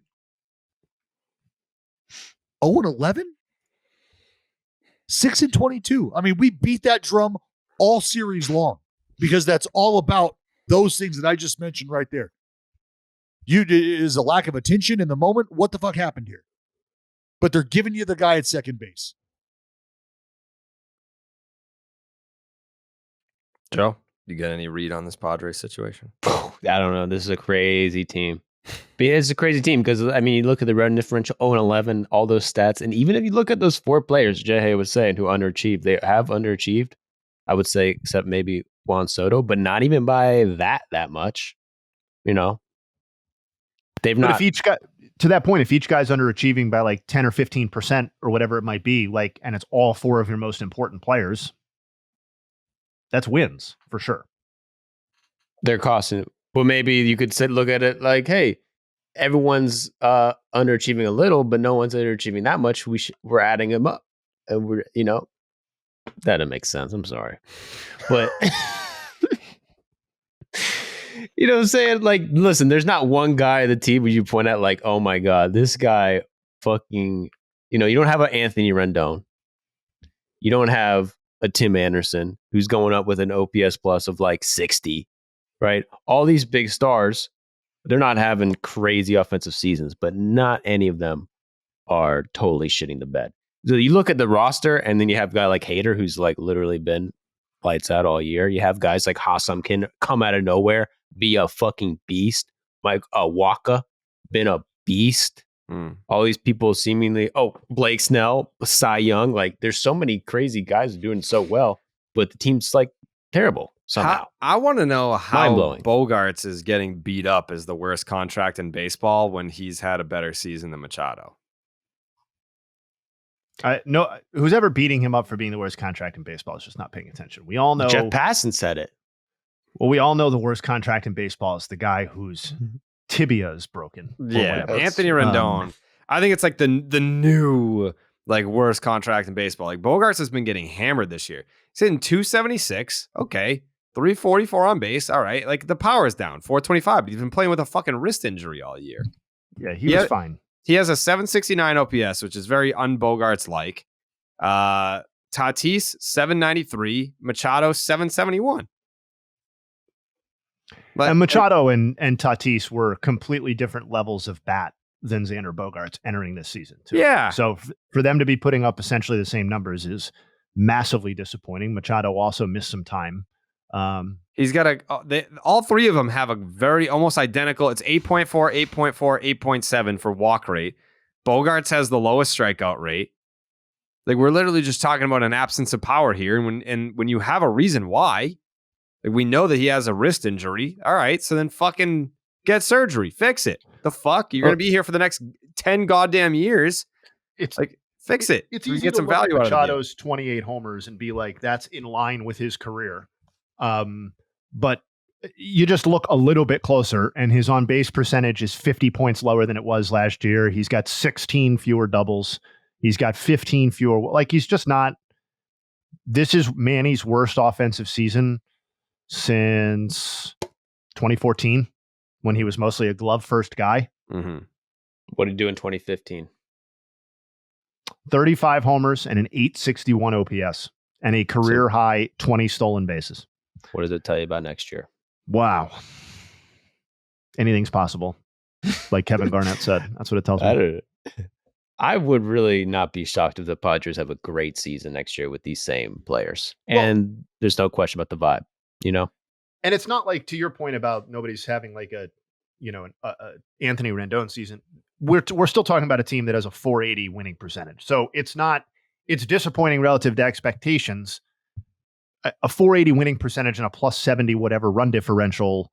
0-11? 6-22. I mean, we beat that drum all series long because that's all about those things that I just mentioned right there. Is a lack of attention in the moment. What the fuck happened here? But they're giving you the guy at second base. Joe, you got any read on this Padres situation? I don't know. This is a crazy team. It's a crazy team because, I mean, you look at the run differential, 0-11, all those stats. And even if you look at those four players, J-Hay was saying, who underachieved, they have underachieved, I would say, except maybe Juan Soto, but not even by that much. They've not. If each guy, to that point, if each guy's underachieving by like 10 or 15% or whatever it might be, like, and it's all four of your most important players, that's wins for sure. They're costing it. Well, maybe you could look at it like, hey, everyone's underachieving a little, but no one's underachieving that much. We're adding them up, and that doesn't make sense. I'm sorry, but You know what I'm saying? Like, listen, there's not one guy on the team where you point at like, oh my God, this guy fucking, you don't have an Anthony Rendon. You don't have a Tim Anderson who's going up with an OPS plus of like 60, right? All these big stars, they're not having crazy offensive seasons, but not any of them are totally shitting the bed. So you look at the roster, and then you have a guy like Hader, who's like literally been lights out all year. You have guys like Hassam can come out of nowhere, be a fucking beast. Like Waka, been a beast. All these people seemingly, Blake Snell, Cy Young, like there's so many crazy guys doing so well, but the team's like terrible somehow. I want to know how Mind-blowing. Bogarts is getting beat up as the worst contract in baseball when he's had a better season than Machado. No, who's ever beating him up for being the worst contract in baseball is just not paying attention. We all know Jeff Passan said it. Well, we all know the worst contract in baseball is the guy whose tibia is broken. Yeah, Anthony Rendon. I think it's like the new like worst contract in baseball. Like Bogarts has been getting hammered this year. He's hitting 276. Okay. 344 on base. All right. Like the power is down. 425. But he's been playing with a fucking wrist injury all year. Yeah, he was fine. He has a 769 OPS, which is very un-Bogarts like. Tatis 793. Machado 771. And Machado and Tatis were completely different levels of bat than Xander Bogaerts entering this season, too. Yeah. So for them to be putting up essentially the same numbers is massively disappointing. Machado also missed some time. He's got all three of them have a very almost identical. It's 8.4, 8.4, 8.7 for walk rate. Bogarts has the lowest strikeout rate. Like we're literally just talking about an absence of power here. And when you have a reason why, like we know that he has a wrist injury. All right, so then fucking get surgery, fix it. The fuck? You're gonna be here for the next 10 goddamn years. It's like fix it. It's We easy get to some look value at out of Machado's 28 homers and be like, that's in line with his career. But you just look a little bit closer, and his on base percentage is 50 points lower than it was last year. He's got 16 fewer doubles. He's got 15 fewer. Like he's just not. This is Manny's worst offensive season since 2014, when he was mostly a glove first guy. Mm-hmm. What did he do in 2015? 35 homers and an 861 OPS and a career high 20 stolen bases. What does it tell you about next year? Wow. Anything's possible. Like Kevin Garnett said. That's what it tells me. I would really not be shocked if the Padres have a great season next year with these same players. And there's no question about the vibe, And it's not like, to your point about nobody's having like a Anthony Rendon season. We're still talking about a team that has a 480 winning percentage. So it's disappointing relative to expectations. A 480 winning percentage and a plus 70 whatever run differential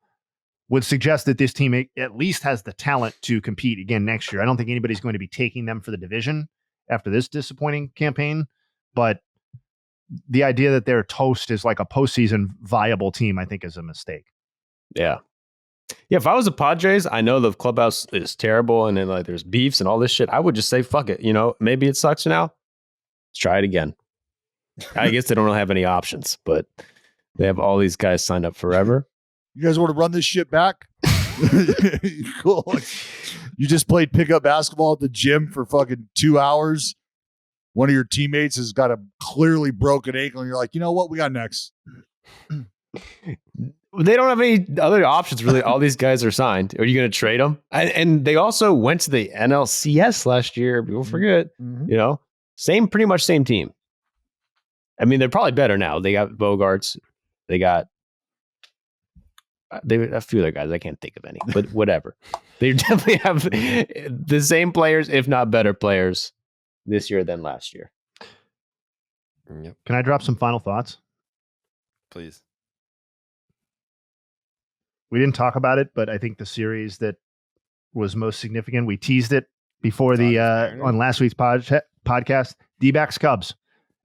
would suggest that this team at least has the talent to compete again next year. I don't think anybody's going to be taking them for the division after this disappointing campaign, but the idea that they're toast is like a postseason viable team, I think is a mistake. Yeah. Yeah, if I was the Padres, I know the clubhouse is terrible and then like there's beefs and all this shit. I would just say, fuck it. Maybe it sucks now. Let's try it again. I guess they don't really have any options, but they have all these guys signed up forever. You guys want to run this shit back? Cool. You just played pickup basketball at the gym for fucking 2 hours. One of your teammates has got a clearly broken ankle, and you're like, you know what? We got next. They don't have any other options, really. All these guys are signed. Are you going to trade them? And they also went to the NLCS last year. People forget, pretty much same team. I mean, they're probably better now. They got Bogarts. They got a few other guys. I can't think of any, but whatever. They definitely have the same players, if not better players, this year than last year. Yep. Can I drop some final thoughts? Please. We didn't talk about it, but I think the series that was most significant, we teased it before on last week's podcast, D-backs Cubs.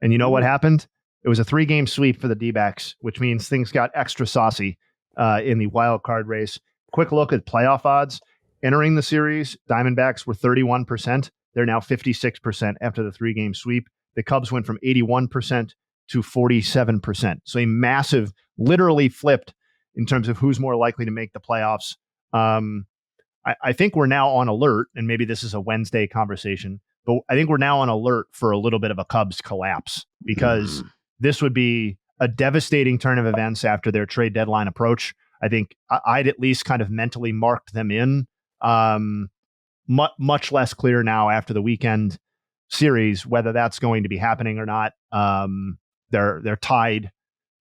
And you know what happened? It was a 3-game sweep for the D-backs, which means things got extra saucy in the wild card race. Quick look at playoff odds. Entering the series, Diamondbacks were 31%. They're now 56% after the 3-game sweep. The Cubs went from 81% to 47%. So a massive, literally flipped in terms of who's more likely to make the playoffs. I think we're now on alert, and maybe this is a Wednesday conversation, but I think we're now on alert for a little bit of a Cubs collapse, because this would be a devastating turn of events after their trade deadline approach. I think I'd at least kind of mentally marked them in. Much less clear now after the weekend series whether that's going to be happening or not. They're tied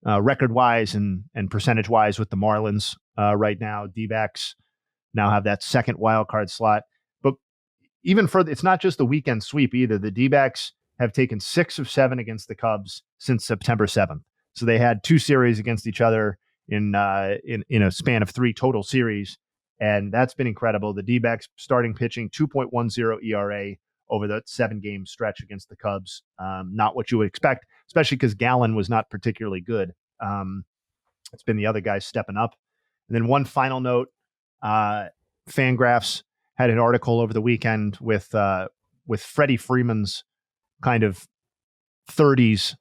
record wise and percentage wise with the Marlins right now. D-backs now have that second wild card slot. But even further, it's not just the weekend sweep either. The D-backs have taken 6 of 7 against the Cubs since September 7th. So they had 2 series against each other in a span of 3 total series. And that's been incredible. The D-backs starting pitching 2.10 ERA over the 7-game stretch against the Cubs. Not what you would expect, especially because Gallen was not particularly good. It's been the other guys stepping up. And then one final note, Fangraphs had an article over the weekend with Freddie Freeman's kind of 30s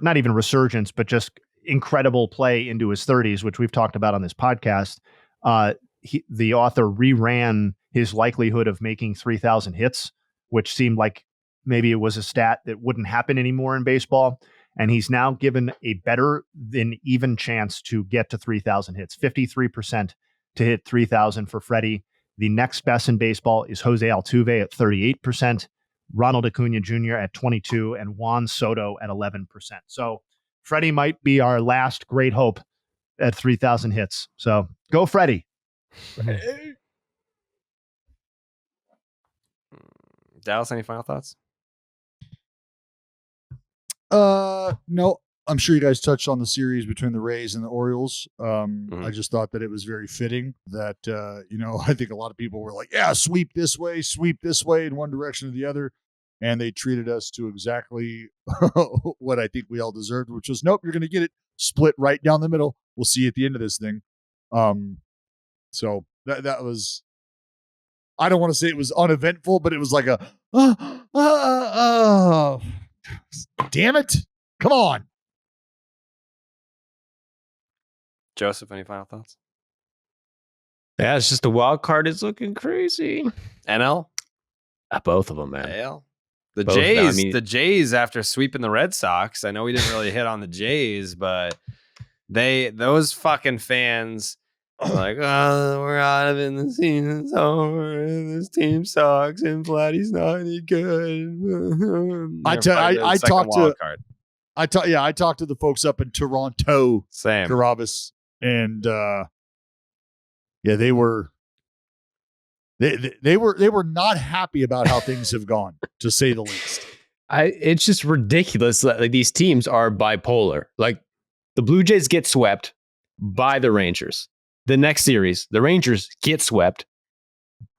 not even resurgence, but just incredible play into his 30s, which we've talked about on this podcast. The author reran his likelihood of making 3,000 hits, which seemed like maybe it was a stat that wouldn't happen anymore in baseball. And he's now given a better than even chance to get to 3,000 hits, 53% to hit 3,000 for Freddie. The next best in baseball is Jose Altuve at 38%, Ronald Acuna Jr. at 22%, and Juan Soto at 11%. So Freddie might be our last great hope at 3,000 hits. So go Freddie. Dallas, any final thoughts? No, I'm sure you guys touched on the series between the Rays and the Orioles. I just thought that it was very fitting that, I think a lot of people were like, yeah, sweep this way in one direction or the other. And they treated us to exactly what I think we all deserved, which was, nope, you're going to get it split right down the middle. We'll see you at the end of this thing. So that was, I don't want to say it was uneventful, but it was like damn it. Come on. Joseph, any final thoughts? Yeah, it's just the wild card is looking crazy. NL? Both of them, man. AL? The Both Jays, them, the Jays after sweeping the Red Sox. I know we didn't really hit on the Jays, but those fucking fans are like, oh, we're out of it. The season's over. This team sucks, and Vladdy's not any good. I talked to the folks up in Toronto, Same. Carabas, and they were not happy about how things have gone, to say the least. It's just ridiculous. Like, these teams are bipolar. Like, the Blue Jays get swept by the Rangers. The next series, the Rangers get swept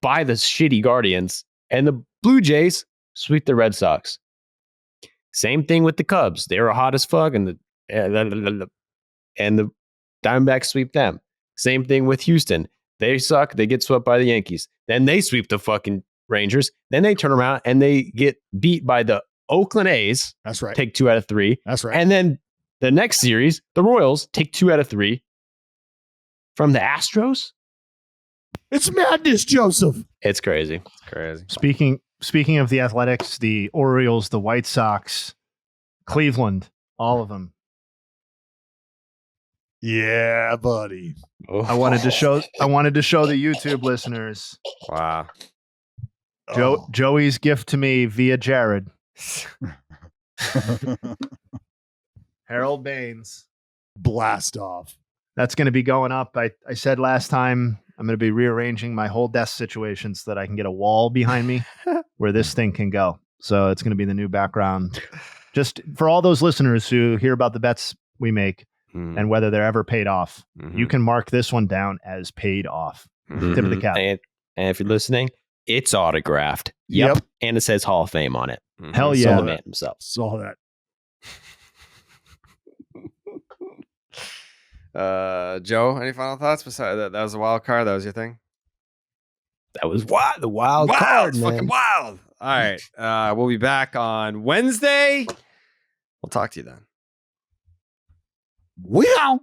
by the shitty Guardians, and the Blue Jays sweep the Red Sox. Same thing with the Cubs. They were hot as fuck, and the Diamondbacks sweep them. Same thing with Houston. They suck. They get swept by the Yankees. Then they sweep the fucking Rangers. Then they turn around and they get beat by the Oakland A's. That's right. Take 2 out of 3. That's right. And then the next series, the Royals take 2 out of 3 from the Astros. It's madness, Joseph. It's crazy. It's crazy. Speaking of the Athletics, the Orioles, the White Sox, Cleveland, all of them. Yeah, buddy. Oh. I wanted to show the YouTube listeners. Wow. Joey's gift to me via Jared. Harold Baines. Blast off. That's going to be going up. I said last time I'm going to be rearranging my whole desk situation so that I can get a wall behind me where this thing can go. So it's going to be the new background. Just for all those listeners who hear about the bets we make and whether they're ever paid off, you can mark this one down as paid off. Tip of the cap. And if you're listening, it's autographed. Yep. And it says Hall of Fame on it. Hell yeah. So the man himself. Saw that. Joe, any final thoughts? Besides that was a wild card. That was your thing. That was wild. The wild card, it's man. fucking wild. All right. We'll be back on Wednesday. We'll talk to you then. Wow.